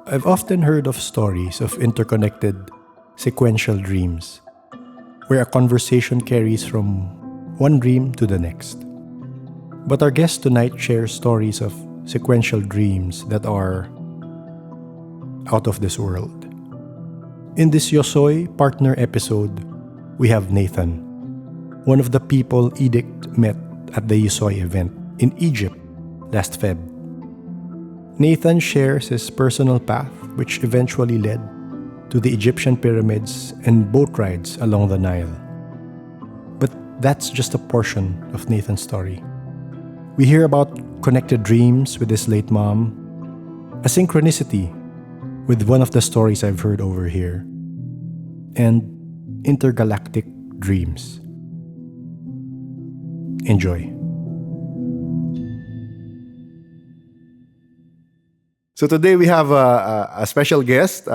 I've often heard of stories of interconnected, sequential dreams, where a conversation carries from one dream to the next. But our guest tonight shares stories of sequential dreams that are out of this world. In this Yosoy partner episode, we have Nathan, one of the people Edict met at the Yosoy event in Egypt last Feb. Nathan shares his personal path, which eventually led to the Egyptian pyramids and boat rides along the Nile. But that's just a portion of Nathan's story. We hear about connected dreams with his late mom, a synchronicity with one of the stories I've heard over here, and intergalactic dreams. Enjoy. So today we have a special guest.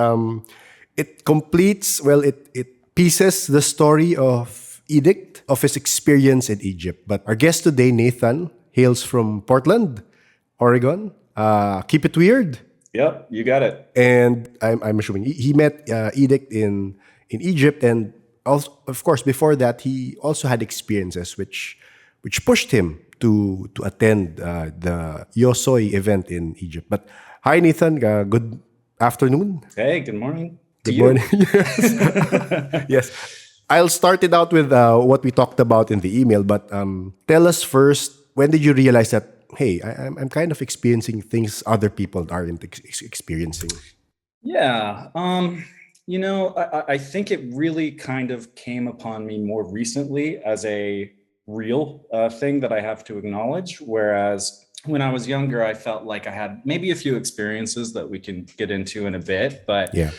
It completes, it pieces the story of Edict, of his experience in Egypt. But our guest today, Nathan, hails from Portland, Oregon. Keep it weird. Yep, you got it. And I'm assuming he met Edict in Egypt, and also, of course, before that, he also had experiences which pushed him to attend the Yosoy event in Egypt. But hi, Nathan. Good afternoon. Hey, good morning. Good morning. Yes. Yes. I'll start it out with what we talked about in the email, but tell us first, when did you realize that, hey, I'm kind of experiencing things other people aren't experiencing? Yeah. I think it really kind of came upon me more recently as a real thing that I have to acknowledge. Whereas when I was younger, I felt like I had maybe a few experiences that we can get into in a bit. But yeah,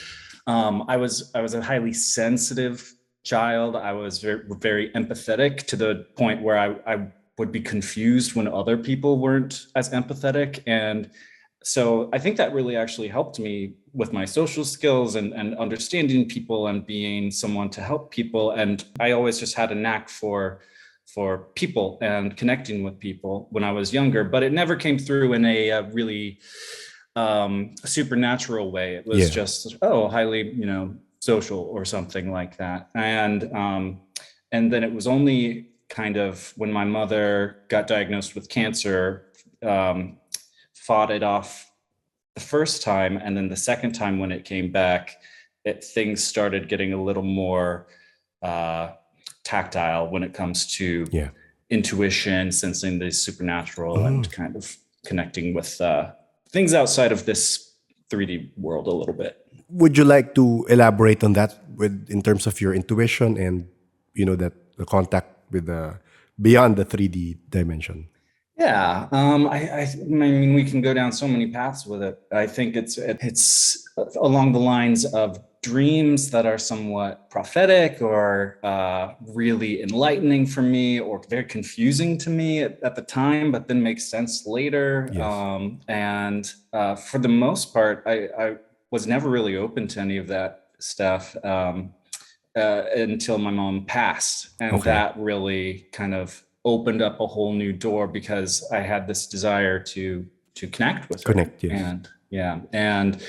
I was a highly sensitive child. I was very, very empathetic to the point where I would be confused when other people weren't as empathetic. And so I think that really actually helped me with my social skills and understanding people and being someone to help people. And I always just had a knack for people and connecting with people when I was younger, but it never came through in a really supernatural way. It was just, highly, social or something like that. And then it was only kind of when my mother got diagnosed with cancer, fought it off the first time, and then the second time when it came back, things started getting a little more tactile when it comes to intuition, sensing the supernatural, and kind of connecting with things outside of this 3D world a little bit. Would you like to elaborate on that in terms of your intuition and that the contact with the beyond the 3D dimension? Yeah, I mean, we can go down so many paths with it. I think it's along the lines of dreams that are somewhat prophetic or really enlightening for me, or very confusing to me at the time, but then makes sense later. Yes. For the most part, I was never really open to any of that stuff until my mom passed, and that really kind of opened up a whole new door, because I had this desire to connect with her. Yes. And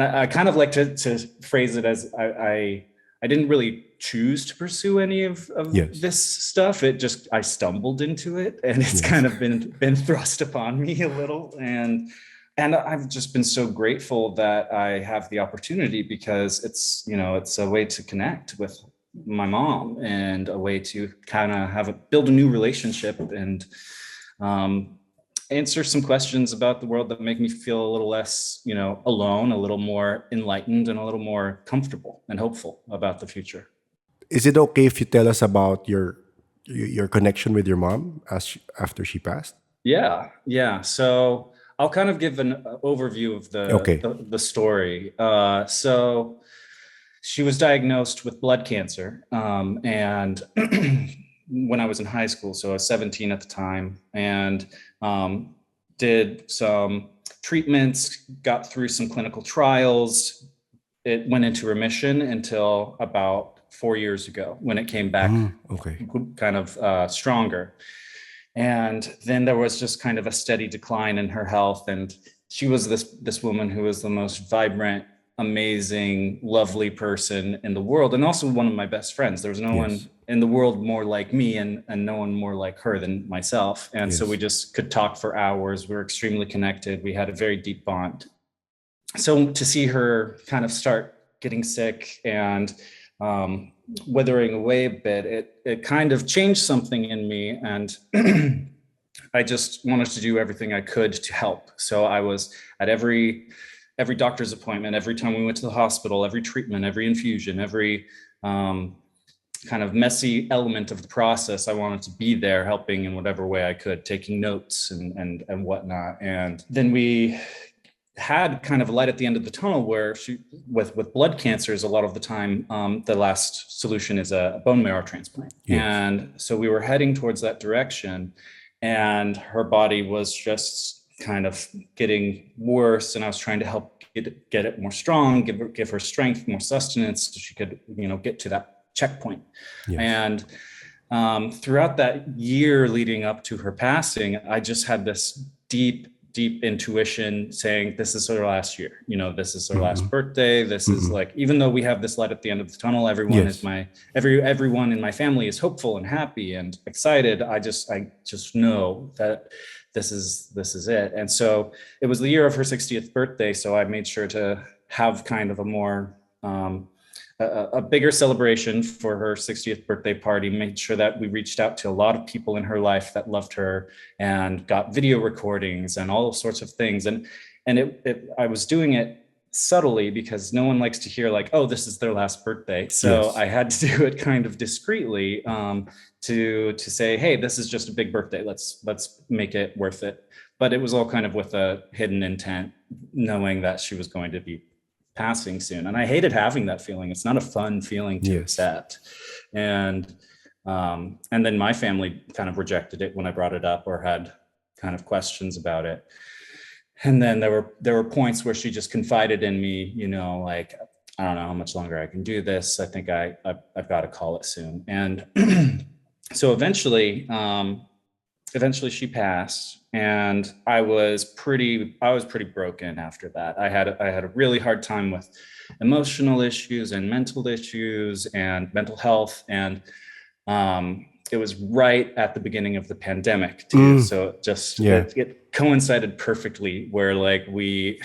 I kind of like to phrase it as I didn't really choose to pursue any of this stuff. I stumbled into it, and it's kind of been thrust upon me a little. And I've just been so grateful that I have the opportunity, because it's a way to connect with my mom and a way to kind of build a new relationship and answer some questions about the world that make me feel a little less, alone, a little more enlightened, and a little more comfortable and hopeful about the future. Is it okay if you tell us about your connection with your mom after she passed? Yeah. So I'll kind of give an overview of the story. So she was diagnosed with blood cancer, and when I was in high school, so I was 17 at the time, and did some treatments, got through some clinical trials. It went into remission until about 4 years ago, when it came back kind of stronger. And then there was just kind of a steady decline in her health. And she was this woman who was the most vibrant, amazing, lovely person in the world, and also one of my best friends. There was no one in the world more like me, and no one more like her than myself. And so we just could talk for hours. We were extremely connected. We had a very deep bond. So to see her kind of start getting sick and withering away a bit, it kind of changed something in me. And I just wanted to do everything I could to help. So I was at every doctor's appointment, every time we went to the hospital, every treatment, every infusion, every kind of messy element of the process. I wanted to be there helping in whatever way I could, taking notes and whatnot. And then we had kind of a light at the end of the tunnel where she, with blood cancers, a lot of the time, the last solution is a bone marrow transplant. And so we were heading towards that direction, and her body was just kind of getting worse. And I was trying to help get it more strong, give her strength, more sustenance, so she could, get to that checkpoint. And throughout that year leading up to her passing, I just had this deep intuition saying, this is her last year, this is her last birthday. This is like, even though we have this light at the end of the tunnel, everyone is everyone in my family is hopeful and happy and excited. I just know that this is it. And so it was the year of her 60th birthday. So I made sure to have kind of a more, a bigger celebration for her 60th birthday party, made sure that we reached out to a lot of people in her life that loved her and got video recordings and all sorts of things. And I was doing it subtly because no one likes to hear like, oh, this is their last birthday. So I had to do it kind of discreetly to say, hey, this is just a big birthday. Let's make it worth it. But it was all kind of with a hidden intent, knowing that she was going to be passing soon. And I hated having that feeling. It's not a fun feeling to accept. And then my family kind of rejected it when I brought it up or had kind of questions about it. And then there were points where she just confided in me, like, I don't know how much longer I can do this. I think I've got to call it soon. And so eventually she passed, and I was pretty broken after that. I had a really hard time with emotional issues and mental issues and mental health. And it was right at the beginning of the pandemic too. So it coincided perfectly where like we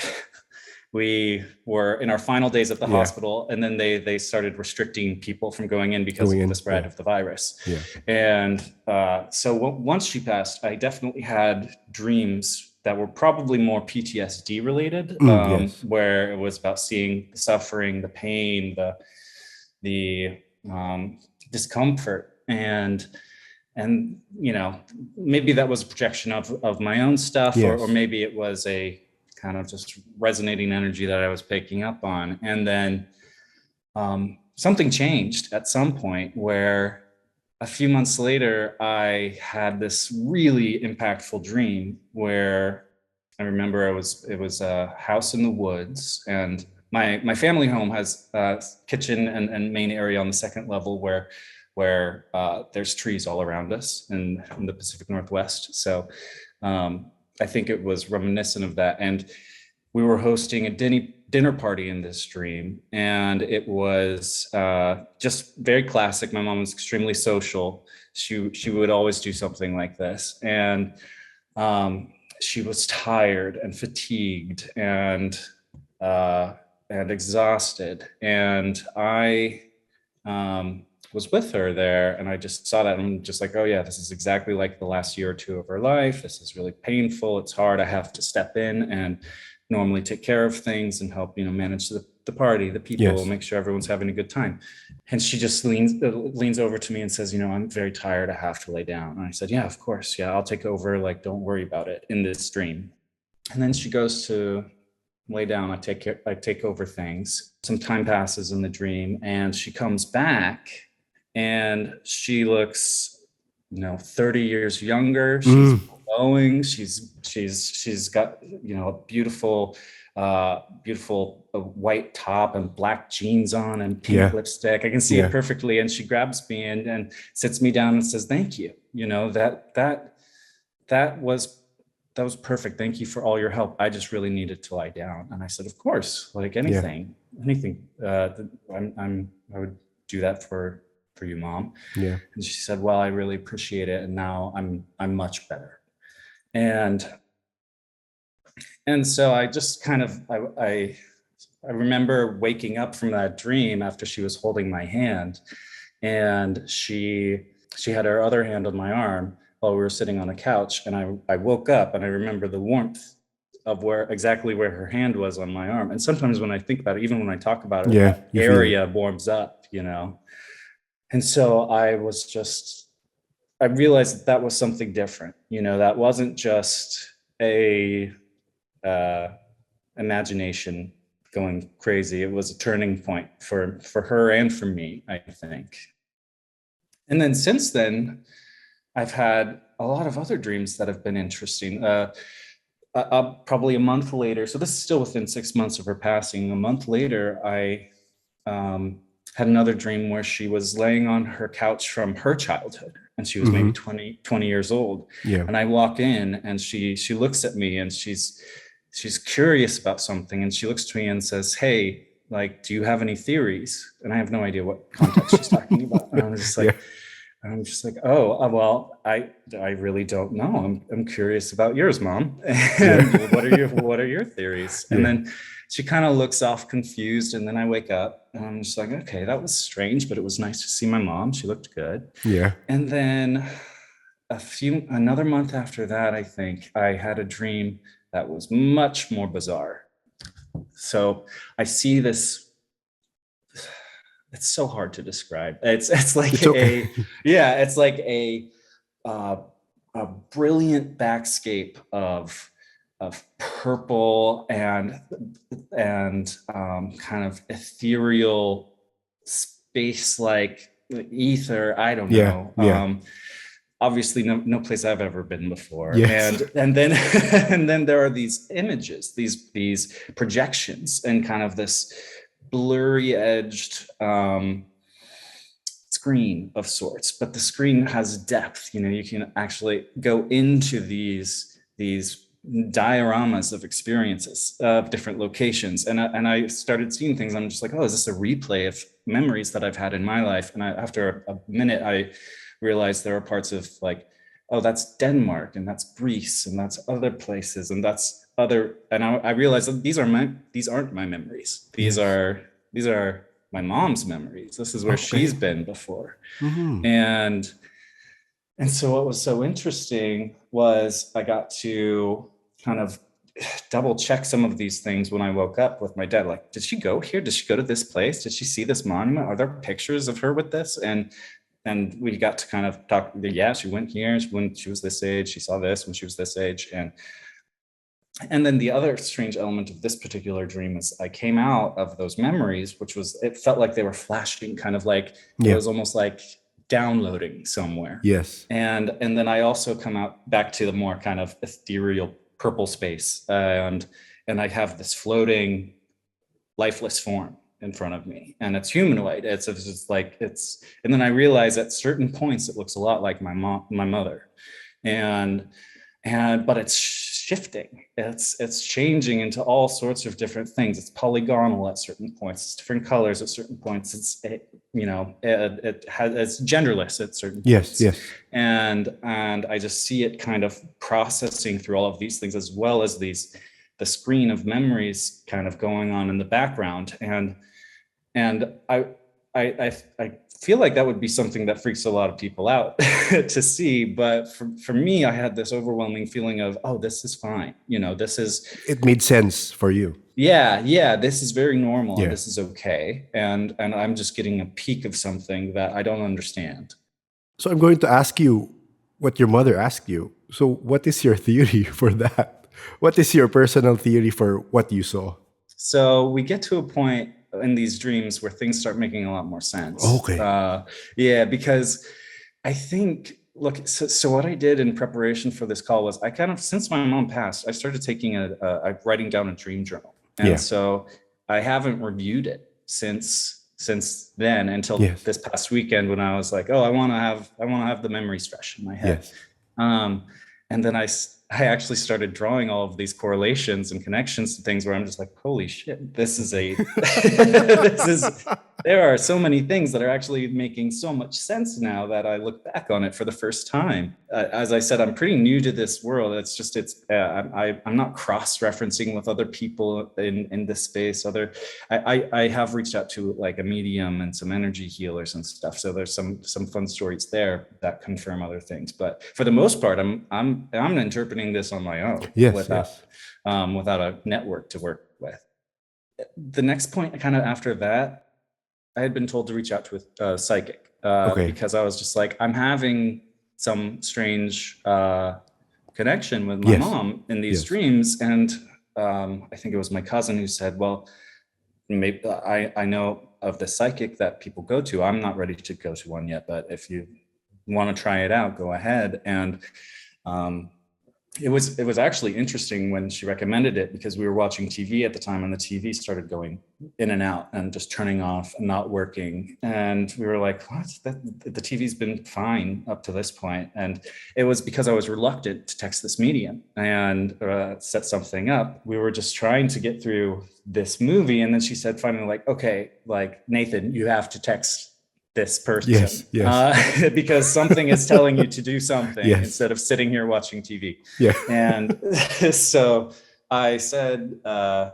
were in our final days at the hospital, and then they started restricting people from going in because of the spread of the virus. And so once she passed, I definitely had dreams that were probably more PTSD related, where it was about seeing the suffering, the pain, the discomfort, and maybe that was a projection of my own stuff, or maybe it was a kind of just resonating energy that I was picking up on. And then something changed at some point where a few months later, I had this really impactful dream where I remember it was a house in the woods, and my family home has a kitchen and main area on the second level where there's trees all around us in the Pacific Northwest. So I think it was reminiscent of that. And we were hosting a dinner party in this dream, and it was just very classic. My mom was extremely social. She would always do something like this. And she was tired and fatigued and exhausted. And I was with her there, and I just saw that, and I'm just like, oh yeah, this is exactly like the last year or two of her life. This is really painful. It's hard. I have to step in and normally take care of things and help, manage the party, the people, make sure everyone's having a good time. And she just leans over to me and says, I'm very tired. I have to lay down. And I said, yeah, of course. Yeah, I'll take over. Like, don't worry about it, in this dream. And then she goes to lay down. I take over things. Some time passes in the dream, and she comes back, and she looks, 30 years younger. She's glowing. She's got, a beautiful white top and black jeans on and pink lipstick. I can see it perfectly. And she grabs me and sits me down and says, thank you. That that was perfect. Thank you for all your help. I just really needed to lie down. And I said, of course, like Yeah. anything. I would do that for you, Mom. Yeah. And she said, well, I really appreciate it. And now I'm much better. And so I just kind of, I remember waking up from that dream after she was holding my hand, and she had her other hand on my arm while we were sitting on a couch. And I woke up and I remember the warmth of exactly where her hand was on my arm. And sometimes when I think about it, even when I talk about it, Yeah. that You feel it. area warms up, you know? And so I realized that was something different, you know, that wasn't just a imagination going crazy. It was a turning point for her and for me, I think. And then since then, I've had a lot of other dreams that have been interesting. Probably a month later, so this is still within 6 months of her passing. A month later, I had another dream where she was laying on her couch from her childhood, and she was maybe 20 years old. Yeah. And I walk in, and she looks at me, and she's curious about something, and she looks to me and says, hey, like, do you have any theories? And I have no idea what context she's talking about. And Yeah. I'm just like, oh, well, I really don't know. I'm curious about yours, Mom. And Yeah. what are your theories? And Yeah. then she kind of looks off confused, and then I wake up and I'm just like, okay, that was strange, but it was nice to see my mom. She looked good. Yeah. And then another month after that, I think I had a dream that was much more bizarre. So I see this. It's so hard to describe. It's like It's okay. it's like uh, a brilliant backscape of purple and kind of ethereal space like ether. I don't Yeah. know. Yeah. Obviously no place I've ever been before. Yes. And then and then there are these images, these projections, and kind of this blurry edged screen of sorts, but the screen has depth. You know, you can actually go into these dioramas of experiences of different locations. And I started seeing things. I'm just like, oh, is this a replay of memories that I've had in my life? And after a minute, I realized there are parts of like, oh, that's Denmark, and that's Greece, and that's other places, and that's other. And I realized that these aren't my memories. These Yes. are my mom's memories. This is where she's Okay. been before. Mm-hmm. And so what was so interesting was I got to kind of double check some of these things when I woke up with my dad. Like, did she go here? Did she go to this place? Did she see this monument? Are there pictures of her with this? And we got to kind of talk. Yeah, she went here when she was this age. She saw this when she was this age. And then the other strange element of this particular dream is I came out of those memories, which was, it felt like they were flashing, kind of like it was almost like downloading somewhere. Yes. And then I also come out back to the more kind of ethereal purple space, and I have this floating lifeless form in front of me, and it's humanoid. It's just like and then I realize at certain points it looks a lot like my mother, and but it's shifting. It's changing into all sorts of different things. It's polygonal at certain points. It's different colors at certain points. It's genderless at certain points. Yes. And I just see it kind of processing through all of these things, as well as the screen of memories kind of going on in the background. And I feel like that would be something that freaks a lot of people out to see. But for me, I had this overwhelming feeling of, oh, this is fine. You know, It made sense for you. Yeah, this is very normal. Yeah. And this is okay. And I'm just getting a peek of something that I don't understand. So I'm going to ask you what your mother asked you. So what is your theory for that? What is your personal theory for what you saw? So we get to a point in these dreams where things start making a lot more sense. Okay. Yeah, because I think, look, so what I did in preparation for this call was I kind of, since my mom passed, I started taking writing down a dream journal. And so I haven't reviewed it since then until this past weekend, when I was like, oh, I want to have the memories fresh in my head. Yes. And then I actually started drawing all of these correlations and connections to things where I'm just like, holy shit, this is there are so many things that are actually making so much sense now that I look back on it for the first time. As I said, I'm pretty new to this world. I'm not cross-referencing with other people in this space. I have reached out to like a medium and some energy healers and stuff. So there's some fun stories there that confirm other things. But for the most part, I'm interpreting this on my own without a network to work with. The next point, kind of after that, I had been told to reach out to a psychic because I was just like, I'm having some strange connection with my mom in these dreams. And I think it was my cousin who said, well, maybe I know of the psychic that people go to. I'm not ready to go to one yet, but if you want to try it out, go ahead. And it was actually interesting when she recommended it, because we were watching TV at the time and the TV started going in and out and just turning off and not working. And we were like, what? The TV's been fine up to this point. And it was because I was reluctant to text this medium and set something up. We were just trying to get through this movie. And then she said finally, like, okay, like, Nathan, you have to text this person because something is telling you to do something instead of sitting here watching TV. And so I said,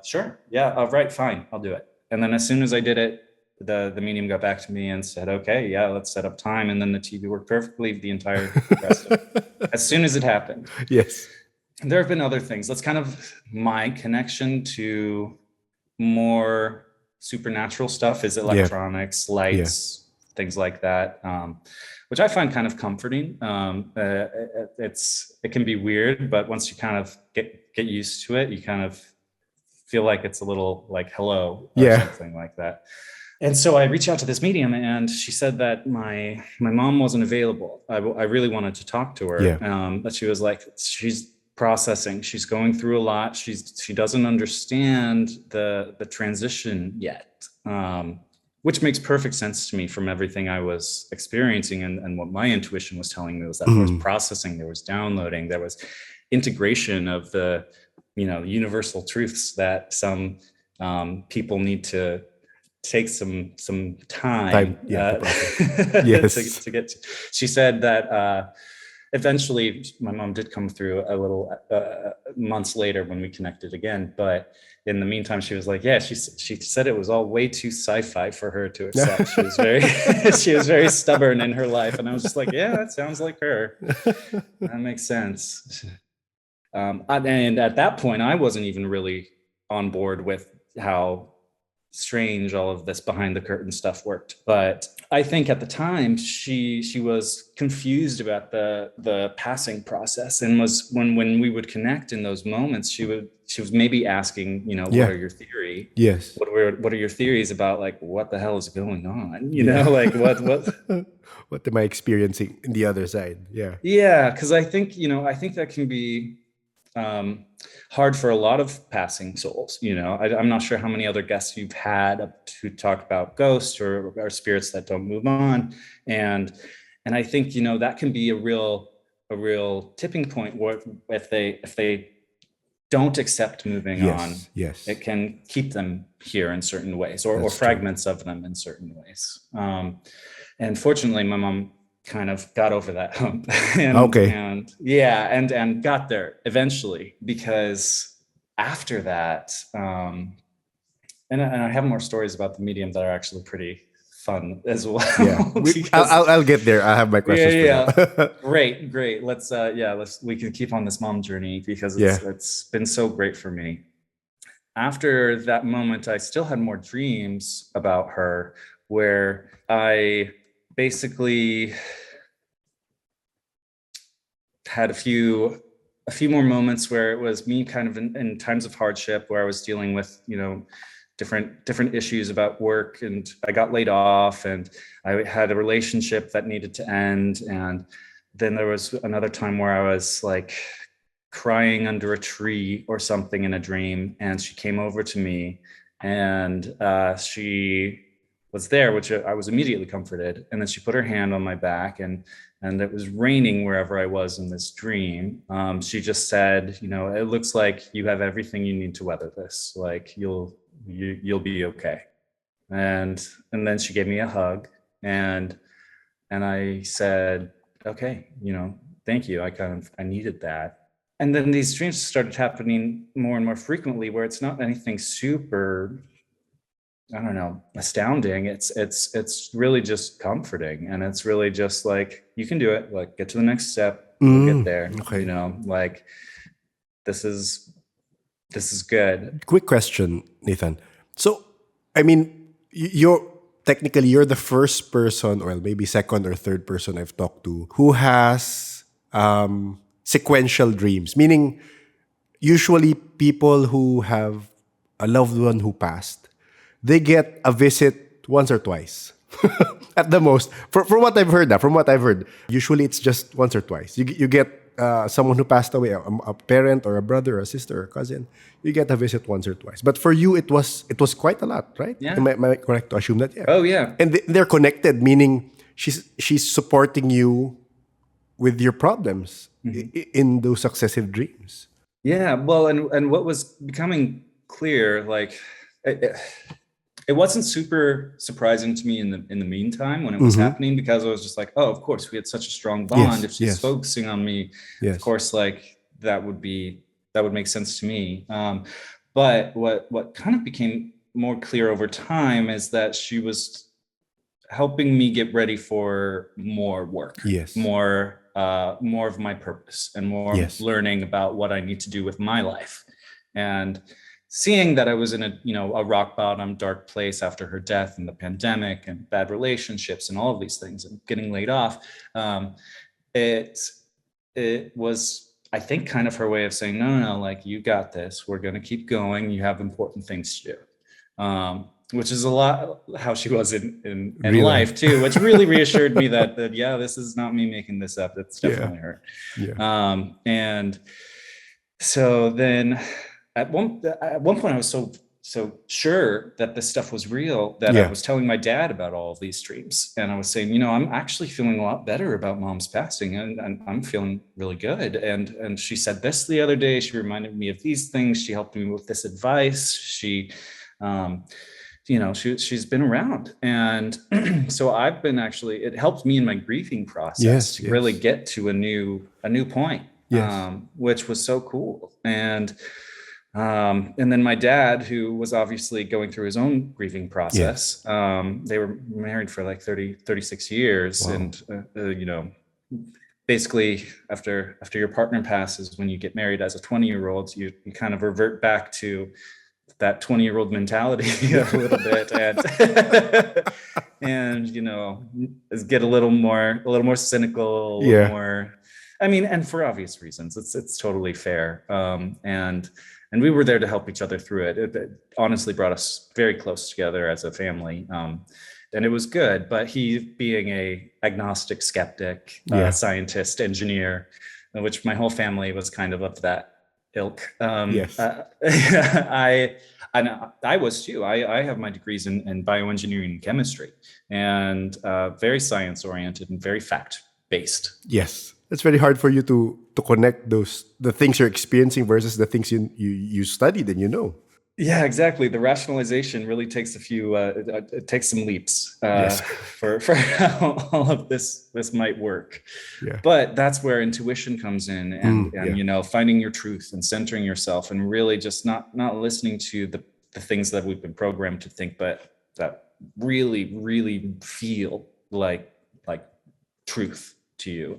sure, yeah, all right, fine, I'll do it. And then as soon as I did it, the medium got back to me and said, okay, yeah, let's set up time. And then the TV worked perfectly the entire rest of it, as soon as it happened. And there have been other things. That's kind of my connection to more supernatural stuff, is electronics, lights, things like that, which I find kind of comforting. It can be weird, but once you kind of get used to it, you kind of feel like it's a little like hello or something like that. And so I reached out to this medium, and she said that my mom wasn't available. I really wanted to talk to her, but she was like, she's processing, she's going through a lot. She doesn't understand the transition yet. Which makes perfect sense to me from everything I was experiencing, and what my intuition was telling me was that there was processing, there was downloading, there was integration of the, universal truths that some people need to take some time to get to. She said that eventually my mom did come through a little months later when we connected again, but in the meantime, she was like, yeah, she said it was all way too sci-fi for her to accept. She was very, she was very stubborn in her life. And I was just like, yeah, that sounds like her. That makes sense. And at that point, I wasn't even really on board with how strange all of this behind the curtain stuff worked. But I think at the time she was confused about the passing process, and was when we would connect in those moments, she was maybe asking, what are your theory? What are your theories about, like, what the hell is going on? Like what am I experiencing in the other side? Because I think that can be hard for a lot of passing souls. I'm not sure how many other guests you've had to talk about ghosts or spirits that don't move on, and I think that can be a real tipping point where if they don't accept moving on, it can keep them here in certain ways, or fragments of them in certain ways. And fortunately, my mom kind of got over that hump and got there eventually, because after that, and I have more stories about the medium that are actually pretty fun as well. I'll get there. I have my questions for that. Great. We can keep on this mom journey, because it's been so great for me. After that moment, I still had more dreams about her, where I basically had a few more moments where it was me kind of in times of hardship, where I was dealing with, different issues about work, and I got laid off, and I had a relationship that needed to end. And then there was another time where I was like crying under a tree or something in a dream, and she came over to me, and she was there, which I was immediately comforted. And then she put her hand on my back, and it was raining wherever I was in this dream. She just said, you know, it looks like you have everything you need to weather this. Like you'll be okay. And then she gave me a hug, and I said, okay, you know, thank you. I needed that. And then these dreams started happening more and more frequently, where it's not anything super, I don't know, astounding. It's really just comforting, and it's really just like, you can do it. Like, get to the next step. We'll get there. Okay. You know, like this is good. Quick question, Nathan. So, I mean, you're the first person, or maybe second or third person I've talked to who has sequential dreams. Meaning, usually people who have a loved one who passed, they get a visit once or twice. At the most, from what I've heard, usually it's just once or twice. You get someone who passed away, a parent or a brother or a sister or a cousin. You get a visit once or twice. But for you, it was quite a lot, right? Yeah. Am I correct to assume that? Yeah. Oh yeah. And they're connected, meaning she's supporting you with your problems in those successive dreams. Yeah. Well, and what was becoming clear, like. It wasn't super surprising to me in the meantime when it was happening, because I was just like, oh, of course, we had such a strong bond. If she's focusing on me, of course, like that would make sense to me. But what kind of became more clear over time is that she was helping me get ready for more work, more of my purpose, and more learning about what I need to do with my life. And seeing that I was in a rock bottom, dark place after her death and the pandemic and bad relationships and all of these things and getting laid off, it was, I think, kind of her way of saying, no, like, you got this. We're going to keep going. You have important things to do. Which is a lot how she was in life too, which really reassured me that yeah, this is not me making this up. It's definitely her. Yeah. And so then at one point I was so sure that this stuff was real that I was telling my dad about all of these dreams, and I was saying, you know, I'm actually feeling a lot better about Mom's passing, and I'm feeling really good. And she said this the other day. She reminded me of these things. She helped me with this advice. She, you know, she's been around, and so I've been actually. It helped me in my grieving process to really get to a new point, which was so cool. And then my dad, who was obviously going through his own grieving process, they were married for like 36 years. Wow. And, you know, basically after your partner passes, when you get married as a 20-year-old, you kind of revert back to that 20-year-old mentality a little bit, and you know, get a little more cynical, a little more, I mean, and for obvious reasons, it's totally fair. And we were there to help each other through it. It honestly brought us very close together as a family. And it was good, but he, being a agnostic skeptic, scientist, engineer, which my whole family was kind of that ilk. I was too. I have my degrees in bioengineering and chemistry, and very science oriented and very fact based. Yes. It's very hard for you to connect the things you're experiencing versus the things you studied and you know. Yeah, exactly. The rationalization really takes it takes some leaps for how all of this might work. Yeah. But that's where intuition comes in, and you know, finding your truth and centering yourself, and really just not listening to the things that we've been programmed to think, but that really, really feel like truth to you.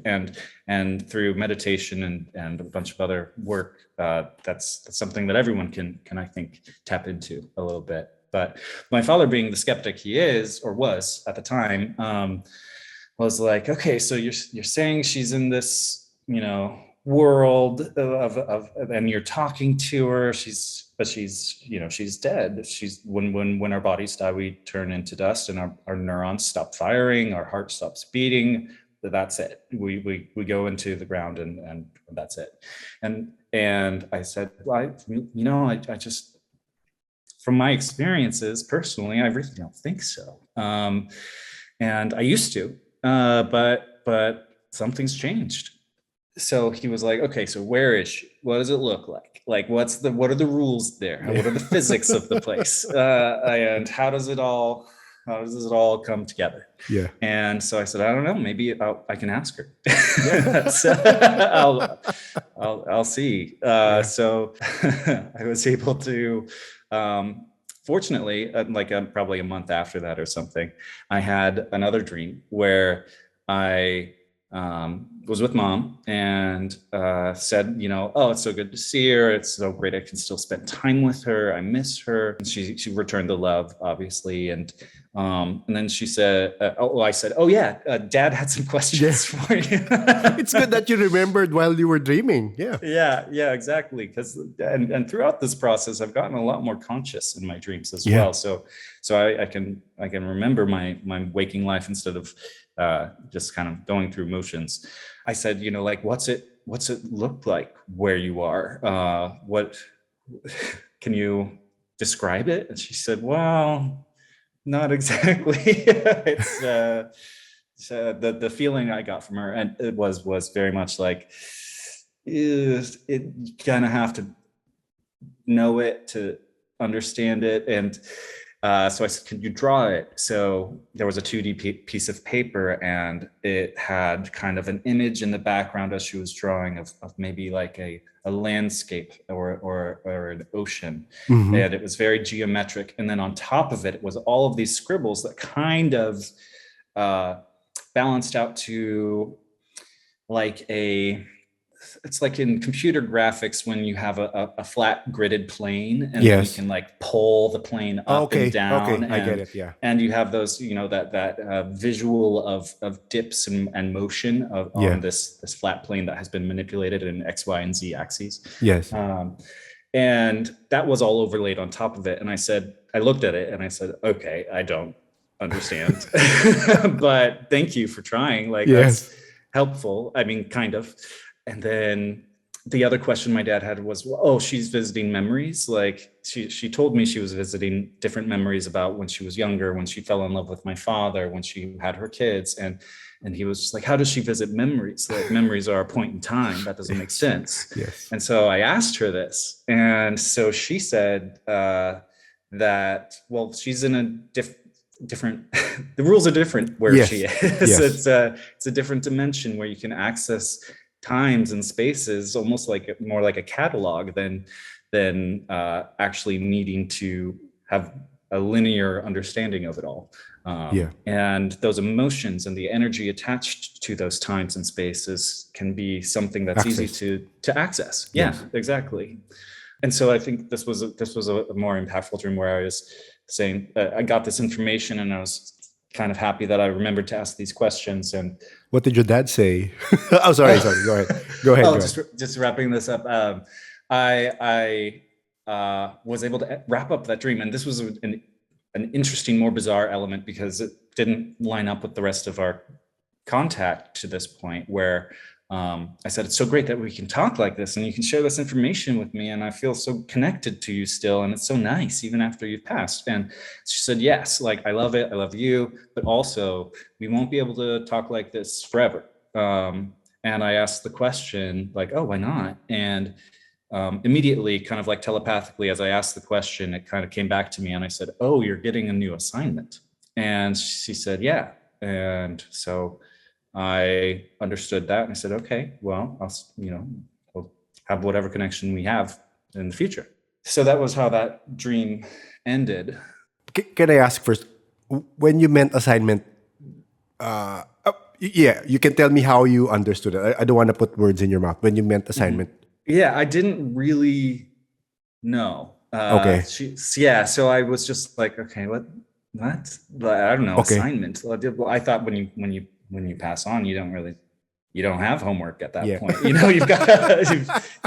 And through meditation and a bunch of other work, that's something that everyone can I think tap into a little bit. But my father, being the skeptic he is, or was at the time, was like, okay, so you're saying she's in this, you know, world of and you're talking to her, she's you know, she's dead. She's when our bodies die, we turn into dust, and our neurons stop firing, our heart stops beating. That's it. We go into the ground, and that's it. And I said, well, I just from my experiences personally, I really don't think so. And I used to, but something's changed. So he was like, okay, so where is she? What does it look like? Like, what are the rules there? What are the physics of the place? And how does it all come together? Yeah. And so I said, I don't know, maybe I can ask her. Yeah. So I'll see. So I was able to, fortunately, probably a month after that or something, I had another dream where I was with mom and said, oh, it's so good to see her. It's so great I can still spend time with her. I miss her. And she returned the love, obviously. And then she said, I said, oh yeah, Dad had some questions for you. It's good that you remembered while you were dreaming. Yeah. Yeah, exactly. And throughout this process, I've gotten a lot more conscious in my dreams as well. So I can remember my waking life instead of just kind of going through motions. I said, like, what's it look like where you are? What can you describe it? And she said, well, not exactly. It's the feeling I got from her, and it was very much like, you kind of have to know it to understand it. And so I said, can you draw it? So there was a 2D piece of paper, and it had kind of an image in the background as she was drawing of maybe like a landscape or an ocean. Mm-hmm. And it was very geometric. And then on top of it was all of these scribbles that kind of balanced out to like it's like in computer graphics when you have a flat gridded plane, and then you can like pull the plane up and down. Okay, I get it. Yeah. And you have those, that visual of dips and motion on this flat plane that has been manipulated in X, Y, and Z axes. Yes. And that was all overlaid on top of it. And I looked at it and I said, okay, I don't understand, but thank you for trying. Like, that's helpful. I mean, kind of. And then the other question my dad had was, oh, she's visiting memories. Like she told me she was visiting different memories about when she was younger, when she fell in love with my father, when she had her kids. And he was just like, how does she visit memories? Like, memories are a point in time. That doesn't make sense. Yes. And so I asked her this. And so she said that, well, she's in a different the rules are different where she is. Yes. It's a different dimension where you can access times and spaces almost like more like a catalog than actually needing to have a linear understanding of it all. And those emotions and the energy attached to those times and spaces can be something that's easy to access. Yeah, exactly. And so I think this was a more impactful dream where I was saying I got this information and I was kind of happy that I remembered to ask these questions. And what did your dad say? Oh, sorry. Go ahead. Just wrapping this up. I was able to wrap up that dream, and this was an interesting, more bizarre element because it didn't line up with the rest of our contact to this point, where I said, it's so great that we can talk like this and you can share this information with me, and I feel so connected to you still, and it's so nice even after you've passed. And she said, yes, like, I love it, I love you, but also we won't be able to talk like this forever. And I asked the question, like, oh, why not? And immediately, kind of like telepathically, as I asked the question, it kind of came back to me, and I said, oh, you're getting a new assignment. And she said, yeah. And so I understood that, and I said, okay, well, we'll have whatever connection we have in the future. So that was how that dream ended. Can I ask first, when you meant assignment, you can tell me how you understood it. I don't want to put words in your mouth. When you meant assignment. Yeah, I didn't really know. Okay. So I was just like, okay, what? I don't know, assignment. Well, I thought when you pass on, you don't have homework at that point.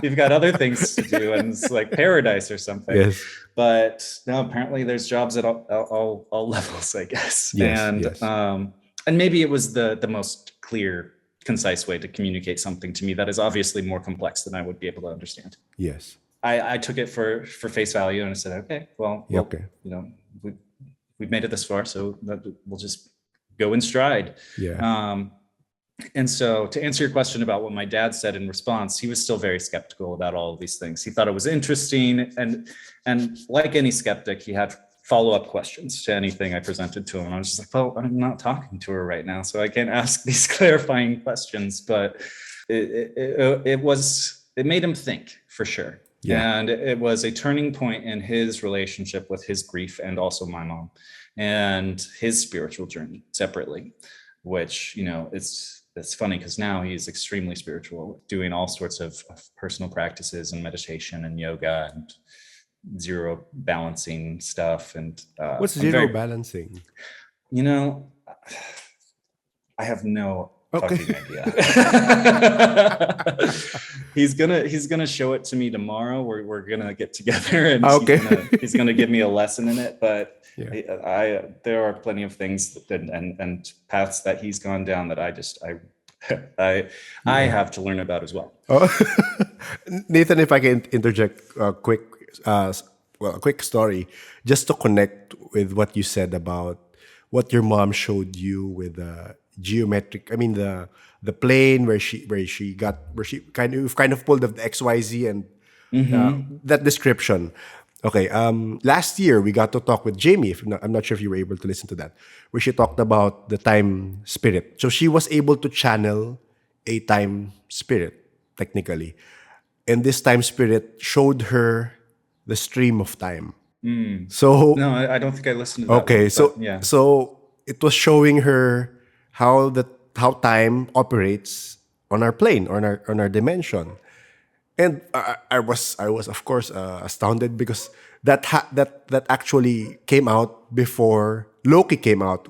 You've got other things to do, and it's like paradise or something. Yes. But no, apparently there's jobs at all levels, I guess. And maybe it was the most clear, concise way to communicate something to me that is obviously more complex than I would be able to understand. Yes. I took it for face value, and I said, okay, well, Yeah, okay. you know, we've made it this far, so we'll just go in stride. Yeah. And so, to answer your question about what my dad said in response, he was still very skeptical about all of these things. He thought it was interesting, and like any skeptic, he had follow-up questions to anything I presented to him. I was just like, well, I'm not talking to her right now, so I can't ask these clarifying questions. But it made him think, for sure. Yeah. And it was a turning point in his relationship with his grief, and also my mom, and his spiritual journey separately, which, it's funny because now he's extremely spiritual, doing all sorts of personal practices and meditation and yoga and zero balancing stuff. And What's I'm zero very, balancing? you know, I have no Okay. fucking idea. He's gonna show it to me tomorrow. We're gonna get together, and Okay. he's gonna give me a lesson in it. But Yeah. there are plenty of things and paths that he's gone down that I have to learn about as well. Oh. Nathan, if I can interject a quick story, just to connect with what you said about what your mom showed you with the geometric. I mean the plane where she kind of pulled of the XYZ and that description. Okay. Last year we got to talk with Jamie. I'm not sure if you were able to listen to that, where she talked about the time spirit. So she was able to channel a time spirit technically, and this time spirit showed her the stream of time. So No, I don't think I listened to that okay, one, but yeah. so it was showing her how time operates on our plane, on our dimension. And I was of course astounded because that actually came out before Loki came out,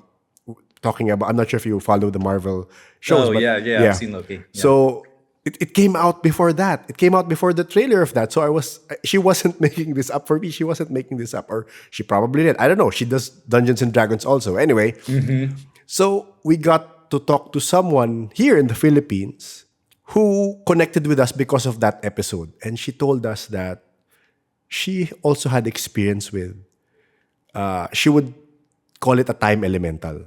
talking about. I'm not sure if you follow the Marvel shows, Oh but yeah, I've seen Loki. Yeah. So it came out before that. It came out before the trailer of that. So she wasn't making this up for me. She wasn't making this up, or she probably did. I don't know. She does Dungeons and Dragons also. Anyway, so we got to talk to someone here in the Philippines who connected with us because of that episode. And she told us that she also had experience with, she would call it a time elemental.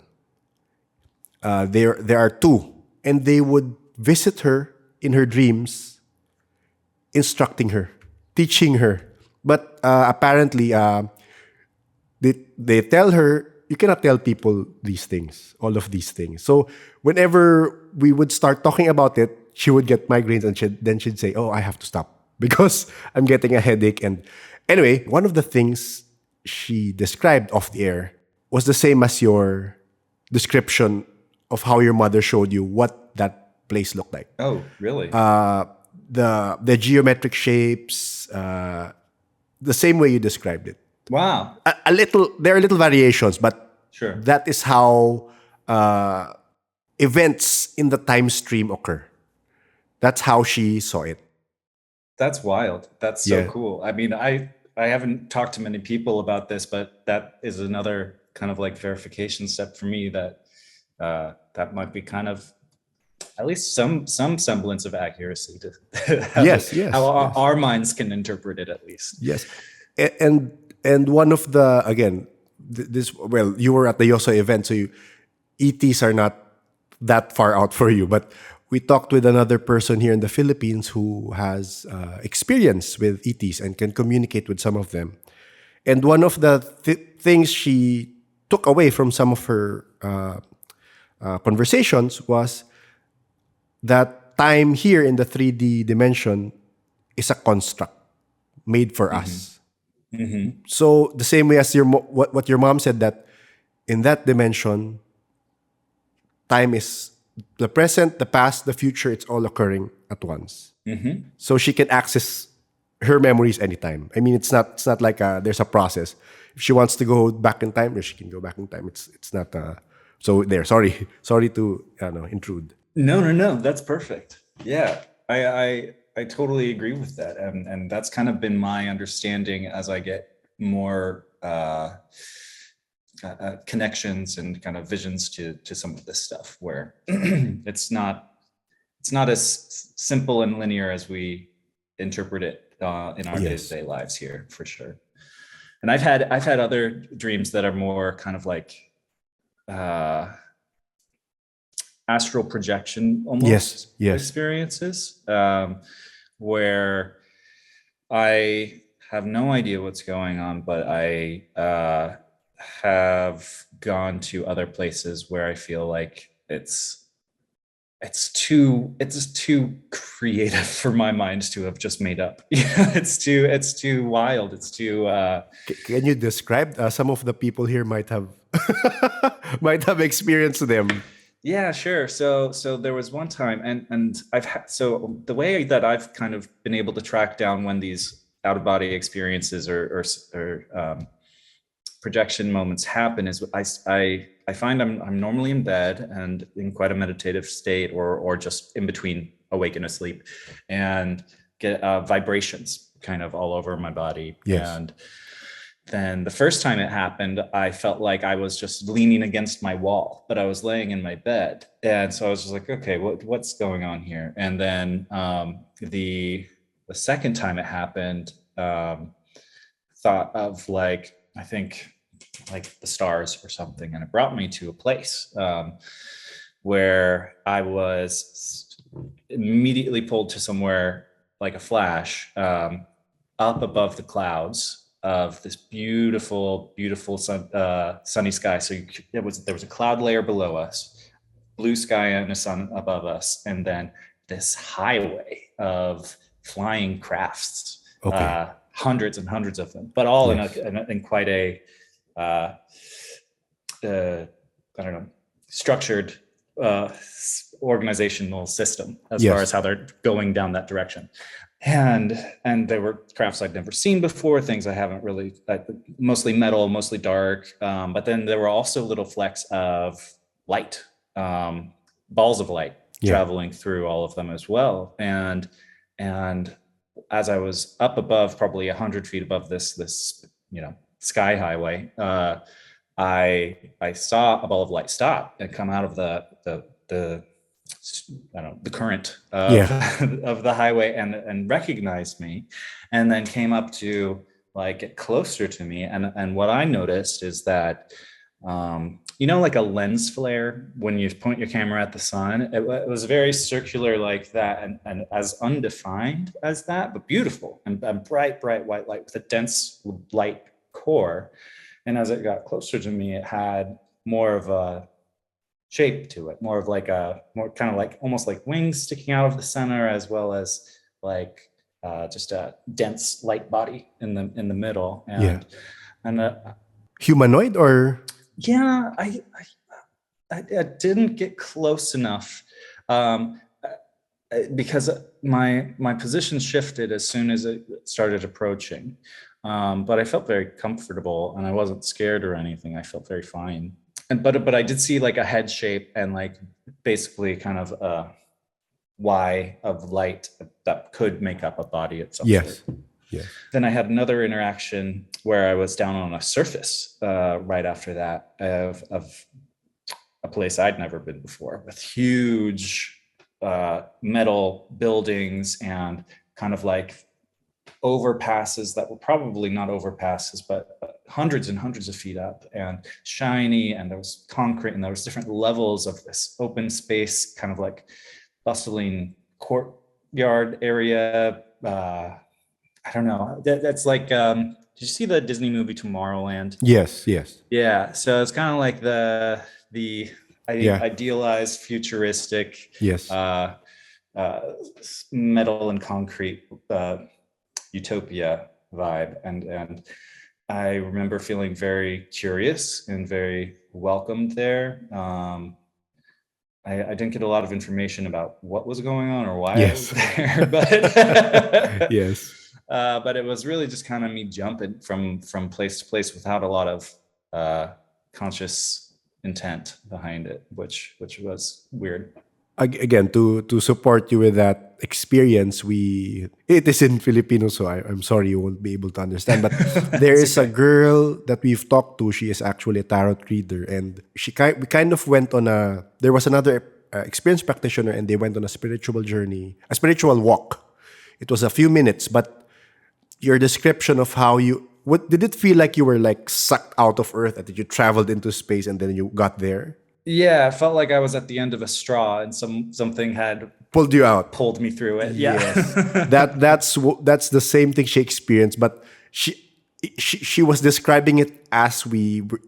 There are two, and they would visit her in her dreams, instructing her, teaching her. But apparently, they tell her, you cannot tell people these things, all of these things. So whenever we would start talking about it, she would get migraines, and then she'd say, oh, I have to stop because I'm getting a headache. And anyway, one of the things she described off the air was the same as your description of how your mother showed you what that place looked like. Oh, really? The geometric shapes, the same way you described it. Wow. A little, there are little variations, but Sure. that is how events in the time stream occur. That's how she saw it. That's wild. That's so Yeah. cool. I mean, I haven't talked to many people about this, but that is another kind of like verification step for me that that might be kind of at least some semblance of accuracy to Yes, how yes. our minds can interpret it, at least. Yes, and one of the, again, this, well, you were at the Yoso event, so ETs are not that far out for you. But we talked with another person here in the Philippines who has experience with ETs and can communicate with some of them. And one of the things she took away from some of her conversations was that time here in the 3D dimension is a construct made for us. So the same way as what your mom said, that in that dimension, time is the present, the past, the future. It's all occurring at once. So she can access her memories anytime. I mean, it's not like there's a process. If she wants to go back in time, she can go back in time. It's not. So there. Sorry to intrude. No. That's perfect. Yeah, I totally agree with that, and that's kind of been my understanding as I get more connections and kind of visions to some of this stuff, where it's not as simple and linear as we interpret it in our Yes. day-to-day lives here, for sure. And I've had other dreams that are more kind of like astral projection almost Yes. experiences, where I have no idea what's going on, but I have gone to other places where I feel like it's just too creative for my mind to have just made up. It's too wild. It's too Can you describe some of the people here might have might have experienced them? Yeah, sure. So there was one time, and I've had, so the way that I've kind of been able to track down when these out of body experiences or projection moments happen is I find I'm normally in bed and in quite a meditative state, or just in between awake and asleep, and get vibrations kind of all over my body. Yes. And then the first time it happened, I felt like I was just leaning against my wall, but I was laying in my bed. And so I was just like, okay, what's going on here? And then the second time it happened, thought of like, I think like the stars or something. And it brought me to a place where I was immediately pulled to somewhere like a flash, up above the clouds of this beautiful sunny sky. So there was a cloud layer below us, blue sky and a sun above us, and then this highway of flying crafts, hundreds and hundreds of them, but all in quite a I don't know, structured organizational system as far as how they're going down that direction. And there were crafts I'd never seen before, things I haven't really, mostly metal, mostly dark. But then there were also little flecks of light, balls of light traveling through all of them as well. And as I was up above, probably 100 feet above this sky highway, I saw a ball of light stop and come out of the current of the highway and recognized me, and then came up to like get closer to me. And what I noticed is that, like a lens flare, when you point your camera at the sun, it was very circular like that, and as undefined as that, but beautiful and bright white light with a dense light core. And as it got closer to me, it had more of a shape to it, more kind of like almost like wings sticking out of the center, as well as like just a dense light body in the middle. And humanoid, or I didn't get close enough because my position shifted as soon as it started approaching. But I felt very comfortable, and I wasn't scared or anything. I felt very fine. But I did see like a head shape and like basically kind of a Y of light that could make up a body at some sort. Yeah. Then I had another interaction where I was down on a surface right after that of a place I'd never been before, with huge metal buildings and kind of like overpasses that were probably not overpasses, but hundreds and hundreds of feet up, and shiny, and there was concrete, and there was different levels of this open space, kind of like bustling courtyard area. I don't know. That's like, did you see the Disney movie Tomorrowland? Yes. Yeah. So it's kind of like the idealized futuristic metal and concrete utopia vibe, and I remember feeling very curious and very welcomed there. I didn't get a lot of information about what was going on or why I was there, but but it was really just kind of me jumping from place to place without a lot of conscious intent behind it, which was weird. Again, to support you with that experience, it is in Filipino, so I'm sorry you won't be able to understand, but there is a girl that we've talked to. She is actually a tarot reader, and we kind of went on there was another experienced practitioner, and they went on a spiritual journey, a spiritual walk it was a few minutes, but your description of how you, what did it feel like? You were like sucked out of Earth, and that you traveled into space and then you got there, Yeah, I felt like I was at the end of a straw and something had pulled you out. pulled me through it. Yeah. Yes, that's the same thing she experienced, but she she was describing it as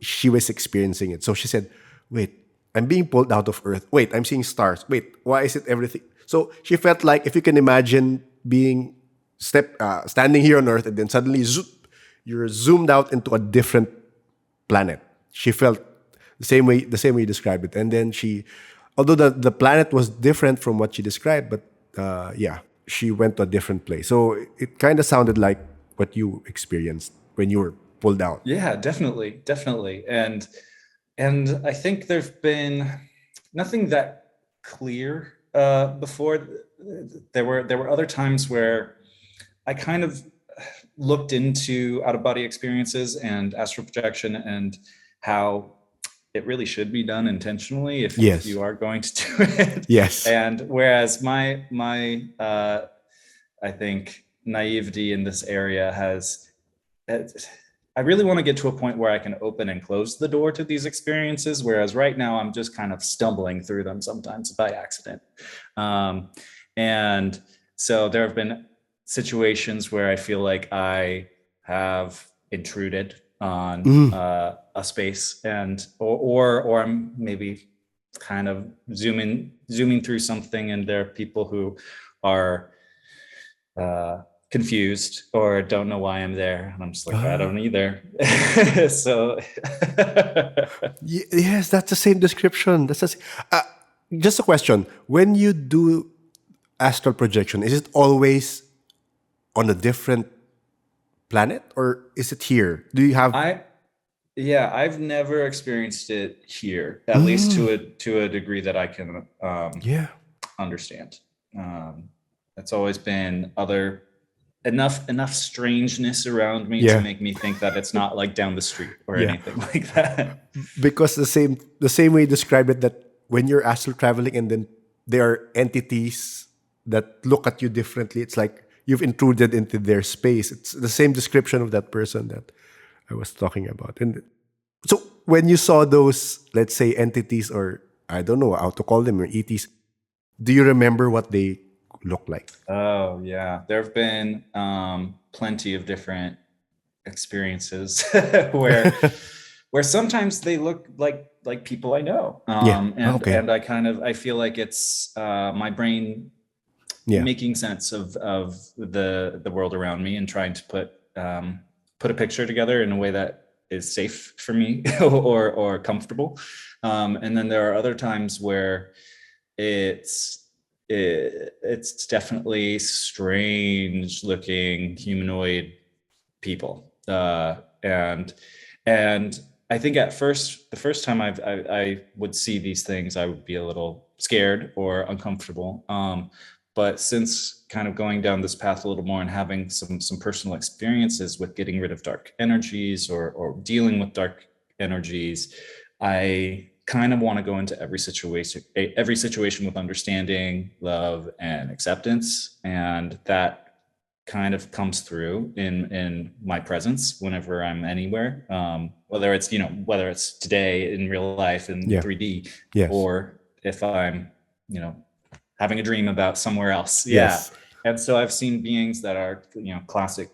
she was experiencing it. So she said, "Wait, I'm being pulled out of Earth. Wait, I'm seeing stars. Wait, why is it everything?" So she felt like, if you can imagine being standing here on Earth and then suddenly you're zoomed out into a different planet. She felt the same way you described it. And then although the planet was different from what she described, but yeah, she went to a different place. So it kind of sounded like what you experienced when you were pulled out. Yeah, definitely, definitely. And I think there's been nothing that clear before. There were other times where I kind of looked into out of body experiences and astral projection and how it really should be done intentionally if Yes. you are going to do it. Yes. And whereas my I think naivety in this area has, I really want to get to a point where I can open and close the door to these experiences, whereas right now I'm just kind of stumbling through them sometimes by accident. And so there have been situations where I feel like I have intruded on a space, and or I'm maybe kind of zooming through something, and there are people who are confused or don't know why I'm there, and I'm just like, I don't either. So Yes, that's the same description. Just a question. When you do astral projection, is it always on a different planet, or is it here? Do you have? I've never experienced it here, at least to a degree that I can understand. It's always been enough strangeness around me to make me think that it's not like down the street or anything like that. Because the same way you describe it, that when you're astral traveling and then there are entities that look at you differently, it's like you've intruded into their space. It's the same description of that person that I was talking about. And so when you saw those, let's say, entities, or I don't know how to call them, or ETs, do you remember what they look like? Oh yeah, there have been plenty of different experiences where sometimes they look like people I know. And I feel like it's my brain making sense of the world around me and trying to put a picture together in a way that is safe for me or comfortable. And then there are other times where it's definitely strange looking humanoid people. And I think at first, the first time I would see these things, I would be a little scared or uncomfortable. But since kind of going down this path a little more and having some personal experiences with getting rid of dark energies or dealing with dark energies, I kind of want to go into every situation with understanding, love, and acceptance. And that kind of comes through in my presence whenever I'm anywhere, whether it's today in real life in 3D, or if I'm, having a dream about somewhere else. Yes. And so I've seen beings that are, classic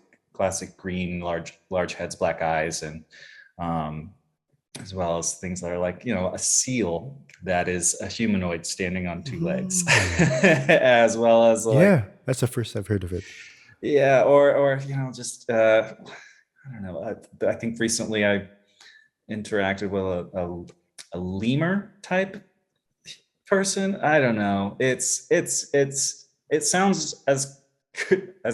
green, large heads, black eyes, and as well as things that are like, a seal that is a humanoid standing on two legs, as well as that's the first I've heard of it. Yeah, or just I don't know. I think recently I interacted with a lemur type person. I don't know. It sounds as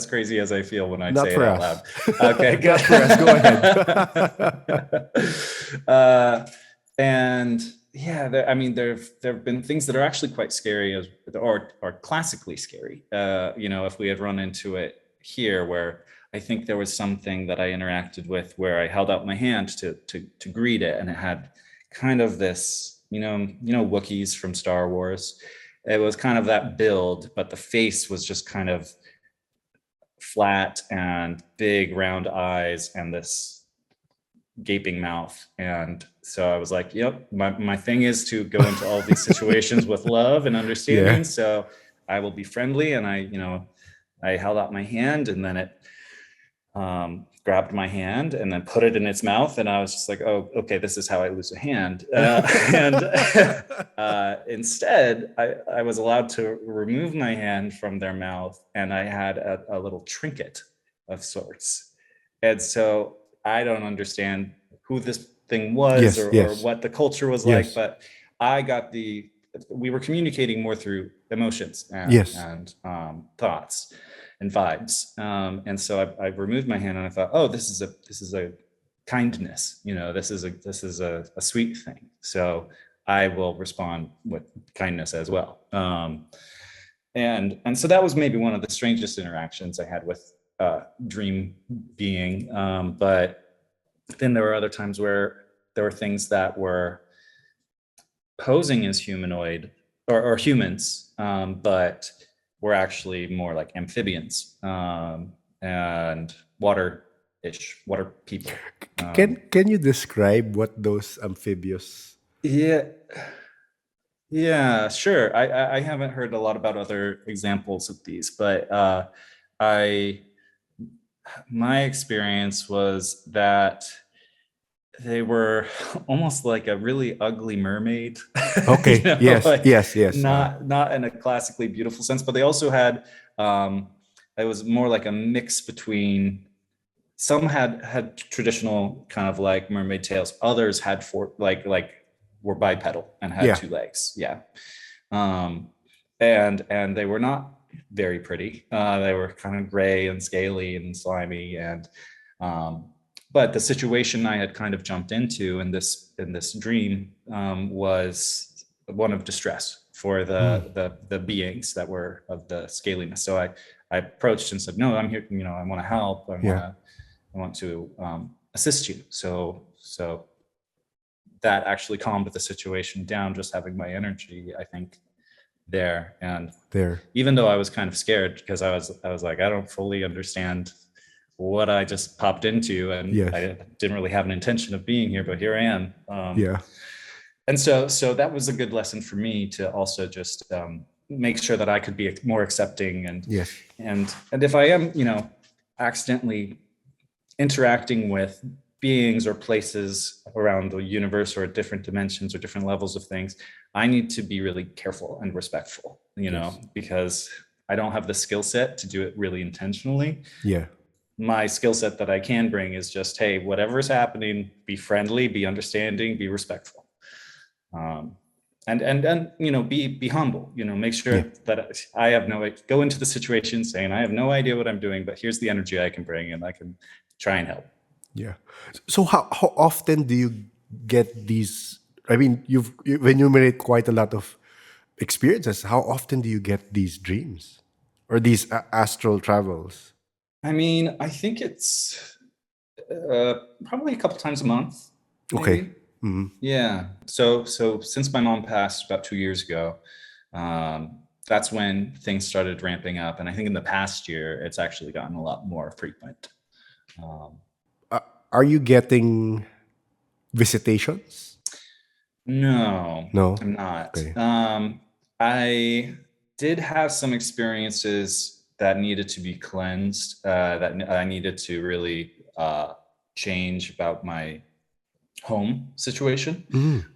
crazy as I feel when I say it out loud. Okay, good. Not for us. Go ahead. And there have been things that are actually quite scary, or classically scary. If we had run into it here, where I think there was something that I interacted with where I held out my hand to greet it, and it had kind of this, Wookiees from Star Wars. It was kind of that build, but the face was just kind of flat and big round eyes and this gaping mouth. And so I was like, yep, my thing is to go into all these situations with love and understanding. Yeah. So I will be friendly. And I held out my hand, and then it grabbed my hand and then put it in its mouth. And I was just like, oh, okay, this is how I lose a hand. Instead, I was allowed to remove my hand from their mouth, and I had a little trinket of sorts. And so I don't understand who this thing was, Yes, or yes, what the culture was like, yes, but we were communicating more through emotions yes. and thoughts and vibes. And so I removed my hand, and I thought, oh, this is a kindness, this is a sweet thing. So I will respond with kindness as well. And so that was maybe one of the strangest interactions I had with dream being. But then there were other times where there were things that were posing as humanoid or humans, but were actually more like amphibians, and water people. Can you describe what those amphibious? Yeah, sure. I haven't heard a lot about other examples of these, but I my experience was that they were almost like a really ugly mermaid. Okay. Yes. Like Yes. Yes. not in a classically beautiful sense, but they also had it was more like a mix between, some had traditional kind of like mermaid tails, others had four, like were bipedal and had Yeah. 2 legs. Yeah. And they were not very pretty. They were kind of gray and scaly and slimy, and but the situation I had kind of jumped into in this dream was one of distress for the beings that were of the scaliness. So I approached and said, no, I'm here, I want to help. I want to assist you. So that actually calmed the situation down, just having my energy, I think, there. And There. even though I was kind of scared, because I was like, I don't fully understand what I just popped into, and Yes. I didn't really have an intention of being here, but here I am. Yeah. And so that was a good lesson for me, to also just make sure that I could be more accepting, and Yes. and if I am, accidentally interacting with beings or places around the universe, or different dimensions or different levels of things, I need to be really careful and respectful, Yes. because I don't have the skill set to do it really intentionally. Yeah. My skill set that I can bring is just, hey, whatever's happening, be friendly, be understanding, be respectful. And be humble, make sure that I have go into the situation saying, I have no idea what I'm doing, but here's the energy I can bring, and I can try and help. Yeah. So how often do you get these? I mean, you've when you enumerate quite a lot of experiences. How often do you get these dreams or these astral travels? I mean, I think it's probably a couple times a month, maybe. Okay. Mm-hmm. Yeah. So since my mom passed about 2 years ago, that's when things started ramping up, and I think in the past year, it's actually gotten a lot more frequent. Are you getting visitations? No, No. I'm not. Okay. I did have some experiences that needed to be cleansed, that I needed to really change about my home situation,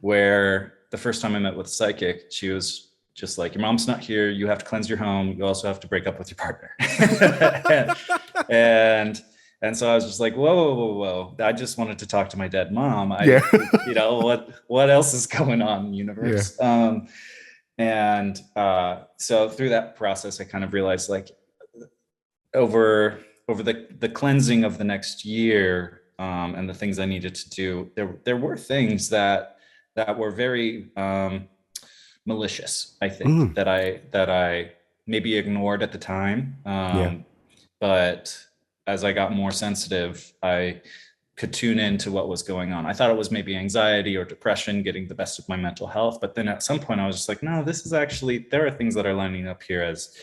where the first time I met with a psychic, she was just like, your mom's not here, you have to cleanse your home, you also have to break up with your partner. and so I was just like, whoa. I just wanted to talk to my dead mom. What else is going on in the universe? Yeah. So through that process, I kind of realized, like, over the cleansing of the next year, and the things I needed to do, there were things that were very malicious, I think, that I maybe ignored at the time. But as I got more sensitive, I could tune into what was going on. I thought it was maybe anxiety or depression getting the best of my mental health. But then at some point I was just like, no, this is actually, there are things that are lining up here as,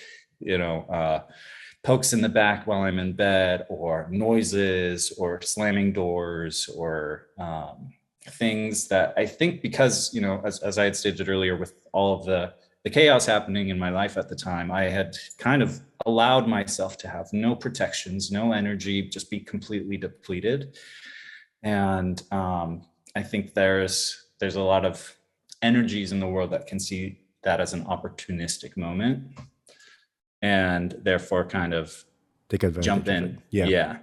pokes in the back while I'm in bed, or noises, or slamming doors, or things that I think, because, as I had stated earlier, with all of the chaos happening in my life at the time, I had kind of allowed myself to have no protections, no energy, just be completely depleted. And I think there's a lot of energies in the world that can see that as an opportunistic moment, and therefore kind of Take jump advantage of it. in. Yeah. Yeah.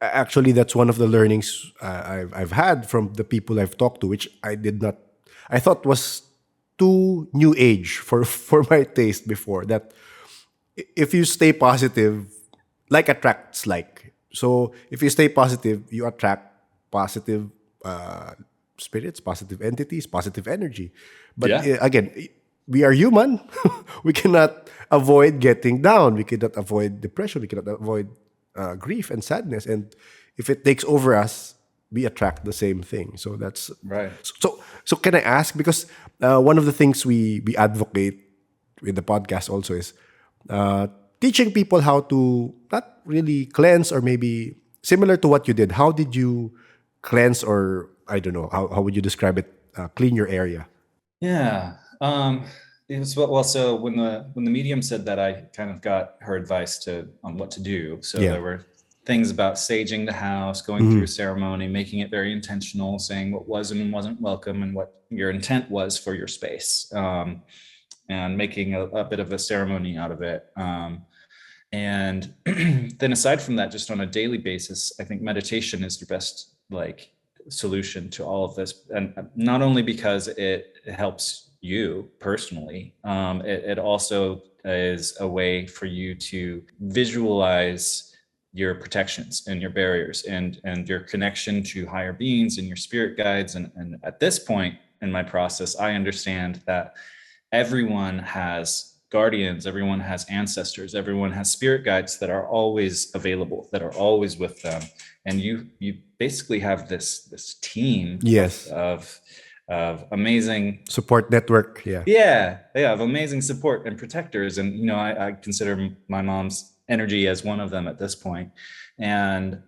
Actually, that's one of the learnings I've had from the people I've talked to, which I thought was too new age for for my taste before. That if you stay positive, like attracts like. So if you stay positive, you attract positive uh, spirits, positive entities, positive energy. But Yeah. again, we are human. We cannot avoid getting down. We cannot avoid depression. We cannot avoid grief and sadness. And if it takes over us, we attract the same thing. So that's Right. so. Can I ask? Because one of the things we advocate with the podcast also is uh, teaching people how to not really cleanse, or maybe similar to what you did. How did you cleanse, or I don't know, how would you describe it? Clean your area. Yeah. It was, well, so when the medium said that, I kind of got her advice on what to do. So Yeah. there were things about saging the house, going through a ceremony, making it very intentional, saying what was and wasn't welcome, and what your intent was for your space, and making a bit of a ceremony out of it. And then aside from that, just on a daily basis, I think meditation is your best solution to all of this. And not only because it helps you personally, it also is a way for you to visualize your protections and your barriers, and your connection to higher beings and your spirit guides. And at this point in my process, I understand that everyone has guardians, everyone has ancestors, everyone has spirit guides that are always available, that are always with them. And you basically have this team Yes. of amazing Support network. Yeah. of amazing support and protectors. And I consider my mom's energy as one of them at this point. And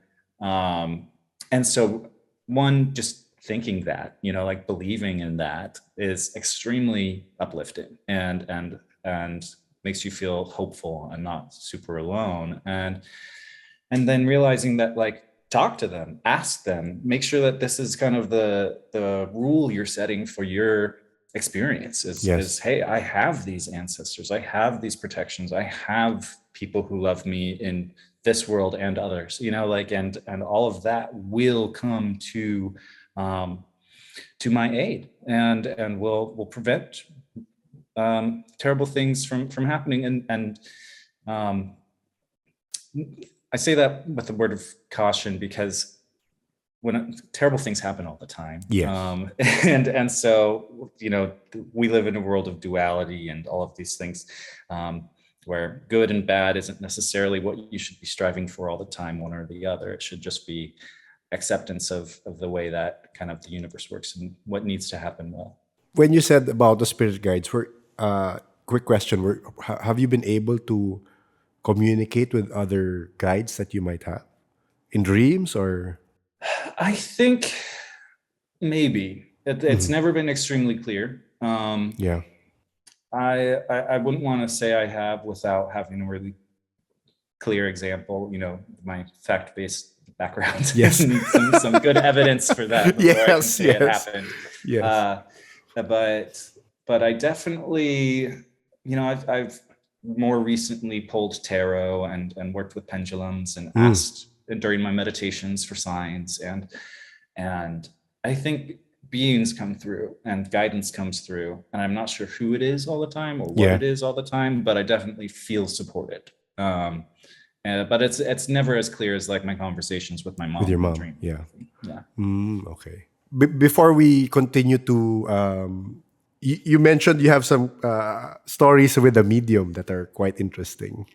so, one, just thinking that, believing in that is extremely uplifting, and makes you feel hopeful and not super alone. And then realizing that, talk to them, ask them, make sure that this is kind of the rule you're setting for your experience is, hey, I have these ancestors, I have these protections, I have people who love me in this world and others, and all of that will come to my aid, and will prevent terrible things from happening. And I say that with a word of caution, because when terrible things happen all the time, Yes. And so we live in a world of duality and all of these things, where good and bad isn't necessarily what you should be striving for all the time, one or the other. It should just be acceptance of the way that kind of the universe works and what needs to happen well. When you said about the spirit guides, quick question: have you been able to communicate with other guides that you might have in dreams, or? I think maybe it's never been extremely clear. Yeah. I wouldn't want to say I have without having a really clear example, my fact-based background. Yes. Need some good evidence for that before I can say it happened. Yes. But I definitely, I've more recently pulled tarot and worked with pendulums and asked during my meditations for signs, and I think beings come through and guidance comes through, and I'm not sure who it is all the time or what it is all the time, but I definitely feel supported. But it's never as clear as my conversations with my mom. With your mom. Dream. Yeah. Yeah. Okay. Before we continue to, you mentioned you have some stories with a medium that are quite interesting.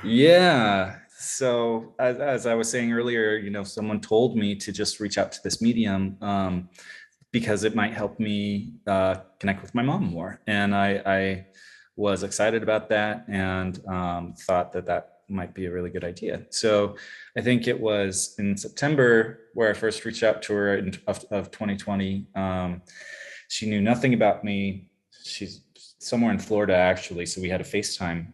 Yeah. So as I was saying earlier, someone told me to just reach out to this medium, because it might help me connect with my mom more. And I was excited about that, and thought that might be a really good idea. So I think it was in September where I first reached out to her of 2020. She knew nothing about me. She's somewhere in Florida, actually. So we had a FaceTime.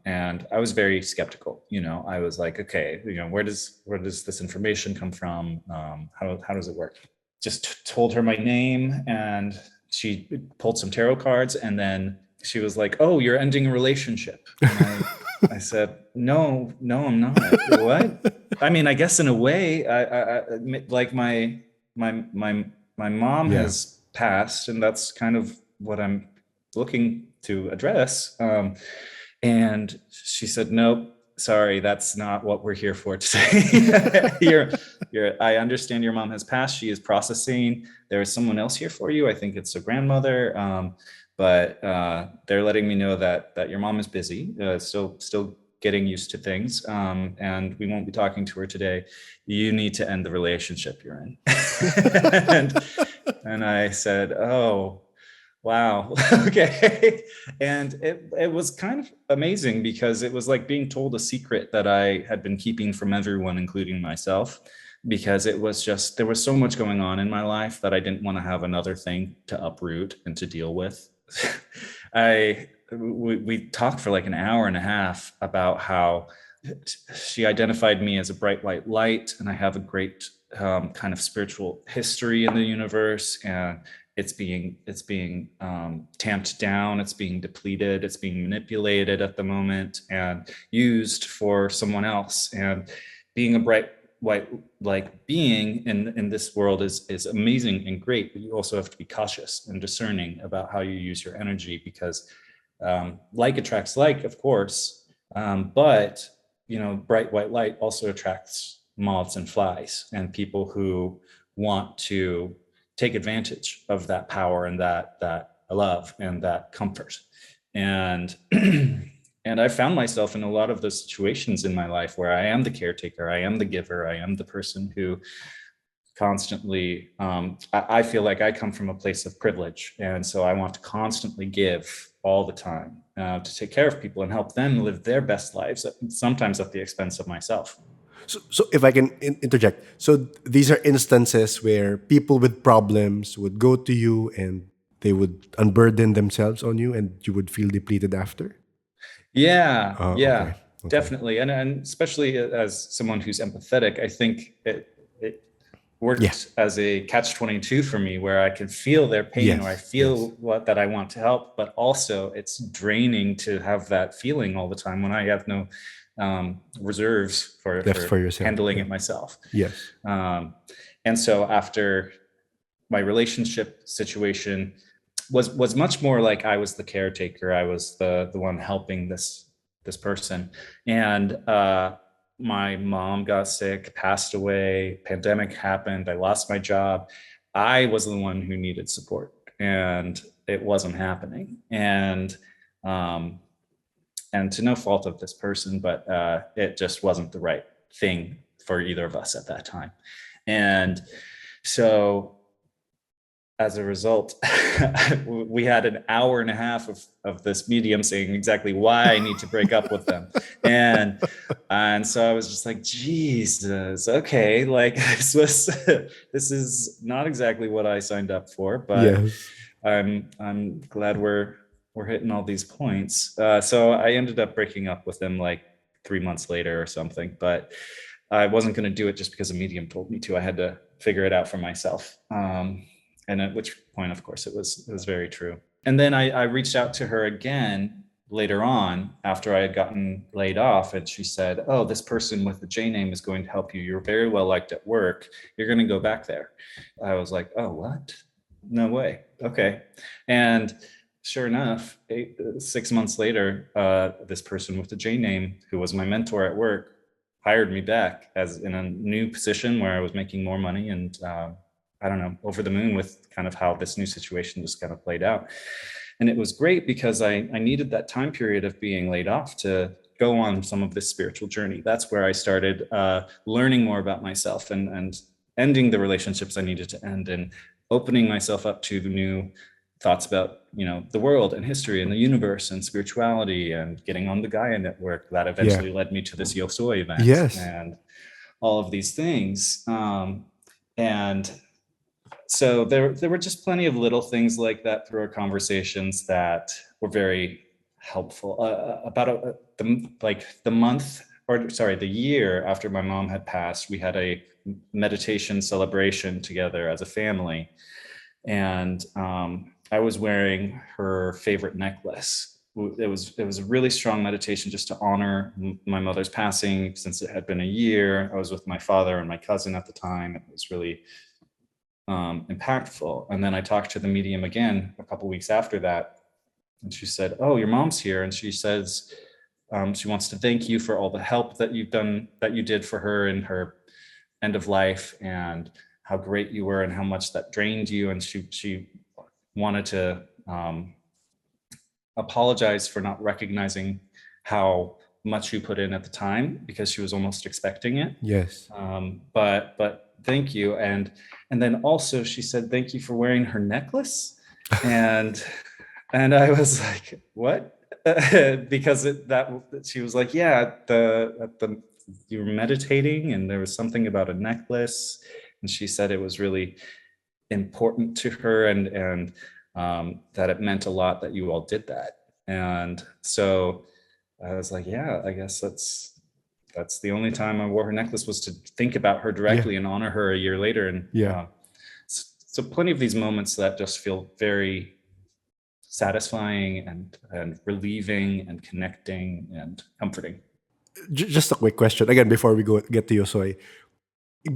And I was very skeptical. I was like, okay, where does this information come from? How does it work? Just told her my name, and she pulled some tarot cards, and then she was like, oh, you're ending a relationship. And I said, no, I'm not. What? I mean, I guess in a way, I like my mom has passed, and that's kind of what I'm looking to address. And she said, nope, sorry, that's not what we're here for today. I understand your mom has passed. She is processing. There is someone else here for you. I think it's a grandmother. But they're letting me know that your mom is busy, still getting used to things, and we won't be talking to her today. You need to end the relationship you're in. and I said, oh, wow, okay. And it was kind of amazing, because it was like being told a secret that I had been keeping from everyone, including myself, because it was just, there was so much going on in my life that I didn't want to have another thing to uproot and to deal with. We talked for like an hour and a half about how she identified me as a bright white light, and I have a great kind of spiritual history in the universe, and it's being tamped down, it's being depleted, it's being manipulated at the moment and used for someone else. And being a bright white like being in this world is amazing and great, but you also have to be cautious and discerning about how you use your energy, because like attracts like, of course, but bright white light also attracts moths and flies and people who want to take advantage of that power and that love and that comfort. And and I found myself in a lot of those situations in my life where I am the caretaker, I am the giver, I am the person who constantly, I feel like I come from a place of privilege. And so I want to constantly give all the time to take care of people and help them live their best lives, sometimes at the expense of myself. So if I can interject, so these are instances where people with problems would go to you and they would unburden themselves on you, and you would feel depleted after. Yeah, Okay. definitely. And especially as someone who's empathetic, I think it worked as a catch-22 for me, where I can feel their pain, or I feel that I want to help, but also it's draining to have that feeling all the time when I have no reserves for yourself, handling it myself. Yes. And so after my relationship situation was much more like I was the caretaker, I was the one helping this person. And my mom got sick, passed away, pandemic happened, I lost my job. I was the one who needed support, and it wasn't happening. And to no fault of this person, but it just wasn't the right thing for either of us at that time. And so as a result, we had an hour and a half of this medium saying exactly why I need to break up with them. And so I was just like, Jesus, okay, like this is not exactly what I signed up for, but I'm glad we're hitting all these points. So I ended up breaking up with them like 3 months later or something, but I wasn't going to do it just because a medium told me to. I had to figure it out for myself. And at which point, of course, it was very true. And then I reached out to her again later on after I had gotten laid off, and she said, oh, this person with the J name is going to help you. You're very well liked at work. You're going to go back there. I was like, oh, what? No way. Okay. And sure enough, 6 months later, this person with the J name, who was my mentor at work, hired me back as in a new position where I was making more money, and I don't know, over the moon with kind of how this new situation just kind of played out. And it was great because I needed that time period of being laid off to go on some of this spiritual journey. That's where I started learning more about myself and ending the relationships I needed to end, and opening myself up to the new thoughts about, the world and history and the universe and spirituality, and getting on the Gaia network that Yeah. eventually led me to this Yosoi event. Yes. And all of these things. And so there were just plenty of little things like that through our conversations that were very helpful. The year after my mom had passed, we had a meditation celebration together as a family. And I was wearing her favorite necklace. It was a really strong meditation just to honor my mother's passing, since it had been a year. I was with my father and my cousin at the time. It was really impactful. And then I talked to the medium again a couple weeks after that, and she said, "Oh, your mom's here," and she says she wants to thank you for all the help that you did for her in her end of life, and how great you were and how much that drained you. And she wanted to apologize for not recognizing how much you put in at the time, because she was almost expecting it. Yes. But thank you. And then also she said, thank you for wearing her necklace. And I was like, what? Because she was like, yeah, you were meditating and there was something about a necklace. And she said it was really important to her, and that it meant a lot that you all did that. And so I was like, yeah, I guess that's the only time I wore her necklace, was to think about her directly and honor her a year later. And so plenty of these moments that just feel very satisfying and relieving and connecting and comforting. Just a quick question again before we get to Yosoi.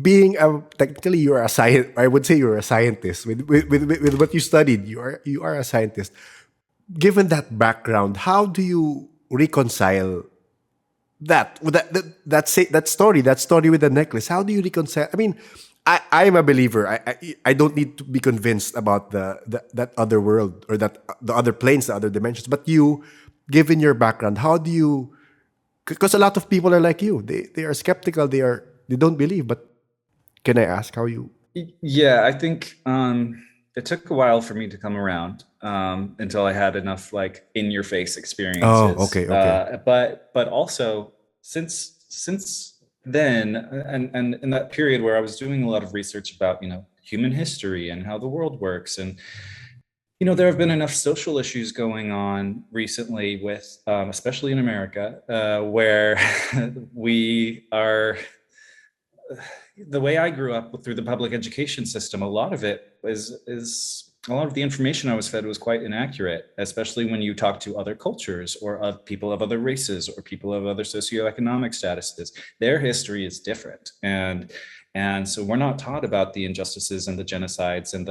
Being technically you're a scientist, I would say you're a scientist with what you studied. You are a scientist. Given that background, how do you reconcile that story with the necklace? How do you reconcile? I mean, I'm a believer. I don't need to be convinced about that other world, or that the other planes, the other dimensions. But you, given your background, how do you? Because a lot of people are like you. They are skeptical. They don't believe. But can I ask how you? Yeah, I think it took a while for me to come around until I had enough like in your face experiences. Oh, okay. But also since then, and in that period where I was doing a lot of research about human history and how the world works, and there have been enough social issues going on recently with especially in America where we are. The way I grew up through the public education system, a lot of it is a lot of the information I was fed was quite inaccurate, especially when you talk to other cultures or of people of other races or people of other socioeconomic statuses. Their history is different, and so we're not taught about the injustices and the genocides and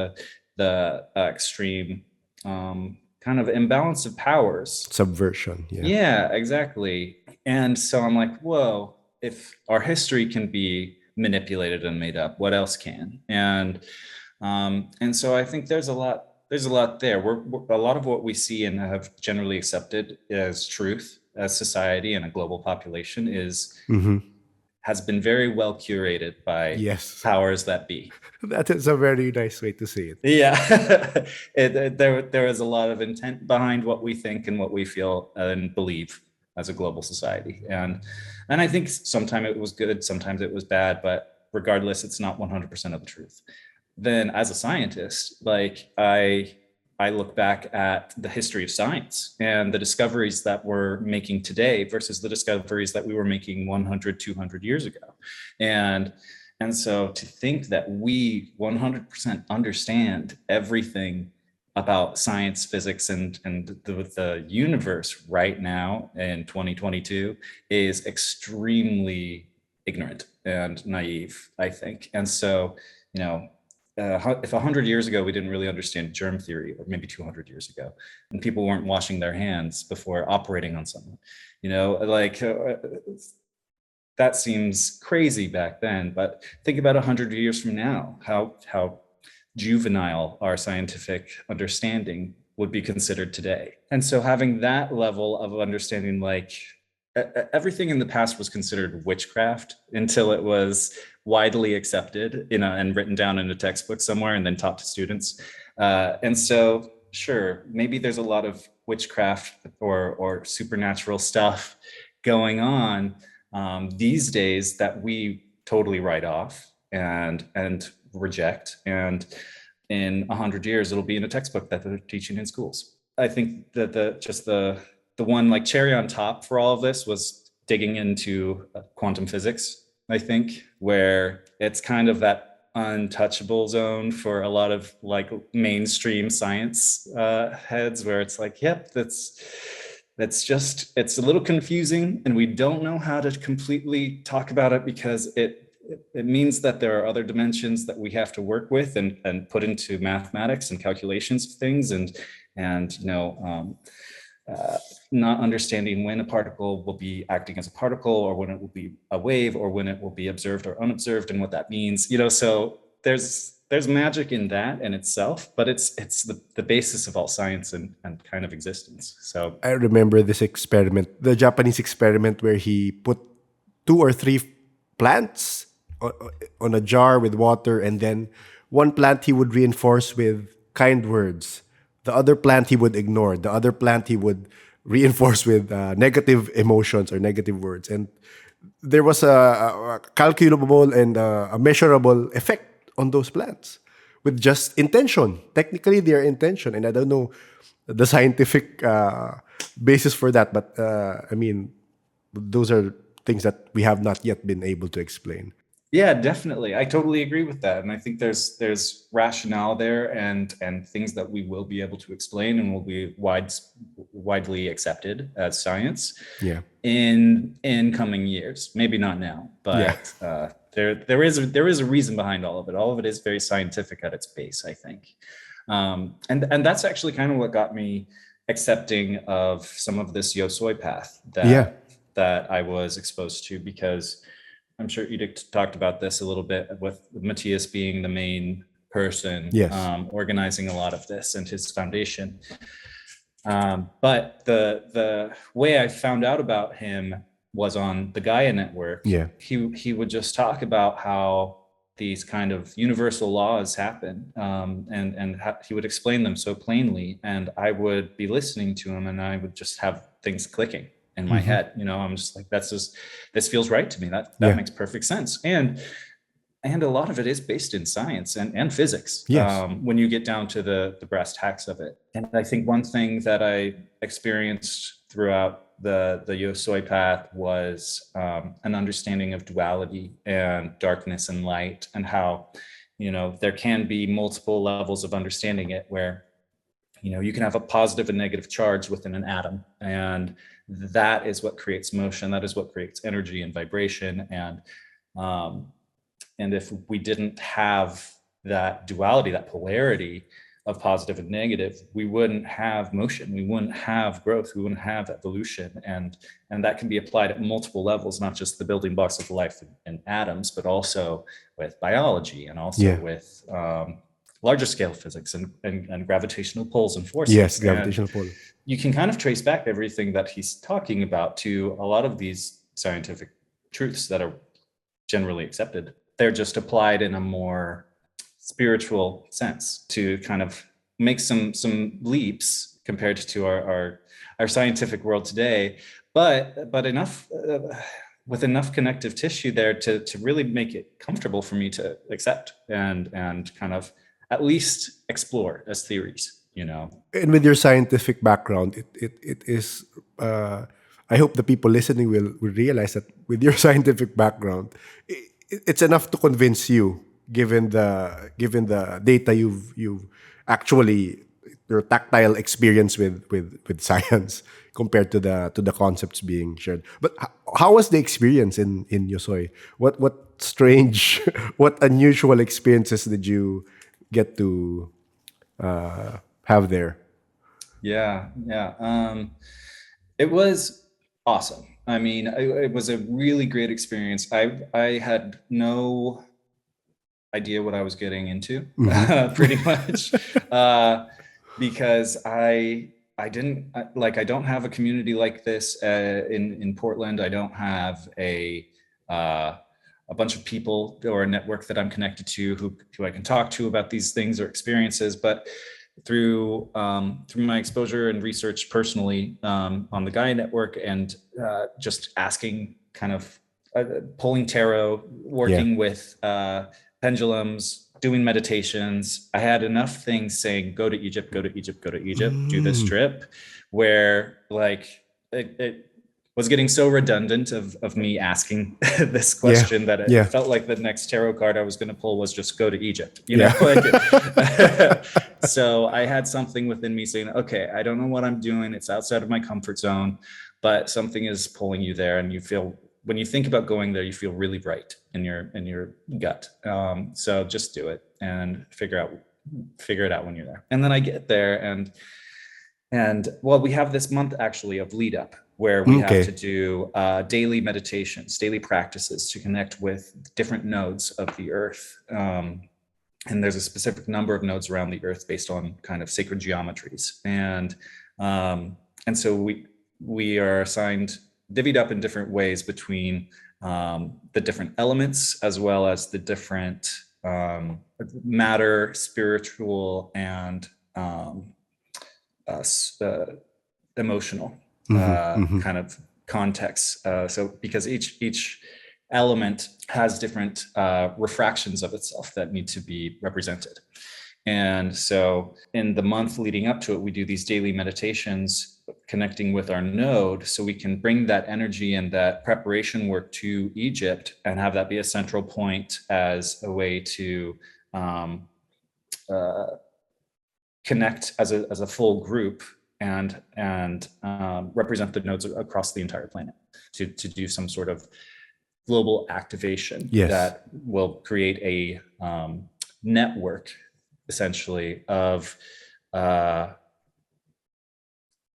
the extreme kind of imbalance of powers, Subversion. Yeah, exactly. And so I'm like, whoa, if our history can be manipulated and made up, what else can? And so I think there's a lot there. We're a lot of what we see and have generally accepted as truth as society and a global population has been very well curated by powers that be. That is a very nice way to say it. Yeah. There is a lot of intent behind what we think and what we feel and believe as a global society. And I think sometimes it was good, sometimes it was bad, but regardless, it's not 100% of the truth. Then as a scientist, like I look back at the history of science and the discoveries that we're making today versus the discoveries that we were making 100, 200 years ago. And so to think that we 100% understand everything about science, physics, and the universe right now in 2022 is extremely ignorant and naive, I think. And so, if 100 years ago we didn't really understand germ theory, or maybe 200 years ago, and people weren't washing their hands before operating on someone, that seems crazy back then. But think about 100 years from now, how juvenile our scientific understanding would be considered today. And so having that level of understanding, like everything in the past was considered witchcraft until it was widely accepted, and written down in a textbook somewhere and then taught to students. And so sure, maybe there's a lot of witchcraft or supernatural stuff going on these days that we totally write off and reject. And in 100 years, it'll be in a textbook that they're teaching in schools. I think that the one like cherry on top for all of this was digging into quantum physics, I think, where it's kind of that untouchable zone for a lot of like mainstream science heads, where it's like, yep, that's just, it's a little confusing and we don't know how to completely talk about it, because it means that there are other dimensions that we have to work with and put into mathematics and calculations of things, and not understanding when a particle will be acting as a particle, or when it will be a wave, or when it will be observed or unobserved, and what that means. So there's magic in that in itself, but it's the basis of all science and kind of existence. So I remember this experiment, the Japanese experiment, where he put 2 or 3 plants on a jar with water, and then one plant he would reinforce with kind words, the other plant he would ignore, the other plant he would reinforce with negative emotions or negative words, and there was a calculable and a measurable effect on those plants with just intention. Technically, their intention, and I don't know the scientific basis for that, but I mean, those are things that we have not yet been able to explain. yeah, definitely. I totally agree with that. And I think there's rationale there and things that we will be able to explain and will be widely accepted as science Yeah. in coming years. Maybe not now, but there is a reason behind all of it. All of it is very scientific at its base, I think. And that's actually kind of what got me accepting of some of this Yosoi path Yeah. that I was exposed to, because I'm sure Edict talked about this a little bit, with Matías being the main person Yes. organizing a lot of this and his foundation. But the way I found out about him was on the Gaia network. Yeah. He would just talk about how these kind of universal laws happen, and he would explain them so plainly, and I would be listening to him and I would just have things clicking in my head. I'm just like, this feels right to me. That makes perfect sense. And a lot of it is based in science and physics. Yes. When you get down to the brass tacks of it. And I think one thing that I experienced throughout the Yosoi path was an understanding of duality and darkness and light, and how, there can be multiple levels of understanding it, where you can have a positive and negative charge within an atom, and that is what creates motion. That is what creates energy and vibration. And if we didn't have that duality, that polarity of positive and negative, we wouldn't have motion. We wouldn't have growth. We wouldn't have evolution. And that can be applied at multiple levels, not just the building blocks of life in atoms, but also with biology, and also with larger scale physics and gravitational pulls and forces. Yes, gravitational pull. You can kind of trace back everything that he's talking about to a lot of these scientific truths that are generally accepted. They're just applied in a more spiritual sense to kind of make some leaps compared to our scientific world today, but enough with enough connective tissue there to really make it comfortable for me to accept and kind of at least explore as theories. And with your scientific background, it is. I hope the people listening will realize that with your scientific background, it's enough to convince you, given the data you've actually, your tactile experience with science compared to the concepts being shared. But how was the experience in Yosoi? What strange, what unusual experiences did you get to have there? Yeah. It was awesome. I mean, it was a really great experience. I had no idea what I was getting into, pretty much, because I don't have a community like this in Portland. I don't have a bunch of people or a network that I'm connected to who I can talk to about these things or experiences. But through my exposure and research personally on the Gaia Network, and just asking, kind of pulling tarot, working with pendulums, doing meditations. I had enough things saying, go to Egypt, go to Egypt, go to Egypt, do this trip, where like it was getting so redundant of me asking this question that it felt like the next tarot card I was going to pull was just go to Egypt, you know? Like, so I had something within me saying, okay, I don't know what I'm doing. It's outside of my comfort zone, but something is pulling you there. And you feel, when you think about going there, you feel really right in your gut. So just do it and figure it out when you're there. And then I get there, and well, we have this month actually of lead up, where we have to do daily meditations, daily practices to connect with different nodes of the earth. And there's a specific number of nodes around the earth based on kind of sacred geometries. And so we are assigned, divvied up in different ways between the different elements, as well as the different matter, spiritual, and emotional kind of contexts. So because each element has different refractions of itself that need to be represented. And so in the month leading up to it, we do these daily meditations connecting with our node, so we can bring that energy and that preparation work to Egypt and have that be a central point as a way to connect as a full group and represent the nodes across the entire planet to do some sort of global activation that will create a network, essentially, of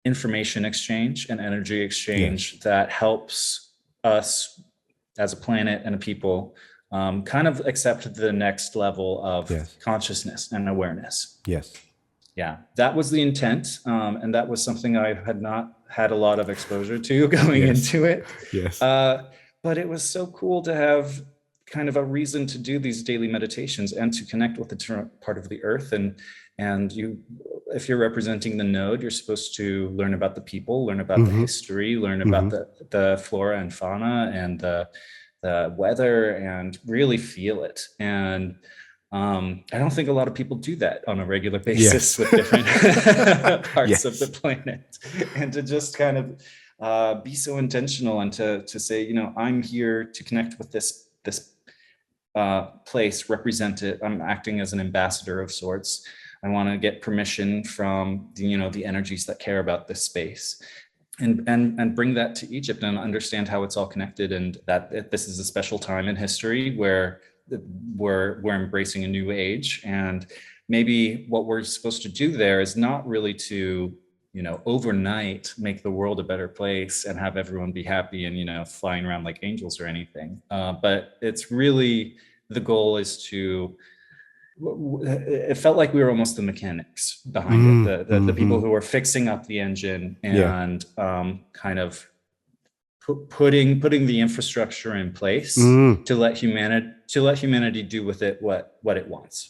information exchange and energy exchange that helps us as a planet and a people kind of accept the next level of consciousness and awareness. Yeah, that was the intent. And that was something I had not had a lot of exposure to going into it. But it was so cool to have kind of a reason to do these daily meditations and to connect with the different part of the earth. And you, if you're representing the node, you're supposed to learn about the people, learn about the history, learn about the flora and fauna and the weather, and really feel it. And I don't think a lot of people do that on a regular basis with different parts of the planet. And to just kind of be so intentional and to say, you know, I'm here to connect with this place, represent it. I'm acting as an ambassador of sorts. I want to get permission from the energies that care about this space, and bring that to Egypt and understand how it's all connected, and that this is a special time in history where we're embracing a new age. And maybe what we're supposed to do there is not really to overnight make the world a better place and have everyone be happy and flying around like angels or anything, but it's really, the goal is to, it felt like we were almost the mechanics behind it, the people who were fixing up the engine and kind of putting the infrastructure in place to let humanity do with it what it wants.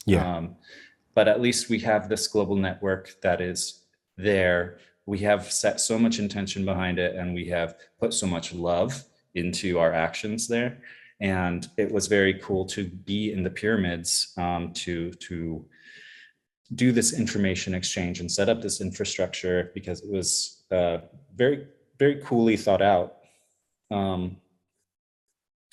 But at least we have this global network that is there. We have set so much intention behind it, and we have put so much love into our actions there. And it was very cool to be in the pyramids, to do this information exchange and set up this infrastructure, because it was very, very coolly thought out.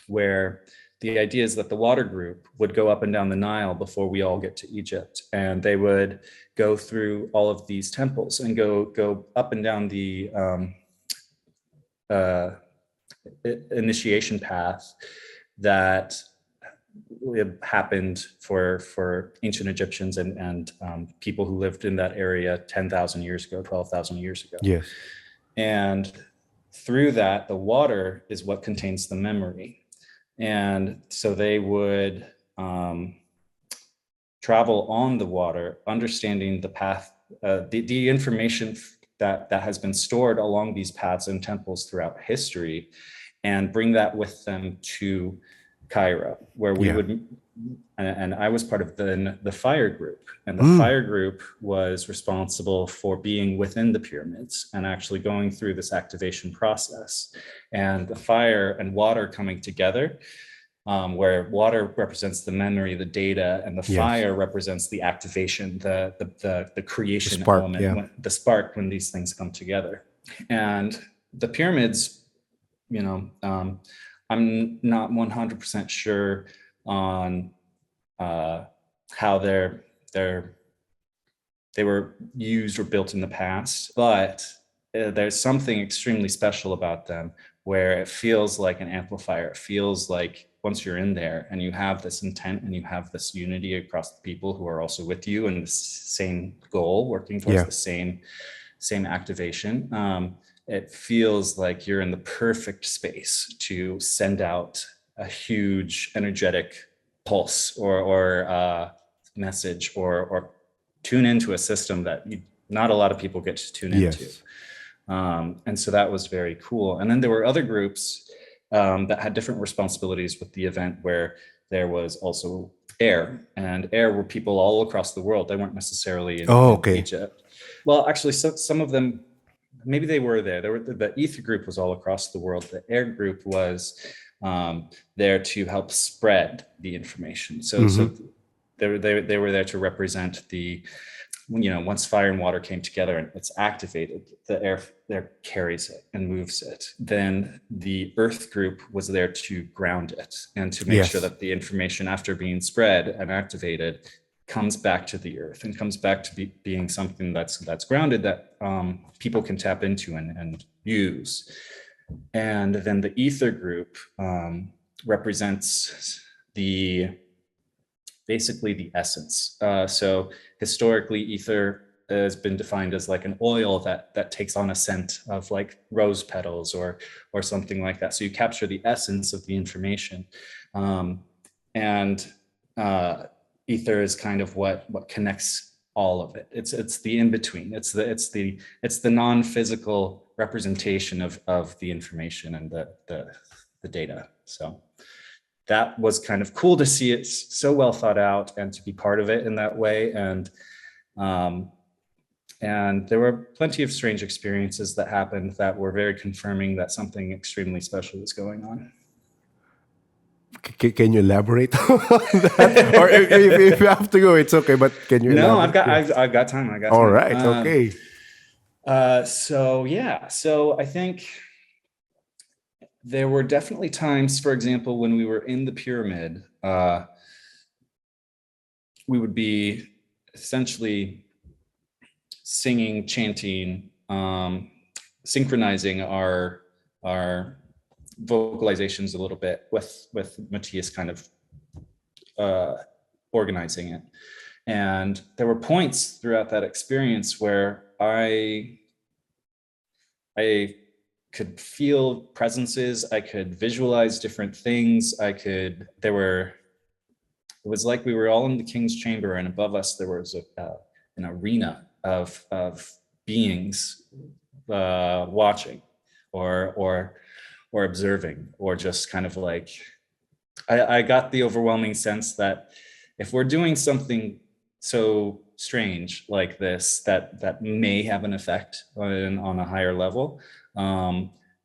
Where the idea is that the water group would go up and down the Nile before we all get to Egypt, and they would go through all of these temples and go up and down the initiation path that happened for ancient Egyptians and people who lived in that area 10,000 years ago, 12,000 years ago. And through that, the water is what contains the memory. And so they would travel on the water, understanding the path, the information that has been stored along these paths and temples throughout history, and bring that with them to Cairo, where we would and I was part of the fire group, and the fire group was responsible for being within the pyramids and actually going through this activation process, and the fire and water coming together, where water represents the memory, the data, and the fire represents the activation, the creation the spark, element, the spark when these things come together. And the pyramids, I'm not 100% sure on how they were used or built in the past, but there's something extremely special about them, where it feels like an amplifier. It feels like once you're in there and you have this intent and you have this unity across the people who are also with you in the same goal, working towards the same activation, it feels like you're in the perfect space to send out a huge energetic pulse or message or tune into a system that not a lot of people get to tune into. And so that was very cool. And then there were other groups that had different responsibilities with the event, where there was also air, and air were people all across the world. They weren't necessarily in Egypt. Well, actually, some of them, maybe they were there. The ether group was all across the world. The air group was there to help spread the information. So they were there to represent the, once fire and water came together and it's activated, the air there carries it and moves it. Then the earth group was there to ground it and to make sure that the information, after being spread and activated, comes back to the earth and comes back to being something that's grounded, that people can tap into and use. And then the ether group represents basically the essence. So historically, ether has been defined as like an oil that takes on a scent of like rose petals or something like that. So you capture the essence of the information, and ether is kind of what connects all of it. It's the in between. It's the non-physical representation of the information and the data. So that was kind of cool to see it so well thought out and to be part of it in that way. And there were plenty of strange experiences that happened that were very confirming that something extremely special was going on. Can you elaborate on that? Or if you have to go, it's okay. But can you? No, I've got time. All right. Okay. So I think there were definitely times, for example, when we were in the pyramid, we would be essentially singing, chanting, synchronizing our vocalizations a little bit with Matías kind of organizing it. And there were points throughout that experience where I could feel presences, I could visualize different things. It was like we were all in the king's chamber, and above us there was an arena of beings watching or observing, or just kind of like, I got the overwhelming sense that if we're doing something so strange like this that may have an effect on a higher level,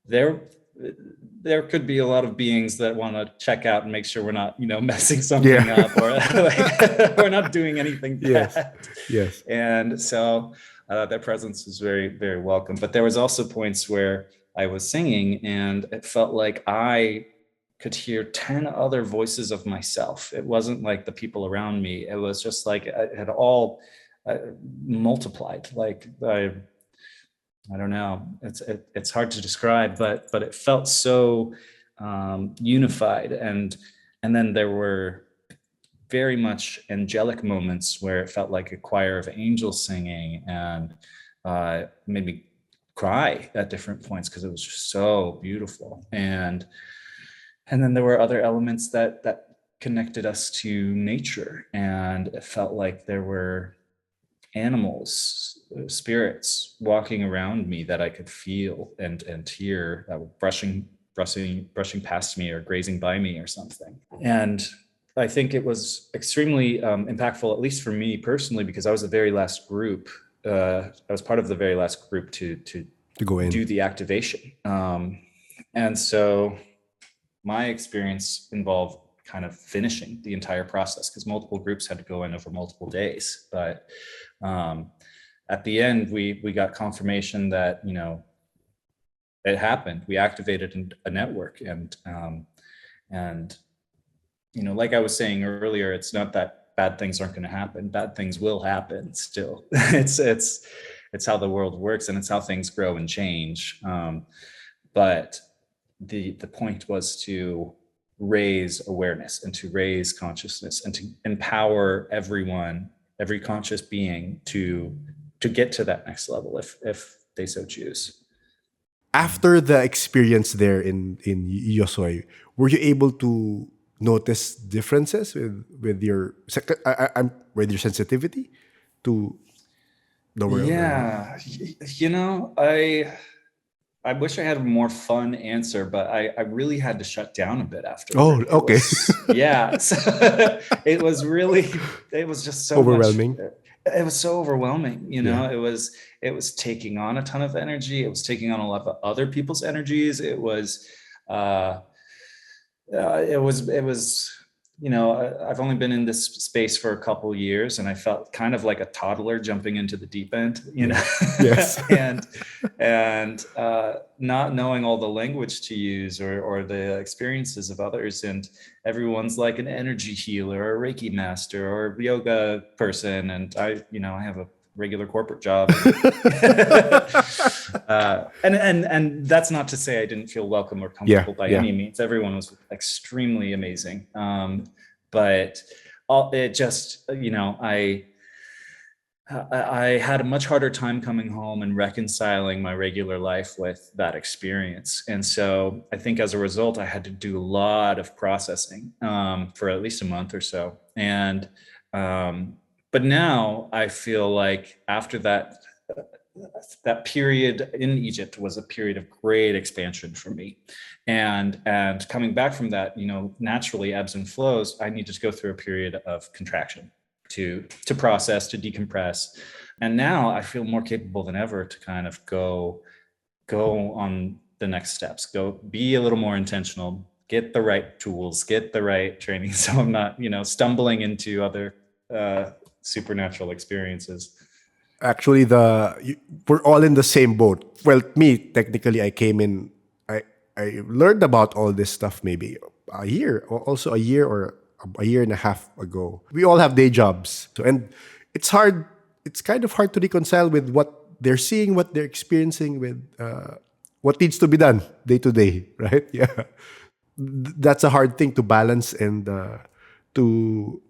there could be a lot of beings that want to check out and make sure we're not messing something up, or like we're not doing anything bad. Yes. And so their presence was very, very welcome. But there was also points where I was singing and it felt like I could hear 10 other voices of myself. It wasn't like the people around me. It was just like it had all multiplied. Like I don't know. It's hard to describe, but it felt so unified. And then there were very much angelic moments where it felt like a choir of angels singing, and made me cry at different points because it was just so beautiful. And then there were other elements that connected us to nature, and it felt like there were animals, spirits walking around me that I could feel and hear, that were brushing past me or grazing by me or something. And I think it was extremely impactful, at least for me personally, because I was the very last group. I was part of the very last group to go in. do the activation. And so my experience involved kind of finishing the entire process because multiple groups had to go in over multiple days. But at the end, we got confirmation that, you know, it happened. We activated a network, and you know, like I was saying earlier, it's not that bad things aren't going to happen. Bad things will happen still. It's how the world works, and it's how things grow and change. But the point was to raise awareness and to raise consciousness and to empower everyone, every conscious being to get to that next level if they so choose. After the experience there in Yosoy, were you able to notice differences with your with your sensitivity to the world? Yeah, you know, I wish I had a more fun answer, but I really had to shut down a bit Oh, afterward. okay. Yeah, so it was really, it was just so much. Overwhelming. It was so overwhelming, you know. Yeah. It was taking on a ton of energy. It was taking on a lot of other people's energies. Uh, it was, you know, I've only been in this space for a couple of years, and I felt kind of like a toddler jumping into the deep end, you know. Yes. and not knowing all the language to use or the experiences of others, and everyone's like an energy healer or a Reiki master or a yoga person, and I, you know, I have a regular corporate job. And that's not to say I didn't feel welcome or comfortable by any means. Everyone was extremely amazing. But it just, you know, I had a much harder time coming home and reconciling my regular life with that experience. And so I think as a result, I had to do a lot of processing for at least a month or so. And but now I feel like after that, that period in Egypt was a period of great expansion for me. And coming back from that, you know, naturally ebbs and flows. I needed to go through a period of contraction to process, to decompress. And now I feel more capable than ever to kind of go on the next steps, go be a little more intentional, get the right tools, get the right training. So I'm not, you know, stumbling into other supernatural experiences. Actually, we're all in the same boat. Well, me technically, I came in. I learned about all this stuff maybe a year, or also a year or a year and a half ago. We all have day jobs, so, and it's hard. It's kind of hard to reconcile with what they're seeing, what they're experiencing, with what needs to be done day to day. Right? Yeah, that's a hard thing to balance and to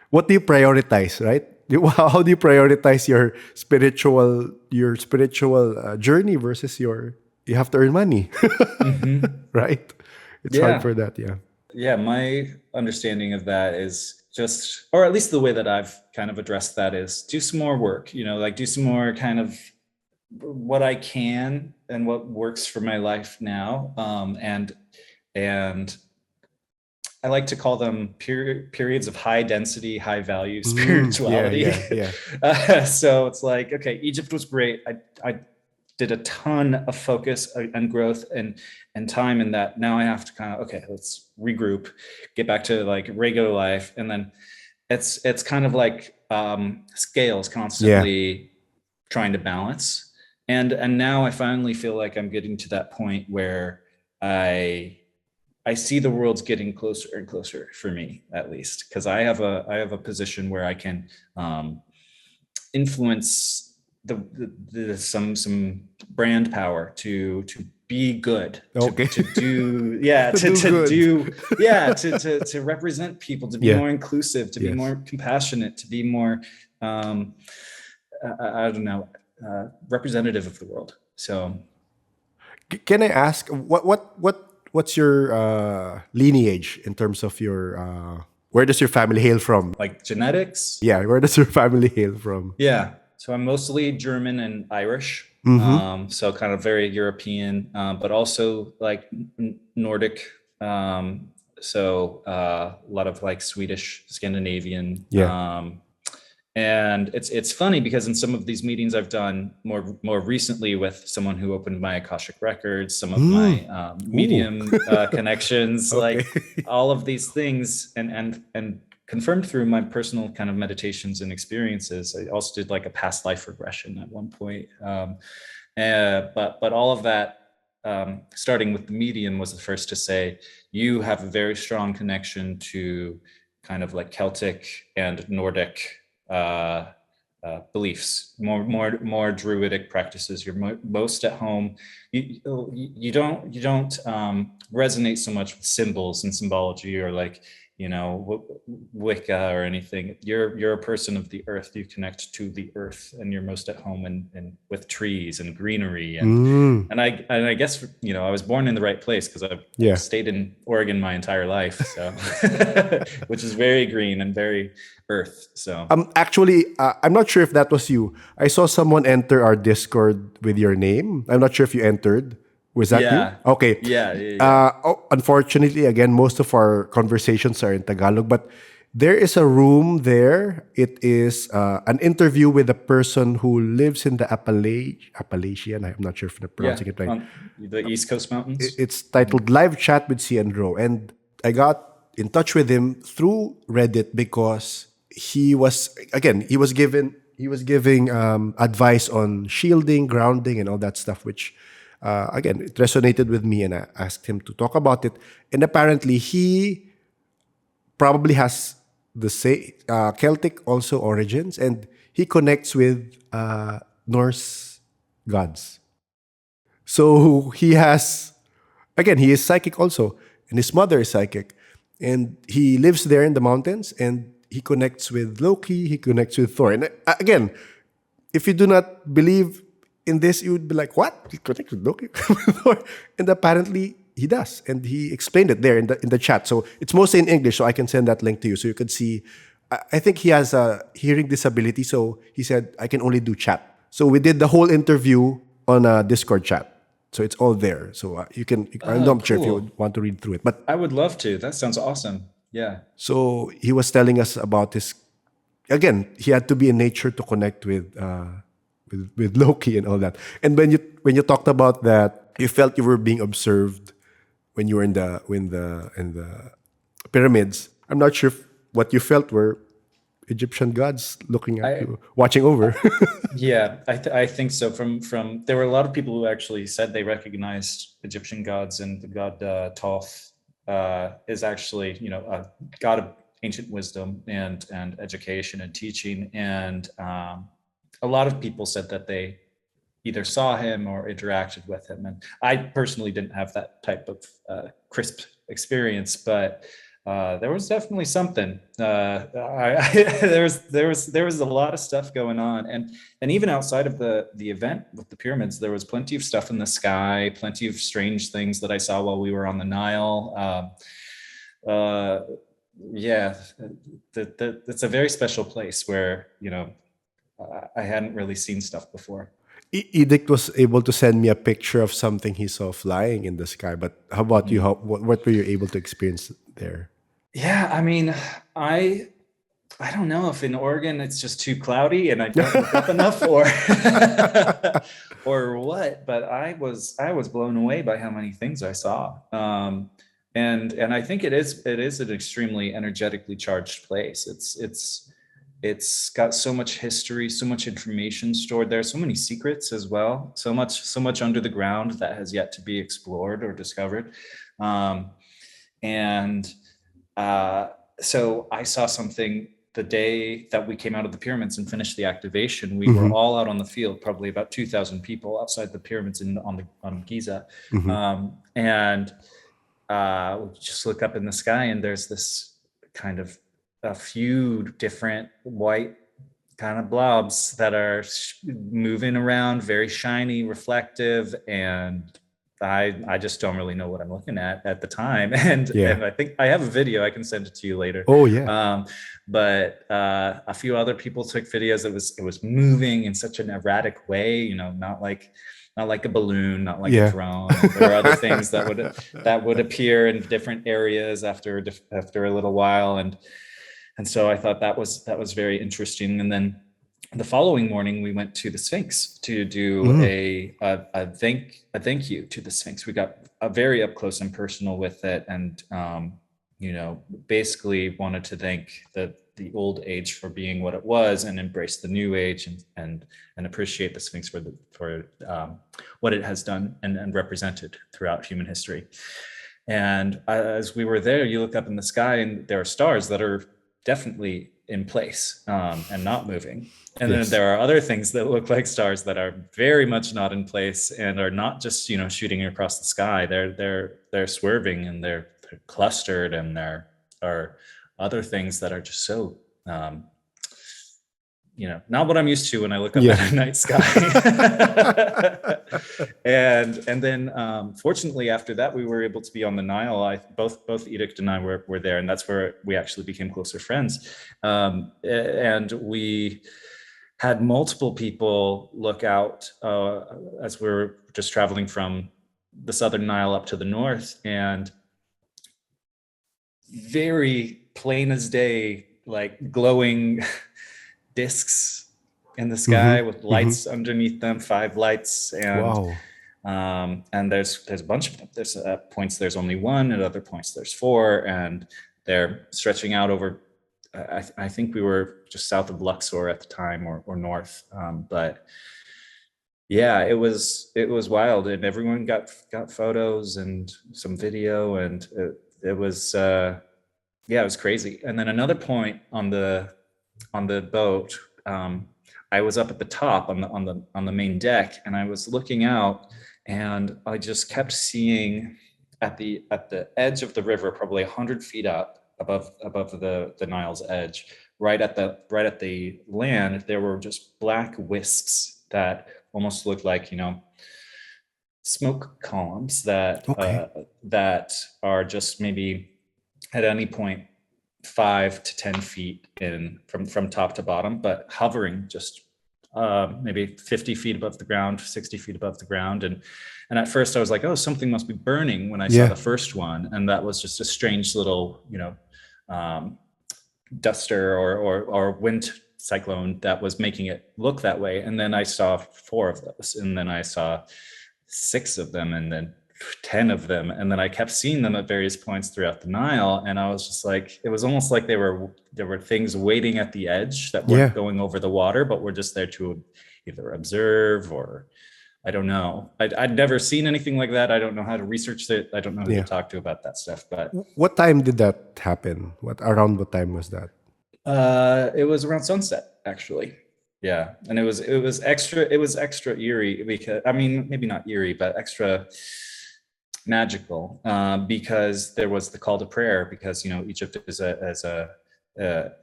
what do you prioritize, right? How do you prioritize your spiritual journey versus you have to earn money, right? It's hard for that, yeah. Yeah, my understanding of that is just, or at least the way that I've kind of addressed that is do some more work, you know, like do some more kind of what I can and what works for my life now. And I like to call them periods of high density, high value spirituality. Yeah. So it's like, okay, Egypt was great. I did a ton of focus and growth and time in that. Now I have to kind of, okay, let's regroup, get back to like regular life. And then it's kind of like scales constantly trying to balance. And now I finally feel like I'm getting to that point where I see the world's getting closer and closer for me, at least, because I have a position where I can influence some brand power to be good, to do to represent people, to be more inclusive, to be more compassionate, to be more I don't know, representative of the world. So, can I ask what's your lineage in terms of your where does your family hail from? Like genetics? Yeah, where does your family hail from? Yeah, so I'm mostly German and Irish. So kind of very European, but also like Nordic, So a lot of like Swedish, Scandinavian. Yeah. And it's funny because in some of these meetings I've done more recently with someone who opened my Akashic records, some of my Ooh. medium connections, Okay. like all of these things, and confirmed through my personal kind of meditations and experiences. I also did like a past life regression at one point. But all of that, starting with the medium, was the first to say, you have a very strong connection to kind of like Celtic and Nordic beliefs, more druidic practices. You're most at home. You don't resonate so much with symbols and symbology, or like, you know, Wicca or anything. You're a person of the earth. You connect to the earth, and you're most at home and with trees and greenery. Mm. And I guess, you know, I was born in the right place because I've Yeah. stayed in Oregon my entire life, so which is very green and very earth. So Actually, I'm not sure if that was you. I saw someone enter our Discord with your name. I'm not sure if you entered. Was that you? yeah, Okay. yeah. Unfortunately, again, most of our conversations are in Tagalog, but there is a room there. It is an interview with a person who lives in the Appalachian. I'm not sure if I'm Yeah, pronouncing it right. on the East Coast mountains. It's titled Live Chat with C and Ro. And I got in touch with him through Reddit because he was giving advice on shielding, grounding, and all that stuff, which again, it resonated with me, and I asked him to talk about it. And apparently he probably has the same Celtic also origins, and he connects with Norse gods. So he has, again, he is psychic also, and his mother is psychic, and he lives there in the mountains, and he connects with Loki, he connects with Thor, and again, if you do not believe in this, you would be like, "What? He connects with Loki?" Thor? And apparently, he does, and he explained it there in the chat. So it's mostly in English, so I can send that link to you, so you can see. I think he has a hearing disability, so he said I can only do chat. So we did the whole interview on a Discord chat. So it's all there. So you can. I'm Oh, not sure if you cool. would want to read through it, but I would love to. That sounds awesome. Yeah. so he was telling us about his. Again, he had to be in nature to connect with Loki and all that. And when you talked about that, you felt you were being observed when you were in the pyramids. I'm not sure if what you felt were Egyptian gods looking at I you, watching over. Yeah, I think so. From there were a lot of people who actually said they recognized Egyptian gods, and the god Thoth is actually, you know, a god of ancient wisdom and education and teaching. And a lot of people said that they either saw him or interacted with him. And I personally didn't have that type of crisp experience, but there was definitely something. There was a lot of stuff going on, and even outside of the event with the pyramids, there was plenty of stuff in the sky, plenty of strange things that I saw while we were on the Nile. Uh, yeah, it's a very special place where, you know, I hadn't really seen stuff before. Edict was able to send me a picture of something he saw flying in the sky. But how about you? Mhm. What were you able to experience there? Yeah, I mean, I don't know if in Oregon it's just too cloudy and I don't look up enough, or or what, but I was blown away by how many things I saw. And I think it is an extremely energetically charged place. It's got so much history, so much information stored there, so many secrets as well, so much under the ground that has yet to be explored or discovered. Um, and uh, so I saw something the day that we came out of the pyramids and finished the activation. We were Mm-hmm. all out on the field, probably about 2,000 people outside the pyramids on Giza. Mm-hmm. And we just look up in the sky, and there's this kind of a few different white kind of blobs that are moving around, very shiny, reflective, and I just don't really know what I'm looking at the time. Yeah. And I think I have a video. I can send it to you later. Oh yeah. But a few other people took videos. It was moving in such an erratic way, you know, not like not like a balloon, not like a Yeah. drone. There are other things that would appear in different areas after a little while, and so I thought that was very interesting. And then the following morning, we went to the Sphinx to do a thank you to the Sphinx. We got very up close and personal with it, and basically wanted to thank the old age for being what it was, and embrace the new age, and appreciate the Sphinx for what it has done and represented throughout human history. And as we were there, you look up in the sky, and there are stars that are definitely in place and not moving. And Yes. then there are other things that look like stars that are very much not in place and are not just shooting across the sky. They're swerving, and they're clustered, and there are other things that are just so not what I'm used to when I look up at a night sky. and then fortunately after that, we were able to be on the Nile. Both Edict and I were there, and that's where we actually became closer friends. And we had multiple people look out as we were just traveling from the southern Nile up to the north, and very plain as day, like glowing discs in the sky with lights underneath them, 5 lights. And and there's a bunch of them. There's points there's only 1, at other points there's 4, and they're stretching out over I think we were just south of Luxor at the time, or north, but yeah, it was wild, and everyone got photos and some video, and it was it was crazy. And then another point on the boat, I was up at the top on the main deck, and I was looking out, and I just kept seeing at the edge of the river, probably 100 feet up above the Nile's edge, right at the land, there were just black wisps that almost looked like smoke columns that that are just maybe at any point 5 to 10 feet in from top to bottom, but hovering just maybe 50 feet above the ground, 60 feet above the ground. And at first I was like, oh, something must be burning when I saw the first one. And that was just a strange little, duster or wind cyclone that was making it look that way. And then I saw 4 of those, and then I saw 6 of them, and then 10 of them. And then I kept seeing them at various points throughout the Nile. And I was just like, it was almost like there were things waiting at the edge that weren't going over the water, but were just there to either observe, or I don't know. I'd never seen anything like that. I don't know how to research it. I don't know who to talk to about that stuff. But what time did that happen? Around what time was that? It was around sunset, actually. Yeah, and it was extra eerie, because maybe not eerie, but extra magical, because there was the call to prayer, because Egypt is a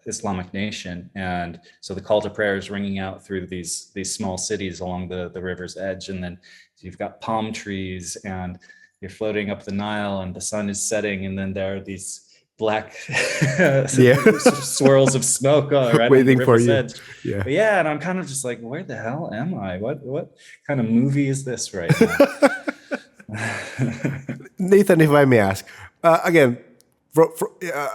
Islamic nation, and so the call to prayer is ringing out through these small cities along the river's edge, and then you've got palm trees, and you're floating up the Nile, and the sun is setting, and then there are these black swirls of smoke right waiting on the river's edge. And I'm kind of just like, where the hell am I? What kind of movie is this right now? Nathan, if I may ask, again, for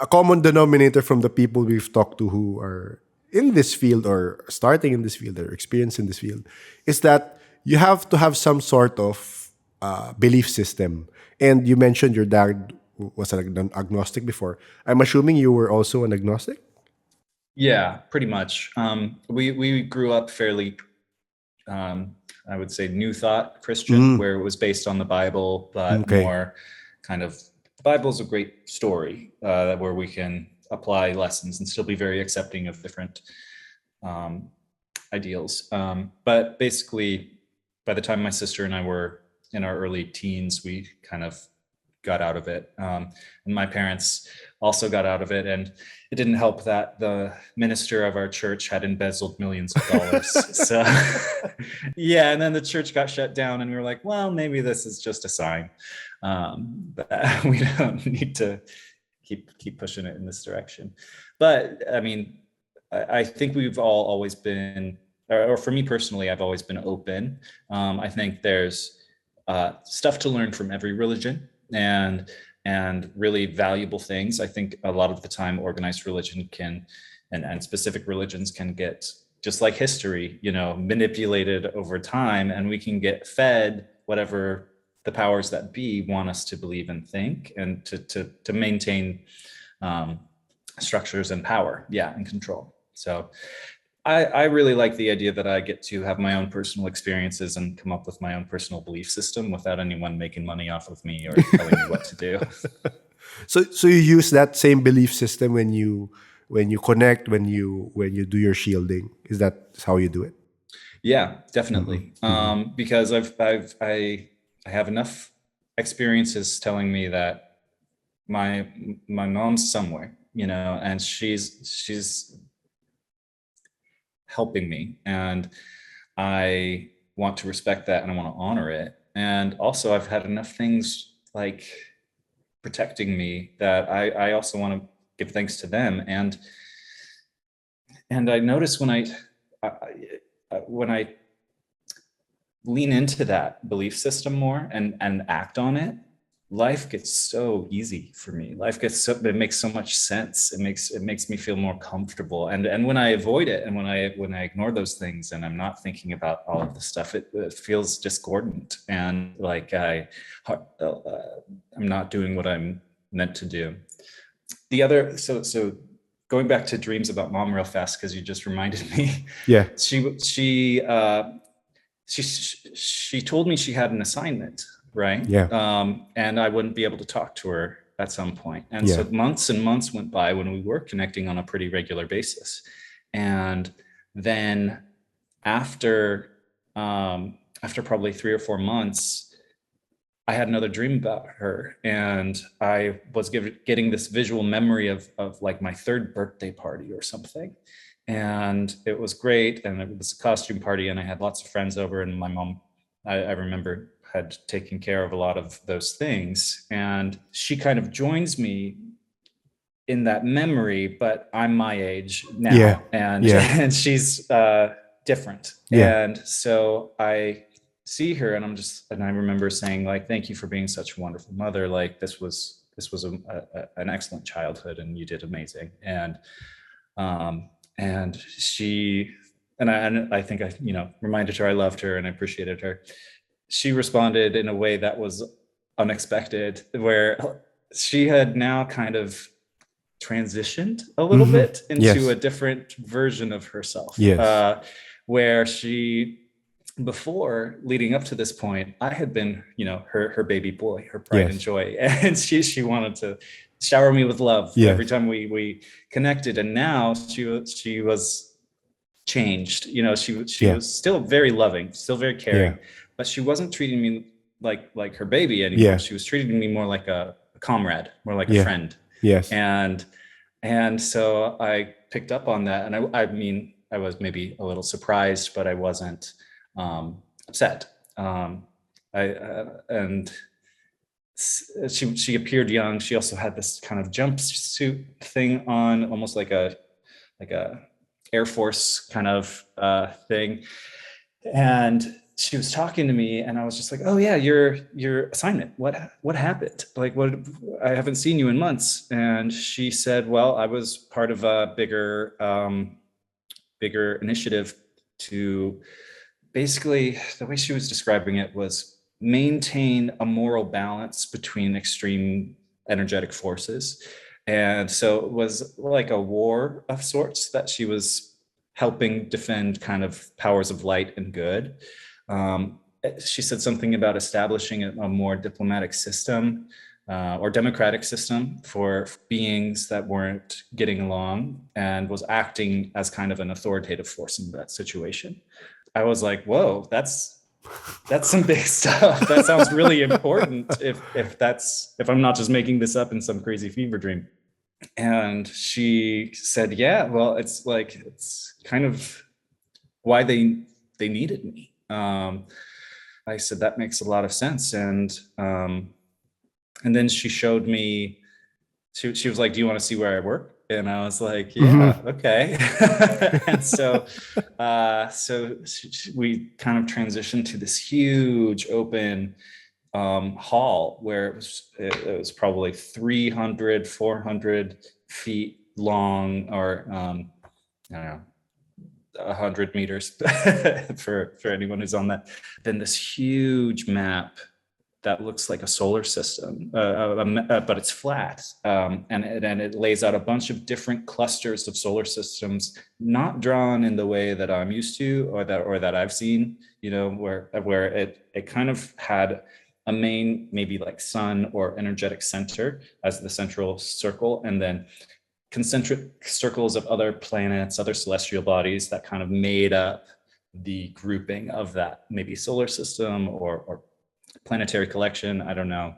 a common denominator from the people we've talked to who are in this field, or starting in this field, or experienced in this field, is that you have to have some sort of belief system. And you mentioned your dad was an agnostic before. I'm assuming you were also an agnostic? Yeah, pretty much. We grew up fairly, I would say, New Thought Christian, where it was based on the Bible, but more kind of, the Bible's a great story where we can apply lessons and still be very accepting of different ideals. But basically, by the time my sister and I were in our early teens, we kind of got out of it. And my parents also got out of it. And it didn't help that the minister of our church had embezzled millions of dollars. So yeah, and then the church got shut down, and we were like, well, maybe this is just a sign. But we don't need to keep pushing it in this direction. But I think we've always been or for me personally, I've always been open. I think there's stuff to learn from every religion, and really valuable things. I think a lot of the time organized religion can, and specific religions can get, just like history, manipulated over time, and we can get fed whatever the powers that be want us to believe and think, and to maintain structures and power, and control. So I really like the idea that I get to have my own personal experiences and come up with my own personal belief system without anyone making money off of me or telling me what to do. So you use that same belief system when you connect, when you do your shielding. Is that how you do it? Yeah, definitely. Because I have enough experiences telling me that my mom's somewhere, and she's helping me, and I want to respect that and I want to honor it. And also I've had enough things like protecting me that I also want to give thanks to them. And I notice when I lean into that belief system more and act on it, life gets so easy for me. It makes so much sense. It makes me feel more comfortable. And when I avoid it, and when I ignore those things, and I'm not thinking about all of the stuff, it feels discordant, and like I'm not doing what I'm meant to do. The other, so going back to dreams about mom real fast, because you just reminded me. Yeah. She told me she had an assignment, right? Yeah. And I wouldn't be able to talk to her at some point. And Yeah. so months and months went by when we were connecting on a pretty regular basis. And then after probably 3 or 4 months, I had another dream about her, and I was getting this visual memory of like my third birthday party or something. And it was great, and it was a costume party, and I had lots of friends over, and my mom, I remember, had taken care of a lot of those things. And she kind of joins me in that memory, but I'm my age now. Yeah. And Yeah. and she's different. Yeah. And so I see her, and I remember saying, like, thank you for being such a wonderful mother. Like, this was an excellent childhood, and you did amazing. And she, and I think I, reminded her I loved her and I appreciated her. She responded in a way that was unexpected, where she had now kind of transitioned a little bit into a different version of herself. Yes. Where before, leading up to this point, I had been, her baby boy, her pride and joy, and she wanted to shower me with love every time we connected. And now she was changed. She was still very loving, still very caring, but she wasn't treating me like her baby anymore. She was treating me more like a comrade, more like a friend. Yes. And so I picked up on that, and I mean, I was maybe a little surprised, but I wasn't upset. And she appeared young. She also had this kind of jumpsuit thing on, almost like a Air Force kind of thing. And she was talking to me, and I was just like, oh yeah, your assignment, what happened? Like, what, I haven't seen you in months. And she said, well, I was part of a bigger initiative to, basically, the way she was describing it was, maintain a moral balance between extreme energetic forces. And so it was like a war of sorts that she was helping defend, kind of powers of light and good. She said something about establishing a more diplomatic system, or democratic system, for beings that weren't getting along, and was acting as kind of an authoritative force in that situation. I was like, whoa, that's some big stuff. That sounds really important, if I'm not just making this up in some crazy fever dream. And she said, yeah, well, it's kind of why they needed me. I said, that makes a lot of sense. And then she showed me she was like, "Do you want to see where I work?" And I was like, "Yeah, Mm-hmm. okay." And so we kind of transitioned to this huge open hall where it was probably 300, 400 feet long, or I don't know, 100 meters for anyone who's on that. Then this huge map that looks like a solar system, but it's flat, and it lays out a bunch of different clusters of solar systems, not drawn in the way that I'm used to, or that I've seen. You know, where it kind of had a main, maybe like sun or energetic center as the central circle, and then concentric circles of other planets, other celestial bodies that kind of made up the grouping of that maybe solar system or planetary collection. I don't know.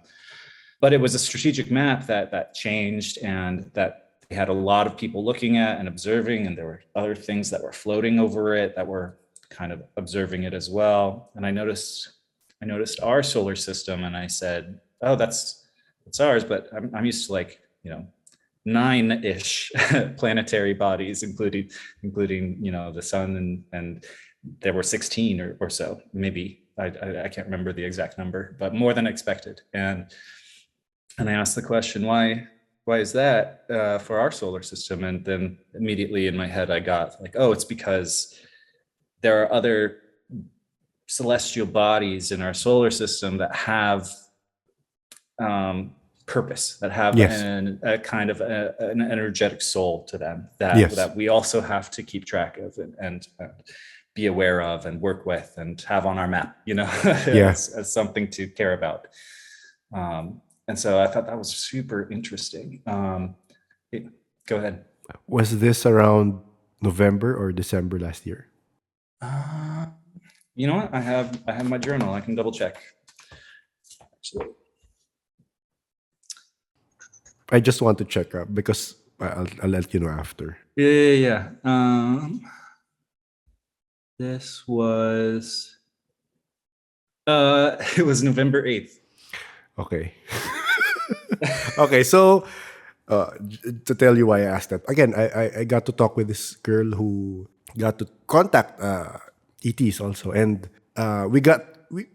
But it was a strategic map that changed, and that they had a lot of people looking at and observing, and there were other things that were floating over it that were kind of observing it as well. And I noticed our solar system, and I said, "Oh, that's ours," but I'm used to, like, 9-ish planetary bodies, including the sun, and there were 16 or so, maybe. I can't remember the exact number, but more than expected. And I asked the question, why is that for our solar system? And then immediately in my head, I got like, oh, it's because there are other celestial bodies in our solar system that have purpose, that have Yes. a kind of an energetic soul to them, Yes. that we also have to keep track of, and be aware of, and work with, and have on our map, Yeah. as something to care about. And so I thought that was super interesting. Go ahead. Was this around November or December last year? You know what? I have my journal. I can double check. Actually. I just want to check up because I'll let you know after. Yeah. This was it was November 8th. Okay. Okay, so to tell you why I asked that again, I got to talk with this girl who got to contact ETs also, and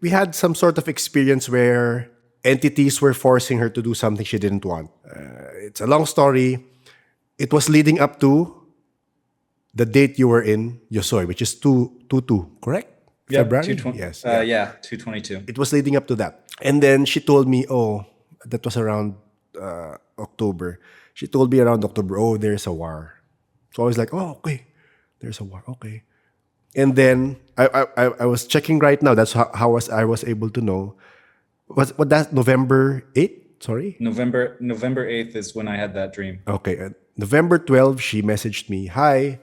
we had some sort of experience where entities were forcing her to do something she didn't want. It's a long story. It was leading up to the date you were in Yosoy, which is 2/2, correct? Yep, February? 220. Yes. Yeah, 222. It was leading up to that. And then she told me, oh, that was around October. She told me around October, oh, there's a war. So I was like, oh, okay. There's a war. Okay. And then I was checking right now. That's how I was able to know. What that November 8th? Sorry? November 8th is when I had that dream. Okay. November 12th, she messaged me, hi,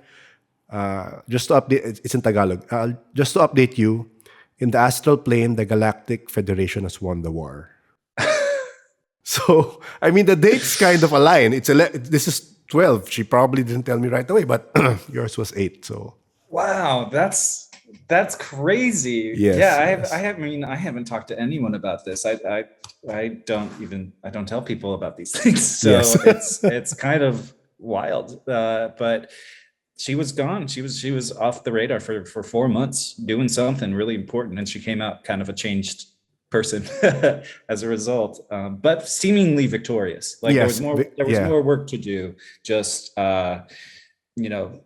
just to update, it's in Tagalog. Just to update you, in the astral plane, the Galactic Federation has won the war. So, I mean, the dates kind of align. This is 12. She probably didn't tell me right away, but yours was 8. So, Wow, that's crazy. yes. Yeah, Yes. I haven't talked to anyone about this. I don't tell people about these things. So Yes. it's kind of wild. But she was gone. She was off the radar for 4 months, doing something really important, and she came out kind of a changed person as a result, but seemingly victorious. Like there was Yes. more there was Yeah. more work to do. Just you know.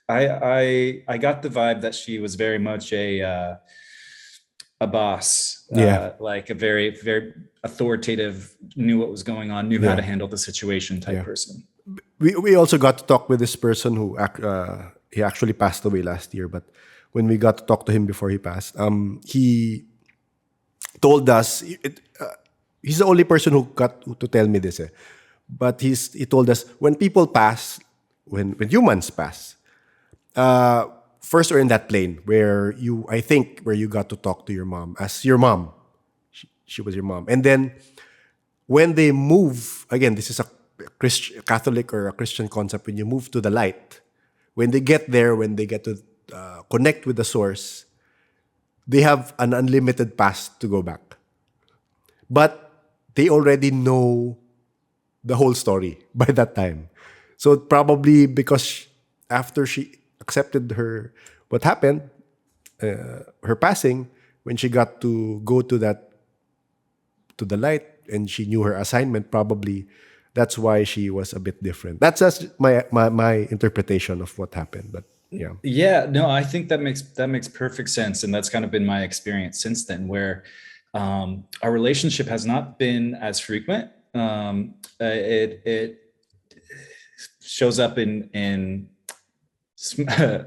I got the vibe that she was very much a boss, Yeah. like a very, very authoritative, knew what was going on, knew how to Yeah. handle the situation type Yeah. person. We also got to talk with this person who he actually passed away last year. But when we got to talk to him before he passed, he told us he's the only person who got to tell me this. But he told us when people pass, when humans pass, first we're in that plane where you got to talk to your mom as your mom. She was your mom, and then when they move again, this is a Catholic or a Christian concept. When you move to the light, when they get there, when they get to connect with the source, they have an unlimited pass to go back. But they already know the whole story by that time. So probably because after she accepted what happened, her passing, when she got to go to the light and she knew her assignment, probably that's why she was a bit different. That's my interpretation of what happened. But yeah. Yeah, no, I think that makes perfect sense, and that's kind of been my experience since then, where our relationship has not been as frequent. It shows up in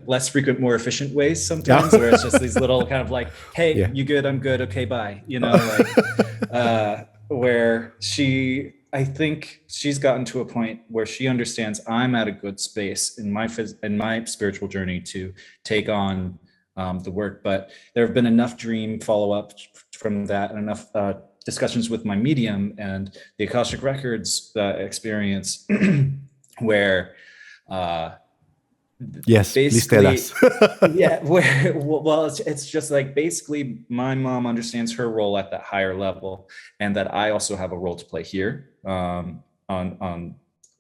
less frequent, more efficient ways Yeah. sometimes, where it's just these little kind of like, hey, Yeah. you good, I'm good, okay, bye, like where I think she's gotten to a point where she understands I'm at a good space in my spiritual journey to take on the work. But there have been enough dream follow-up from that, and enough discussions with my medium and the Akashic Records experience where Yes, please tell basically, us. yeah, well, it's just like basically my mom understands her role at that higher level, and that I also have a role to play here on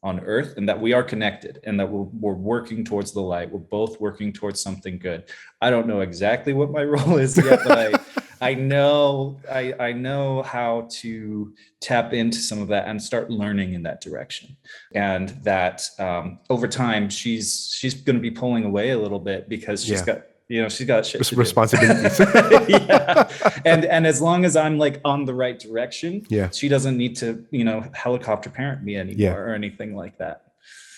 Earth, and that we are connected, and that we're working towards the light. We're both working towards something good. I don't know exactly what my role is yet, but I know how to tap into some of that and start learning in that direction. And that over time, she's going to be pulling away a little bit, because she's Yeah. got she's got shit to do. Responsibilities. Yeah, and as long as I'm like on the right direction, Yeah. she doesn't need to helicopter parent me anymore, Yeah. or anything like that.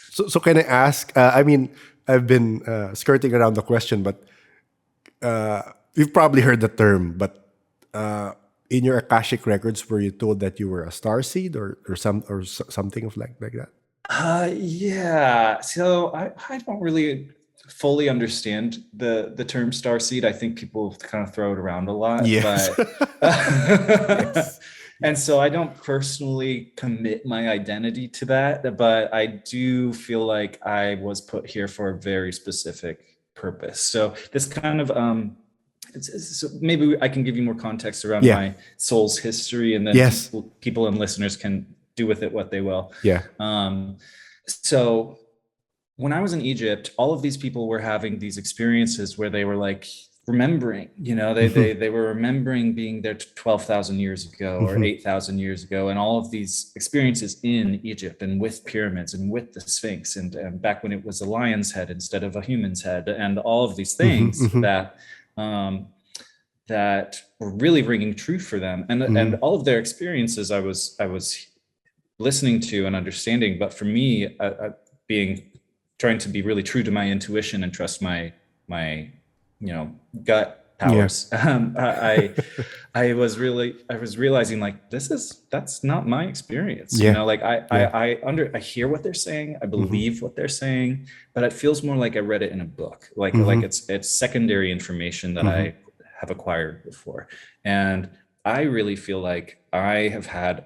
So can I ask? I mean, I've been skirting around the question, but you've probably heard the term. But in your Akashic records, were you told that you were a star seed, or something of like that? Yeah. So I don't really fully understand the term star seed. I think people kind of throw it around a lot, Yes. but Yes. and so I don't personally commit my identity to that, but I do feel like I was put here for a very specific purpose. So this kind of so maybe I can give you more context around Yeah. my soul's history, and then Yes. people and listeners can do with it what they will. Yeah. So when I was in Egypt, all of these people were having these experiences where they were like remembering, they were remembering being there 12,000 years ago or 8,000 years ago, and all of these experiences in Egypt, and with pyramids, and with the Sphinx, and back when it was a lion's head instead of a human's head, and all of these things that that were really ringing true for them, and all of their experiences I was listening to and understanding. But for me, trying to be really true to my intuition and trust my gut powers. Yeah. I was realizing, like, that's not my experience. Yeah. Like I hear what they're saying, I believe what they're saying, but it feels more like I read it in a book, like it's secondary information that I have acquired before. And I really feel like I have had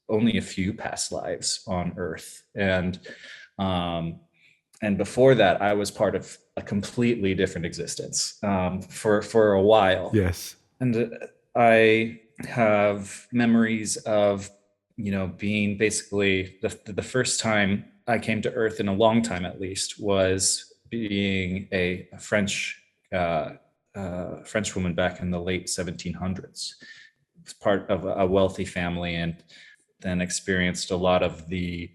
only a few past lives on Earth, and before that, I was part of a completely different existence for a while. Yes. And I have memories of, being basically the first time I came to Earth in a long time, at least, was being a French woman back in the late 1700s. Was part of a wealthy family, and then experienced a lot of the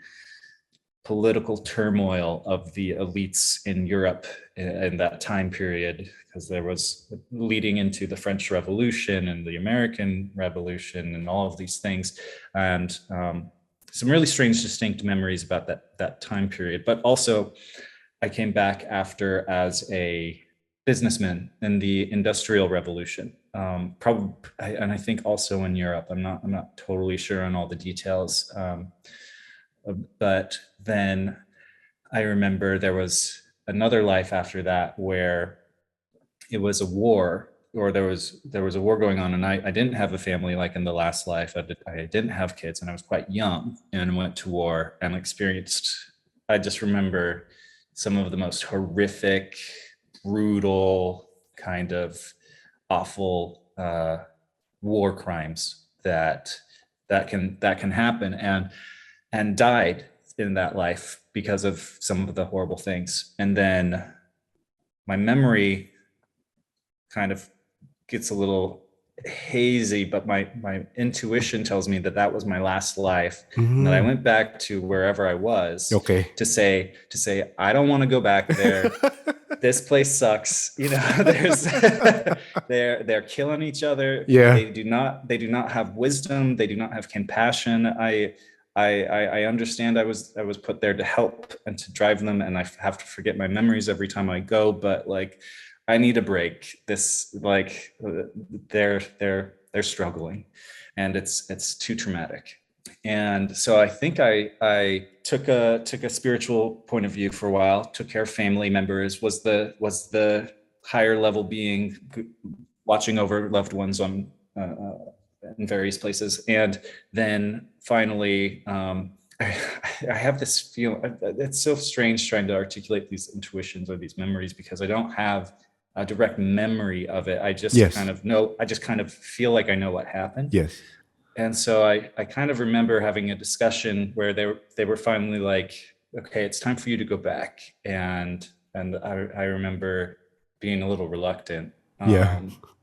political turmoil of the elites in Europe in that time period, because there was leading into the French Revolution and the American Revolution and all of these things, and some really strange, distinct memories about that time period. But also, I came back after as a businessman in the Industrial Revolution, probably, and I think also in Europe. I'm not totally sure on all the details. But then I remember there was another life after that where it was a war, or there was a war going on, and I didn't have a family like in the last life. I didn't have kids, and I was quite young, and went to war and experienced. I just remember some of the most horrific, brutal, kind of awful war crimes that can happen. And and died in that life because of some of the horrible things. And then my memory kind of gets a little hazy, but my intuition tells me that that was my last life, and that I went back to wherever I was Okay. to say I don't want to go back there. This place sucks. There's they're killing each other. Yeah. They do not have wisdom. They do not have compassion. I understand I was put there to help and to drive them, and I have to forget my memories every time I go, but like I need a break. This, like, they're struggling, and it's too traumatic. And so I think I took a spiritual point of view for a while, took care of family members, was the higher level being watching over loved ones on in various places. And then finally, I have this feeling. It's so strange trying to articulate these intuitions or these memories, because I don't have a direct memory of it. I just Yes. kind of know, I just kind of feel like I know what happened. Yes. And so I kind of remember having a discussion where they were finally like, okay, it's time for you to go back. And I remember being a little reluctant, Yeah.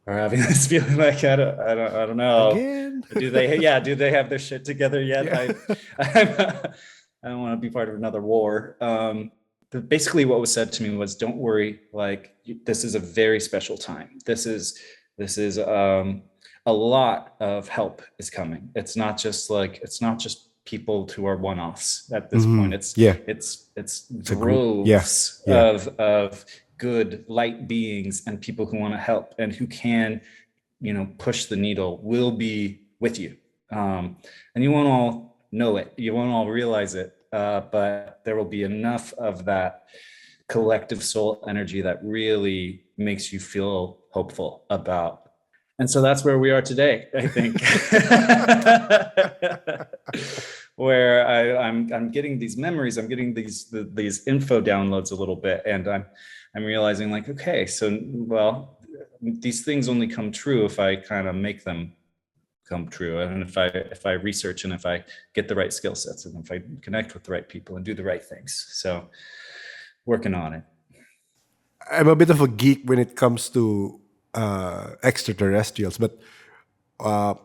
or having this feeling like, I don't know. Again. Do they have their shit together yet? Yeah. I don't want to be part of another war. But basically what was said to me was, don't worry, like, this is a very special time. This is a lot of help is coming. It's not just people who are one-offs at this point. It's droves of good light beings and people who want to help and who can, push the needle, will be with you. And you won't all know it, you won't all realize it, but there will be enough of that collective soul energy that really makes you feel hopeful about. And so that's where we are today, I think. Where I'm getting these memories, I'm getting these info downloads a little bit, and I'm realizing, like, okay, so, well, these things only come true if I kind of make them come true, and if I research, and if I get the right skill sets, and if I connect with the right people and do the right things. So working on it. I'm a bit of a geek when it comes to extraterrestrials, but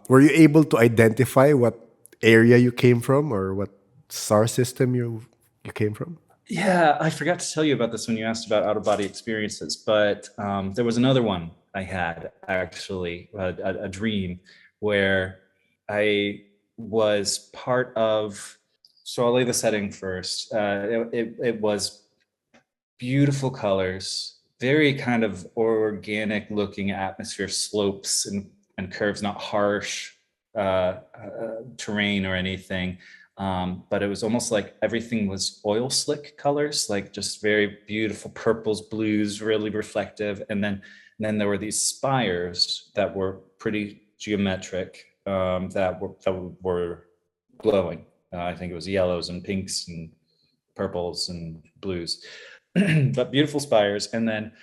were you able to identify what area you came from, or what star system you came from? Yeah, I forgot to tell you about this when you asked about out-of-body experiences, but there was another one I had, actually, a dream where I was part of, so I'll lay the setting first. It was beautiful colors, very kind of organic looking atmosphere, slopes and curves, not harsh terrain or anything. But it was almost like everything was oil slick colors, like just very beautiful purples, blues, really reflective. And then there were these spires that were pretty geometric, that were glowing. I think it was yellows and pinks and purples and blues, but beautiful spires. And then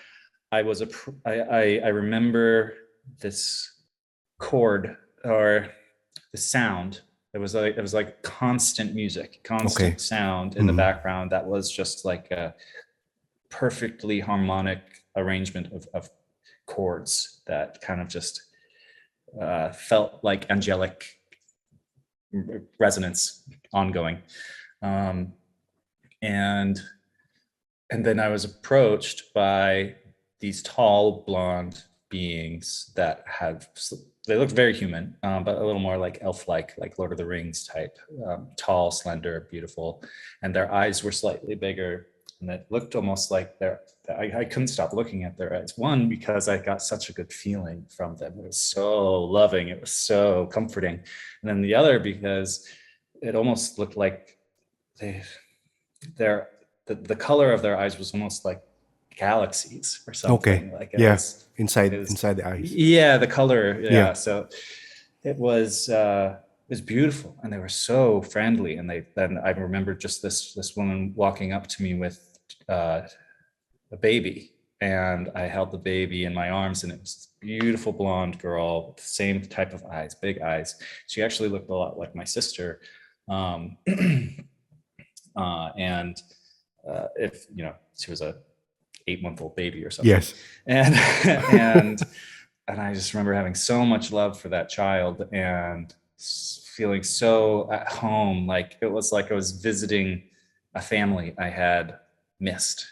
I remember this chord, or the sound. It was like constant music, constant sound in the background that was just like a perfectly harmonic arrangement of chords that kind of just felt like angelic resonance ongoing. And then I was approached by these tall blonde beings that they looked very human, but a little more like elf-like, like Lord of the Rings type, tall, slender, beautiful. And their eyes were slightly bigger, and it looked almost like I couldn't stop looking at their eyes. One, because I got such a good feeling from them. It was so loving. It was so comforting. And then the other, because it almost looked like the color of their eyes was almost like galaxies or something. Like inside the eyes. Yeah, the color. Yeah. So it was beautiful, and they were so friendly. And then I remember just this woman walking up to me with a baby, and I held the baby in my arms, and it was this beautiful blonde girl with the same type of eyes, big eyes. She actually looked a lot like my sister. Um, and if she was a 8-month-old baby or something. Yes. And and I just remember having so much love for that child and feeling so at home, like it was like I was visiting a family I had missed,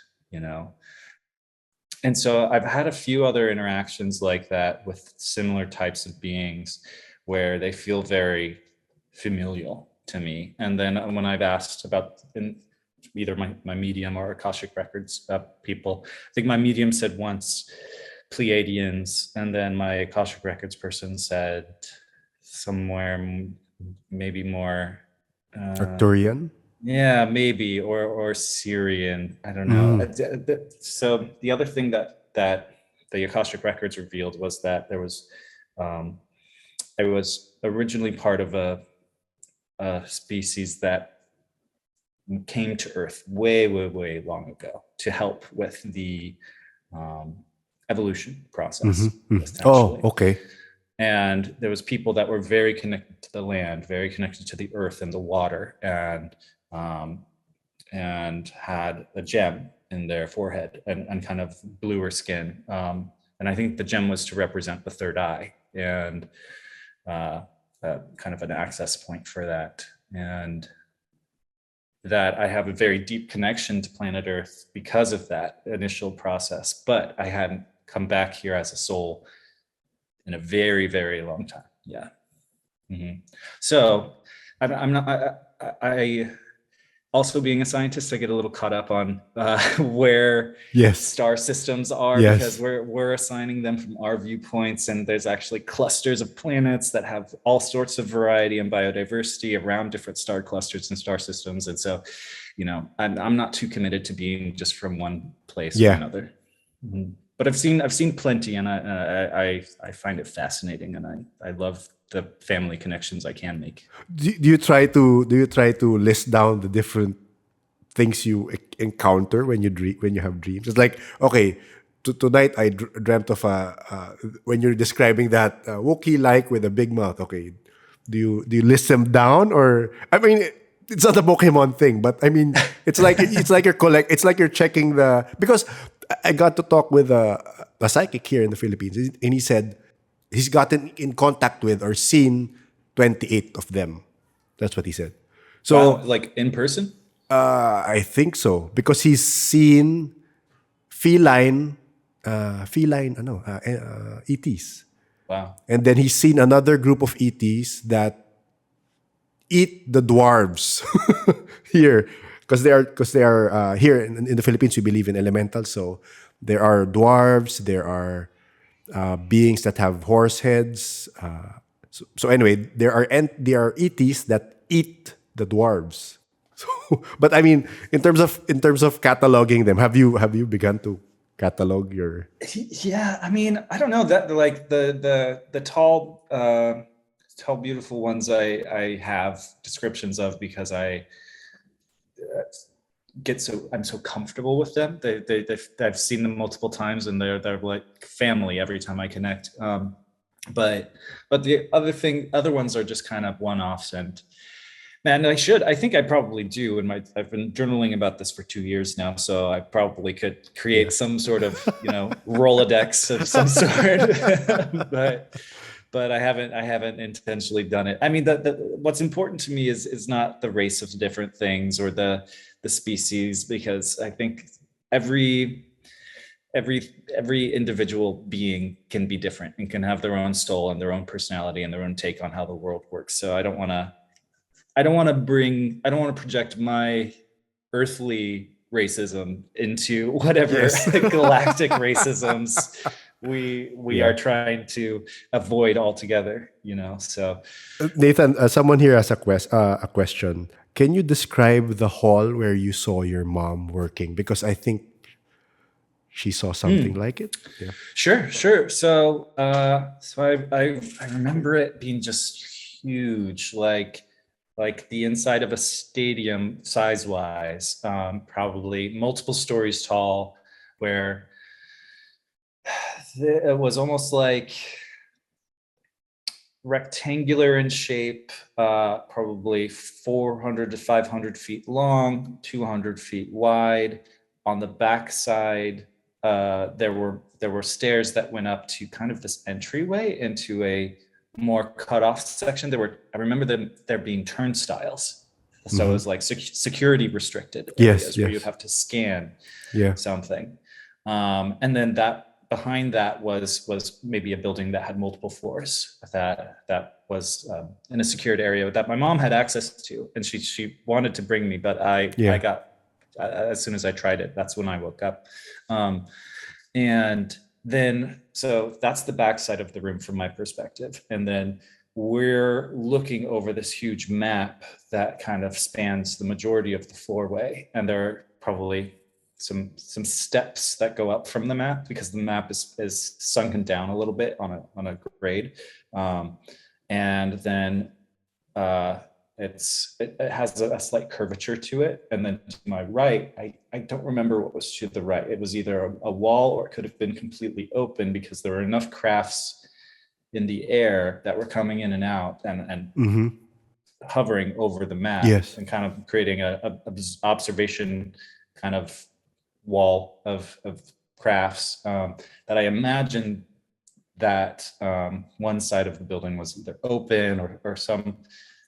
And so I've had a few other interactions like that with similar types of beings where they feel very familial to me. And then when I've asked about either my medium or Akashic Records people, I think my medium said once Pleiadians, and then my Akashic Records person said somewhere maybe more Arcturian? yeah, maybe, or Syrian. I don't know. Mm. So the other thing that the Akashic Records revealed was that there was, I was originally part of a species that came to Earth way, way, way long ago to help with the evolution process, Oh, essentially. okay. And there was people that were very connected to the land, very connected to the earth and the water, and had a gem in their forehead and kind of bluer skin. And I think the gem was to represent the third eye and kind of an access point for that. And that I have a very deep connection to planet Earth because of that initial process, but I hadn't come back here as a soul in a very, very long time. Yeah. Mm-hmm. So I'm not, I also being a scientist, I get a little caught up on where Yes. star systems are, Yes. because we're assigning them from our viewpoints, and there's actually clusters of planets that have all sorts of variety and biodiversity around different star clusters and star systems. And so, I'm not too committed to being just from one place or another. Mm-hmm. But I've seen plenty, and I find it fascinating, and I love the family connections I can make. Do you try to list down the different things you encounter when you have dreams? It's like, okay, tonight I dreamt of when you're describing that Wookiee like with a big mouth. Okay, do you list them down, or I mean, it's not a Pokemon thing, but I mean, it's like it's like you're checking because I got to talk with a psychic here in the Philippines, and he said he's gotten in contact with or seen 28 of them. That's what he said. So Wow, like in person? I think so, because he's seen feline, ETs. Wow. And then he's seen another group of ETs that eat the dwarves here, because they are here in the Philippines. We believe in elementals, so there are dwarves, there are beings that have horse heads. So anyway, there are ETs that eat the dwarves. So, but I mean, in terms of cataloging them, have you begun to catalog your? Yeah, I mean, I don't know, that like the tall beautiful ones I have descriptions of, because I I'm so comfortable with them. I've seen them multiple times, and they're like family every time I connect. But the other ones are just kind of one-offs. And man, I think I probably do. I've been journaling about this for 2 years now, so I probably could create some sort of, Rolodex of some sort. but I haven't intentionally done it. I mean, what's important to me is not the race of different things or the species, because I think every individual being can be different and can have their own soul and their own personality and their own take on how the world works. So I don't want to project my earthly racism into whatever galactic racisms we are trying to avoid altogether, so. Nathan, someone here has a question. Can you describe the hall where you saw your mom working? Because I think she saw something like it. Yeah. Sure. So I remember it being just huge, like the inside of a stadium size-wise, probably multiple stories tall, where it was almost like rectangular in shape, probably 400 to 500 feet long, 200 feet wide. On the back side, there were stairs that went up to kind of this entryway into a more cut off section. I remember there being turnstiles. So it was like security restricted areas where you'd have to scan something. And then behind that was maybe a building that had multiple floors that was in a secured area that my mom had access to, and she wanted to bring me, but I got, as soon as I tried it, that's when I woke up. And then, so that's the backside of the room from my perspective. And then we're looking over this huge map that kind of spans the majority of the floorway. And there are probably some steps that go up from the map, because the map is sunken down a little bit on a grade. And then it has a slight curvature to it. And then to my right, I don't remember what was to the right. It was either a wall, or it could have been completely open, because there were enough crafts in the air that were coming in and out and hovering over the map, and kind of creating a observation kind of wall of crafts, that I imagine that one side of the building was either open or some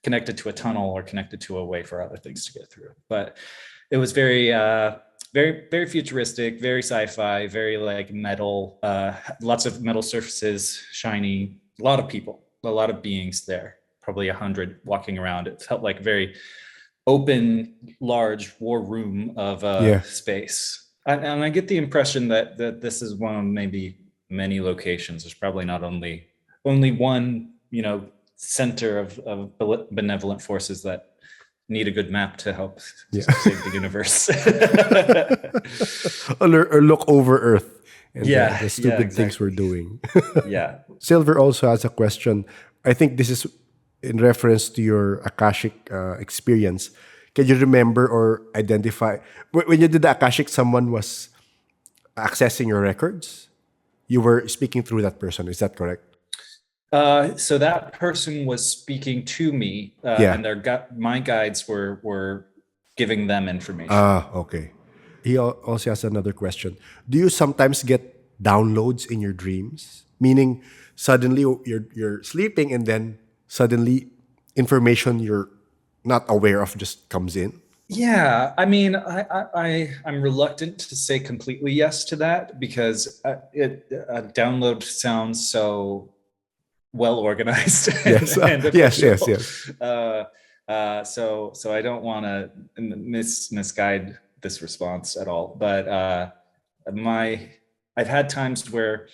connected to a tunnel or connected to a way for other things to get through. But it was very, very futuristic, very sci-fi, very like metal, lots of metal surfaces, shiny, a lot of people, a lot of beings there, probably 100 walking around. It felt like a very open, large war room of space. And I get the impression that this is one of maybe many locations. There's probably not only one, center of benevolent forces that need a good map to help save the universe. or look over Earth and the stupid things we're doing. Silver also has a question. I think this is in reference to your Akashic experience. Can you remember or identify when you did the Akashic, someone was accessing your records? You were speaking through that person. Is that correct? So that person was speaking to me, and my guides were giving them information. Okay. He also has another question. Do you sometimes get downloads in your dreams? Meaning, suddenly you're sleeping, and then suddenly information you're not aware of just comes in? Yeah, I mean, I'm reluctant to say completely yes to that, because a download sounds so well organized. Yes, yes. So I don't want to misguide this response at all. But I've had times where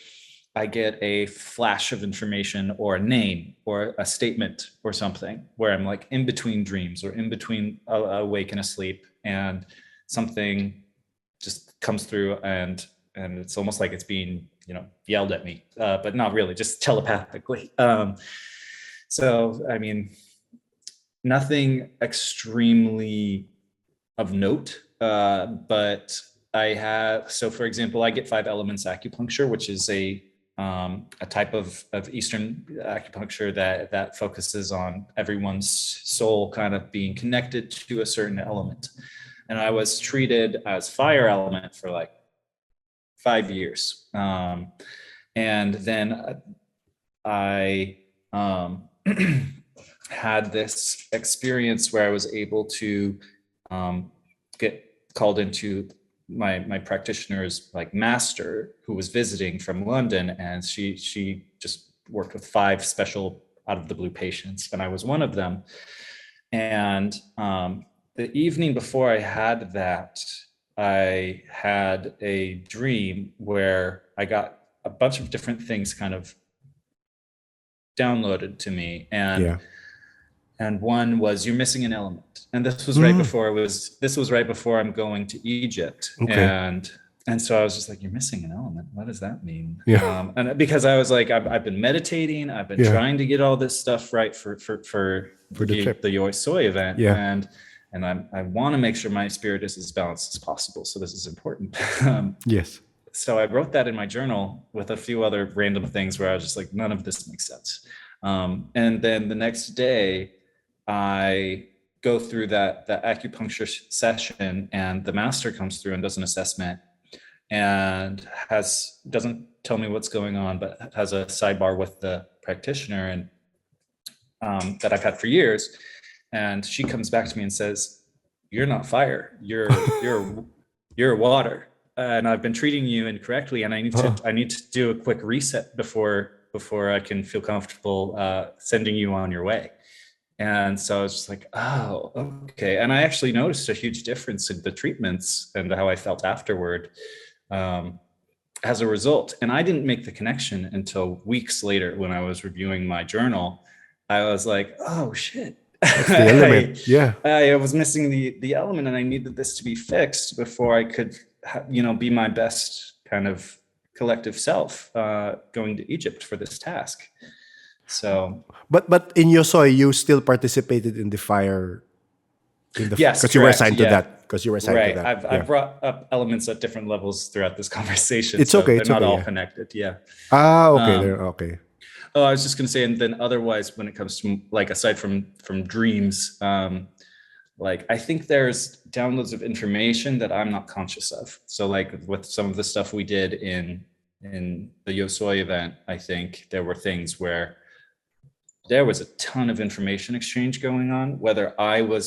I get a flash of information or a name or a statement or something, where I'm like in between dreams or in between awake and asleep, and something just comes through, and it's almost like it's being yelled at me, but not really, just telepathically. So I mean, nothing extremely of note, but so for example, I get 5 elements acupuncture, which is a type of Eastern acupuncture that focuses on everyone's soul kind of being connected to a certain element. And I was treated as fire element for like 5 years. And then I had this experience where I was able to get called into my practitioner's like master, who was visiting from London, and she just worked with 5 special out of the blue patients, and I was one of them. And the evening before I had that, I had a dream where I got a bunch of different things kind of downloaded to me, and one was, you're missing an element. And this was right before I'm going to Egypt. Okay. And so I was just like, you're missing an element. What does that mean? Yeah. And because I was like, I've been meditating, I've been trying to get all this stuff right for the Yoi Soy event. Yeah. And I want to make sure my spirit is as balanced as possible. So this is important. Yes. So I wrote that in my journal with a few other random things where I was just like, none of this makes sense. And then the next day, I go through that acupuncture session, and the master comes through and does an assessment, and doesn't tell me what's going on, but has a sidebar with the practitioner, and that I've had for years. And she comes back to me and says, "You're not fire. You're water, and I've been treating you incorrectly. And I need to do a quick reset before I can feel comfortable sending you on your way." And so I was just like, "Oh, okay." And I actually noticed a huge difference in the treatments and how I felt afterward, as a result. And I didn't make the connection until weeks later when I was reviewing my journal. I was like, "Oh shit." That's the element. Yeah. I was missing the element, and I needed this to be fixed before I could, be my best kind of collective self going to Egypt for this task. So But in Yosoy, you still participated in the fire yes, because you were correct. assigned to Yeah, that. Because you were assigned to right. that. I've brought up elements at different levels throughout this conversation, It's so okay. they're It's not okay. all Yeah. connected. Yeah. Okay. Um, Okay. Oh, I was just gonna say, and then otherwise, when it comes to, like, aside from dreams, like, I think there's downloads of information that I'm not conscious of. So, like, with some of the stuff we did in the Yosoi event, I think there were things where there was a ton of information exchange going on. Whether I was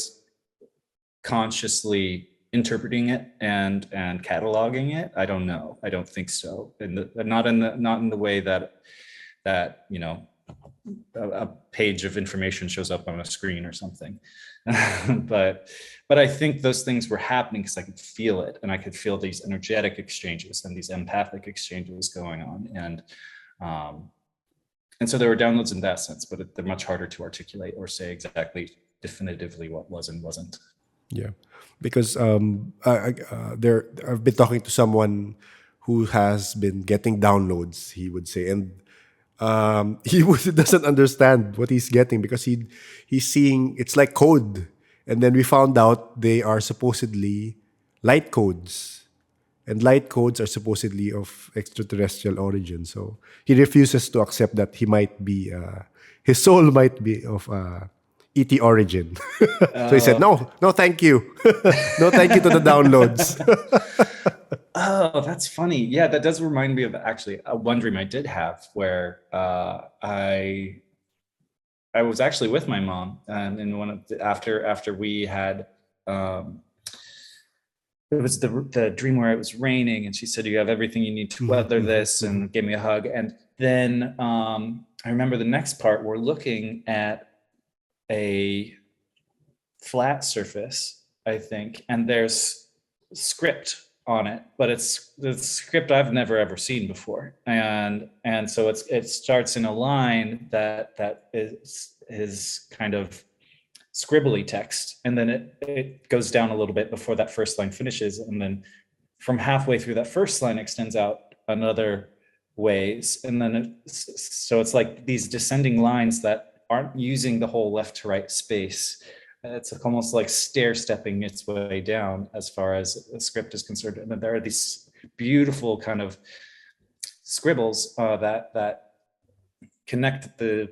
consciously interpreting it and cataloging it, I don't know. I don't think so. Not in the way that a page of information shows up on a screen or something. but I think those things were happening because I could feel it, and I could feel these energetic exchanges and these empathic exchanges going on. And so there were downloads in that sense, but they're much harder to articulate or say exactly definitively what was and wasn't. Yeah, because I've been talking to someone who has been getting downloads. He would say, and doesn't understand what he's getting because he's seeing it's like code, and then we found out they are supposedly light codes, and light codes are supposedly of extraterrestrial origin. So he refuses to accept that his soul might be of ET origin. So he said, Oh, "No, no, thank you, no, thank you to the downloads." oh, that's funny. Yeah, that does remind me of actually one dream I did have where I was actually with my mom, and in one of after we had it was the dream where it was raining, and she said, "You have everything you need to Mhm, weather mhm, this," mhm. and gave me a hug. And then I remember the next part, we're looking at a flat surface, I think, and there's script on it, but it's the script I've never ever seen before, and so it starts in a line that is kind of scribbly text, and then it goes down a little bit before that first line finishes, and then from halfway through that first line extends out another ways, and then so it's like these descending lines that aren't using the whole left to right space. It's almost like stair stepping its way down as far as the script is concerned, and then there are these beautiful kind of scribbles that connect the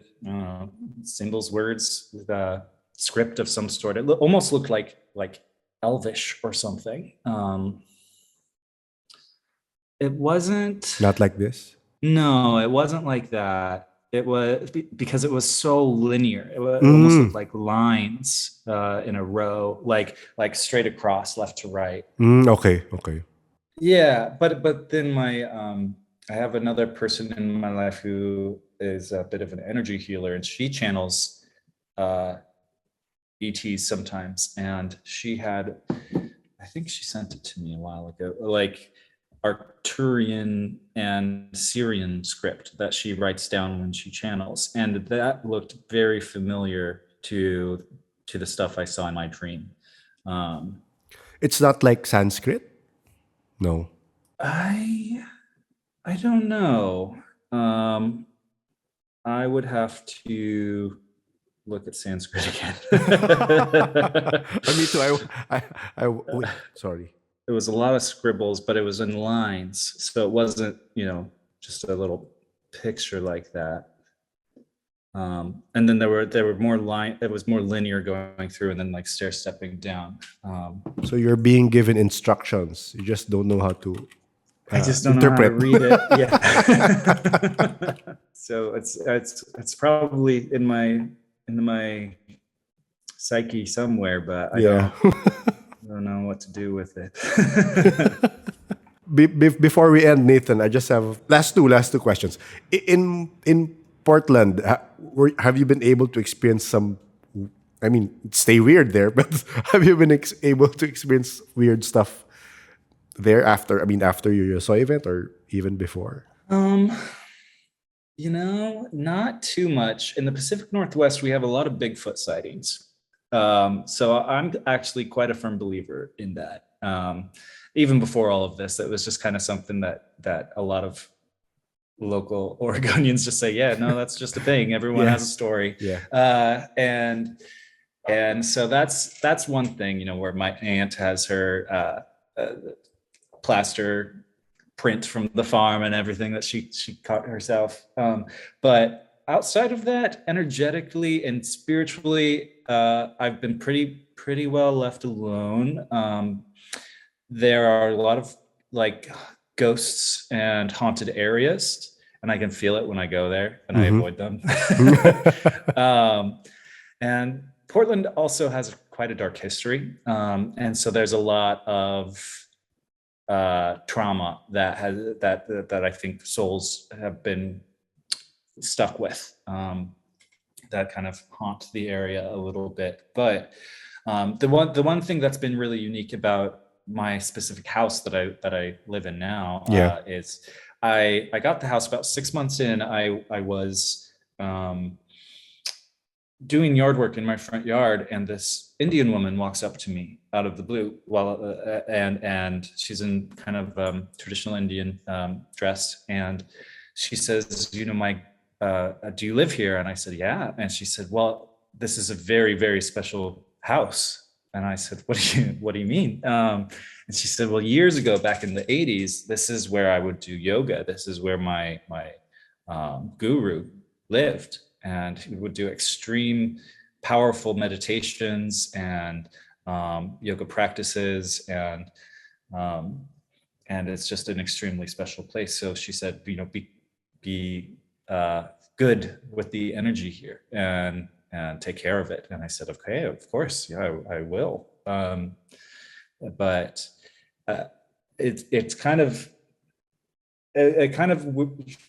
symbols, words, the script of some sort. It almost looked like Elvish or something. It wasn't. Not like this. No, it wasn't like that. It was because it was so linear. It almost Mm, looked like lines in a row, like straight across, left to right. okay, okay. Yeah, but then I have another person in my life who is a bit of an energy healer, and she channels ETs sometimes, and she had, I think she sent it to me a while ago, like Arcturian and Syrian script that she writes down when she channels, and that looked very familiar to the stuff I saw in my dream. Um, It's not like Sanskrit. No. I I don't know. Um, I would have to look at Sanskrit again. Me too. Wait, sorry. It was a lot of scribbles, but it was in lines, so it wasn't, just a little picture like that. And then there were more line. It was more linear going through, and then like stair stepping down. So you're being given instructions. You just don't know how to I just don't know how to interpret. read it. Yeah. So it's probably in my psyche somewhere, but Yeah. I don't know what to do with it. Before we end, Nathan, I just have last two questions. In Portland, have you been able to experience some? I mean, stay weird there, but have you been able to experience weird stuff there after? I mean, after your USO event or even before? Um, not too much. In the Pacific Northwest, we have a lot of Bigfoot sightings. So I'm actually quite a firm believer in that. Even before all of this, it was just kind of something that a lot of local Oregonians just say, yeah, no, that's just a thing. Everyone Yeah. has a story. Yeah. And so that's one thing, where my aunt has her plaster print from the farm and everything that she caught herself. But outside of that, energetically and spiritually, I've been pretty well left alone. There are a lot of like ghosts and haunted areas, and I can feel it when I go there, and I avoid them. And Portland also has quite a dark history, and so there's a lot of trauma that I think souls have been stuck with, that kind of haunt the area a little bit. But the one thing that's been really unique about my specific house that I live in now, Yeah. is I got the house about 6 months in. I was doing yard work in my front yard, and this Indian woman walks up to me out of the blue, and she's in kind of traditional Indian dress, and she says, my do you live here? And I said, yeah. And she said, well, this is a very, very special house. And I said, what do you mean? And she said, well, years ago, back in the 80s, this is where I would do yoga. This is where my guru lived, and he would do extreme, powerful meditations and yoga practices, and it's just an extremely special place. So she said, be good with the energy here, and take care of it. And I said, okay, of course, yeah, I will. But it's kind of it kind of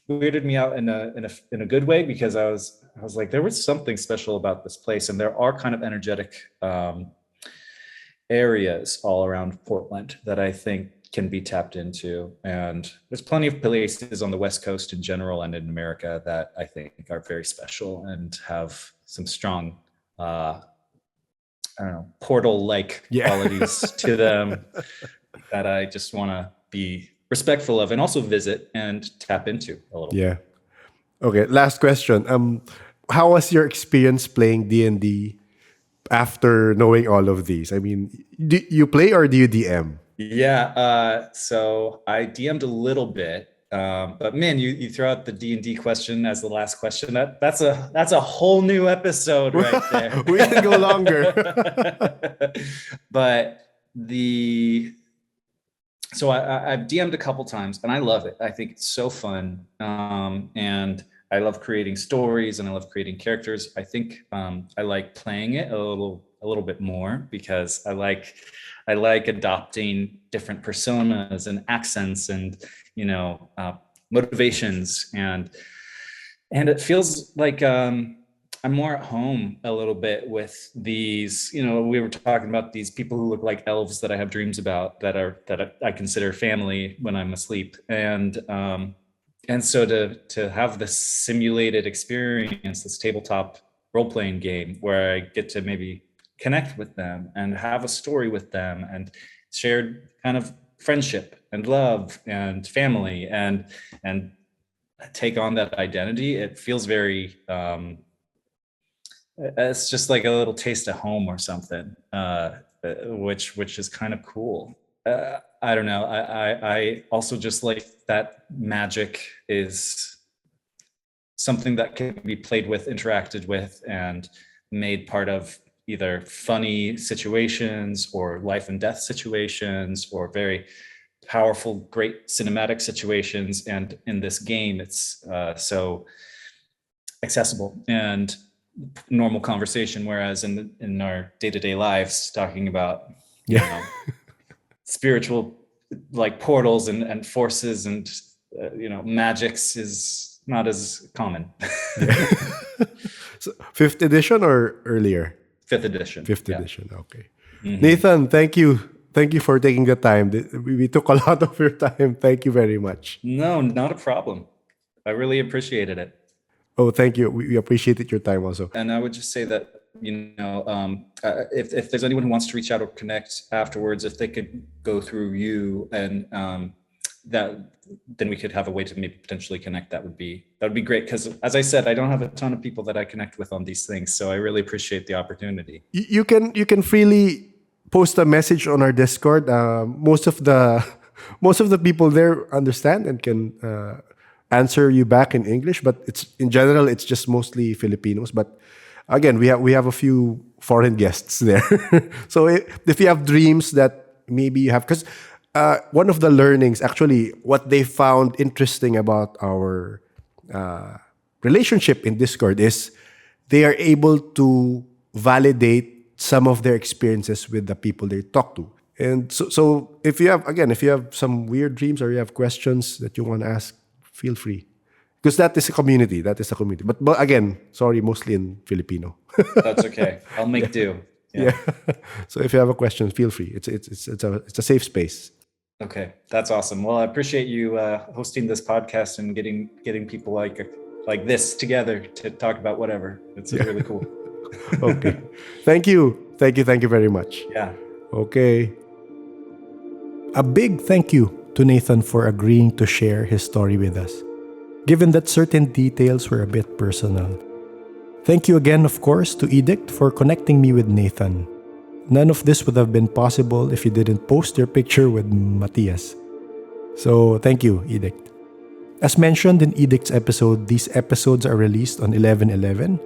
weirded me out in a good way, because I was like, there was something special about this place, and there are kind of energetic areas all around Portland that I think can be tapped into. And there's plenty of places on the West Coast in general and in America that I think are very special and have some strong, I don't know, portal-like qualities to them that I just want to be respectful of, and also visit and tap into a little. Yeah. Okay. Last question. How was your experience playing D&D after knowing all of these? I mean, do you play or do you DM? Yeah. So I DM'd a little bit, but man, you throw out the D&D question as the last question. That's a whole new episode right there. We can go longer. But so I've DM'd a couple times, and I love it. I think it's so fun, and I love creating stories, and I love creating characters. I think I like playing it a little bit more, because I like adopting different personas and accents and motivations, and it feels like I'm more at home a little bit with these. We were talking about these people who look like elves that I have dreams about, that I consider family when I'm asleep, and so to have this simulated experience, this tabletop role-playing game where I get to maybe connect with them and have a story with them, and shared kind of friendship and love and family, and take on that identity, it feels very it's just like a little taste of home or something, which is kind of cool. I don't know. I also just like that magic is something that can be played with, interacted with, and made part of either funny situations or life and death situations or very powerful, great cinematic situations. And in this game, it's so accessible and normal conversation, whereas in our day-to-day lives, talking about spiritual like portals and forces and magics is not as common. So, fifth edition or earlier? Fifth edition. Fifth edition. Okay. Mm-hmm. Nathan, thank you for taking the time. We took a lot of your time. Thank you very much. No, not a problem. I really appreciated it. Oh, thank you. We appreciated your time also. And I would just say that, if there's anyone who wants to reach out or connect afterwards, if they could go through you and then we could have a way to maybe potentially connect. That would be great. Because as I said, I don't have a ton of people that I connect with on these things. So I really appreciate the opportunity. You can freely post a message on our Discord. Most of the people there understand and can answer you back in English, but in general it's just mostly Filipinos. But again, we have a few foreign guests there. So if you have dreams that maybe you have, because one of the learnings, actually, what they found interesting about our relationship in Discord is they are able to validate some of their experiences with the people they talk to. And so if you have some weird dreams or you have questions that you want to ask, feel free. Because that is a community. But again, sorry, mostly in Filipino. That's okay. I'll make do. Yeah. So if you have a question, feel free. It's a safe space. Okay, that's awesome. Well, I appreciate you hosting this podcast and getting people like this together to talk about whatever. It's really cool. Okay. Thank you very much. Yeah. Okay. A big thank you to Nathan for agreeing to share his story with us, given that certain details were a bit personal. Thank you again, of course, to Dict for connecting me with Nathan. None of this would have been possible if you didn't post your picture with Matías. So thank you, Dict. As mentioned in Dict's episode, these episodes are released on 11/11,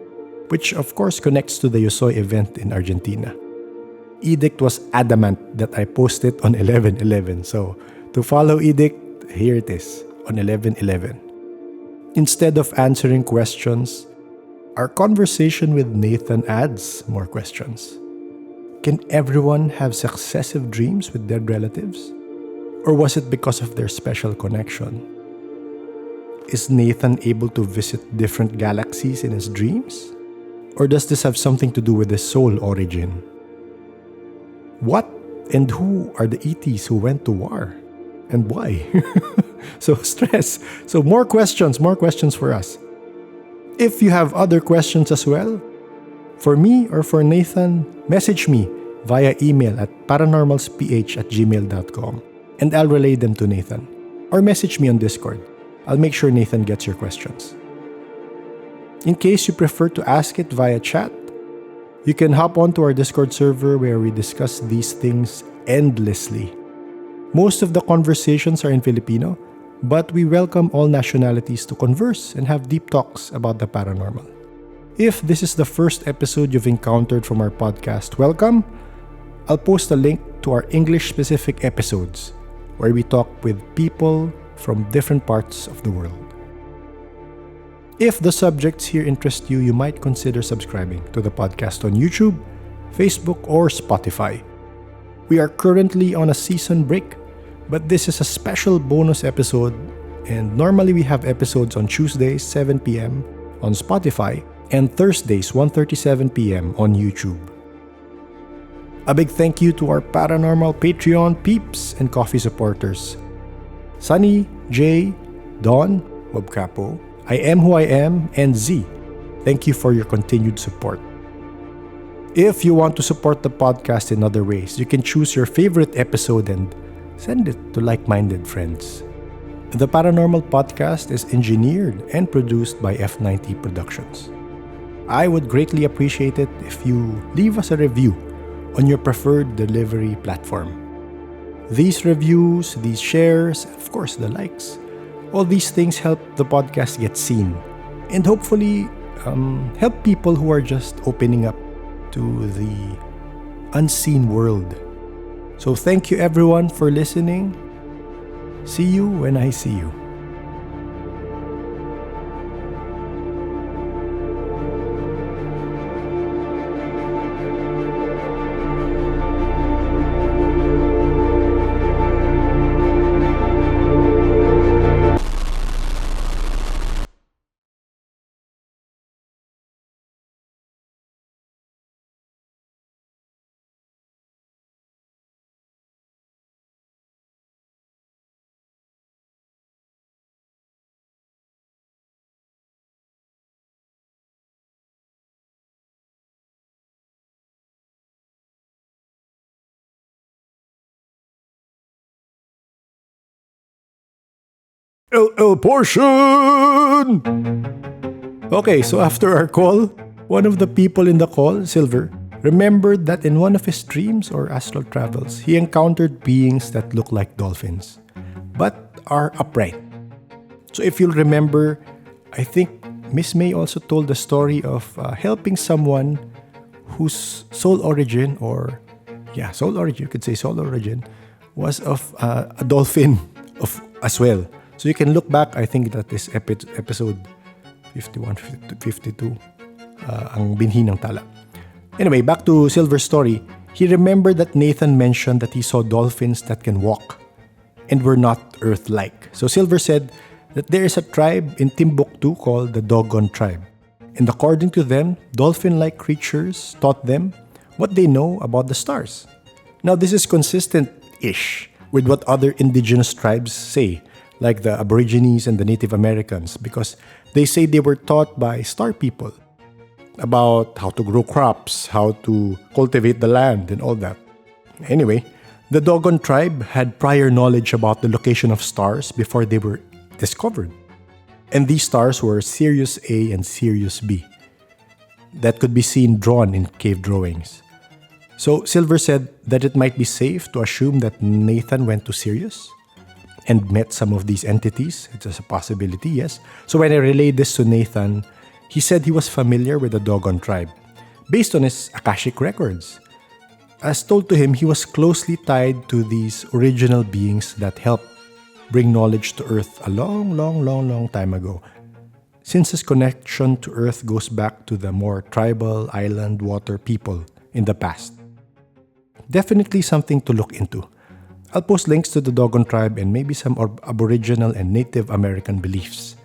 which of course connects to the Yosoy event in Argentina. Dict was adamant that I post it on 11/11, so to follow Dict, here it is, on 11/11. Instead of answering questions, our conversation with Nathan adds more questions. Can everyone have successive dreams with dead relatives? Or was it because of their special connection? Is Nathan able to visit different galaxies in his dreams? Or does this have something to do with his soul origin? What and who are the ETs who went to war? And why? So more questions for us. If you have other questions as well, for me or for Nathan, message me via email at paranormalsph@gmail.com and I'll relay them to Nathan. Or message me on Discord. I'll make sure Nathan gets your questions. In case you prefer to ask it via chat, you can hop onto our Discord server where we discuss these things endlessly. Most of the conversations are in Filipino, but we welcome all nationalities to converse and have deep talks about the paranormal. If this is the first episode you've encountered from our podcast, welcome. I'll post a link to our English-specific episodes where we talk with people from different parts of the world. If the subjects here interest you, you might consider subscribing to the podcast on YouTube, Facebook, or Spotify. We are currently on a season break, but this is a special bonus episode, and normally we have episodes on Tuesdays, 7 p.m. on Spotify, and Thursdays, 1:37 p.m. on YouTube. A big thank you to our Paranormal Patreon peeps and coffee supporters. Sunny, Jay, Don, Webcapo, I Am Who I Am, and Z. Thank you for your continued support. If you want to support the podcast in other ways, you can choose your favorite episode and send it to like-minded friends. The Paranormal Podcast is engineered and produced by F90 Productions. I would greatly appreciate it if you leave us a review on your preferred delivery platform. These reviews, these shares, of course the likes, all these things help the podcast get seen and hopefully help people who are just opening up to the unseen world. So thank you everyone for listening. See you when I see you. LL portion! Okay, so after our call, one of the people in the call, Silver, remembered that in one of his dreams or astral travels, he encountered beings that look like dolphins, but are upright. So if you'll remember, I think Miss May also told the story of helping someone whose soul origin, you could say soul origin, was of a dolphin as well. So you can look back, I think that is episode 51, 52, ang binhi ng tala. Anyway, back to Silver's story. He remembered that Nathan mentioned that he saw dolphins that can walk and were not Earth-like. So Silver said that there is a tribe in Timbuktu called the Dogon tribe. And according to them, dolphin-like creatures taught them what they know about the stars. Now this is consistent-ish with what other indigenous tribes say, like the Aborigines and the Native Americans, because they say they were taught by star people about how to grow crops, how to cultivate the land, and all that. Anyway, the Dogon tribe had prior knowledge about the location of stars before they were discovered. And these stars were Sirius A and Sirius B that could be seen drawn in cave drawings. So Silver said that it might be safe to assume that Nathan went to Sirius and met some of these entities. It's a possibility, yes. So when I relayed this to Nathan, he said he was familiar with the Dogon tribe based on his Akashic records. As told to him, he was closely tied to these original beings that helped bring knowledge to Earth a long time ago. Since his connection to Earth goes back to the more tribal island water people in the past. Definitely something to look into. I'll post links to the Dogon tribe and maybe some Aboriginal and Native American beliefs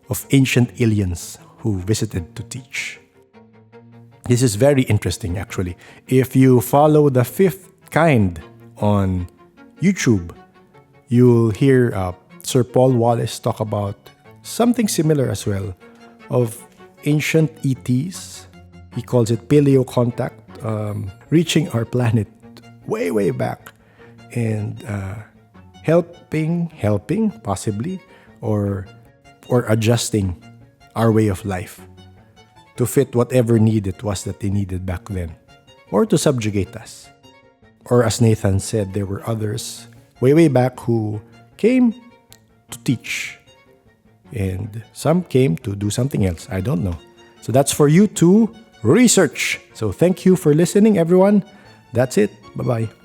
of ancient aliens who visited to teach. This is very interesting, actually. If you follow the fifth kind on YouTube, you'll hear Sir Paul Wallace talk about something similar as well of ancient ETs. He calls it paleo contact, reaching our planet way back and helping possibly or adjusting our way of life to fit whatever need it was that they needed back then, or to subjugate us. Or as Nathan said, there were others way back who came to teach, and some came to do something else. I don't know. So that's for you to research. So thank you for listening, everyone. That's it. Bye-bye.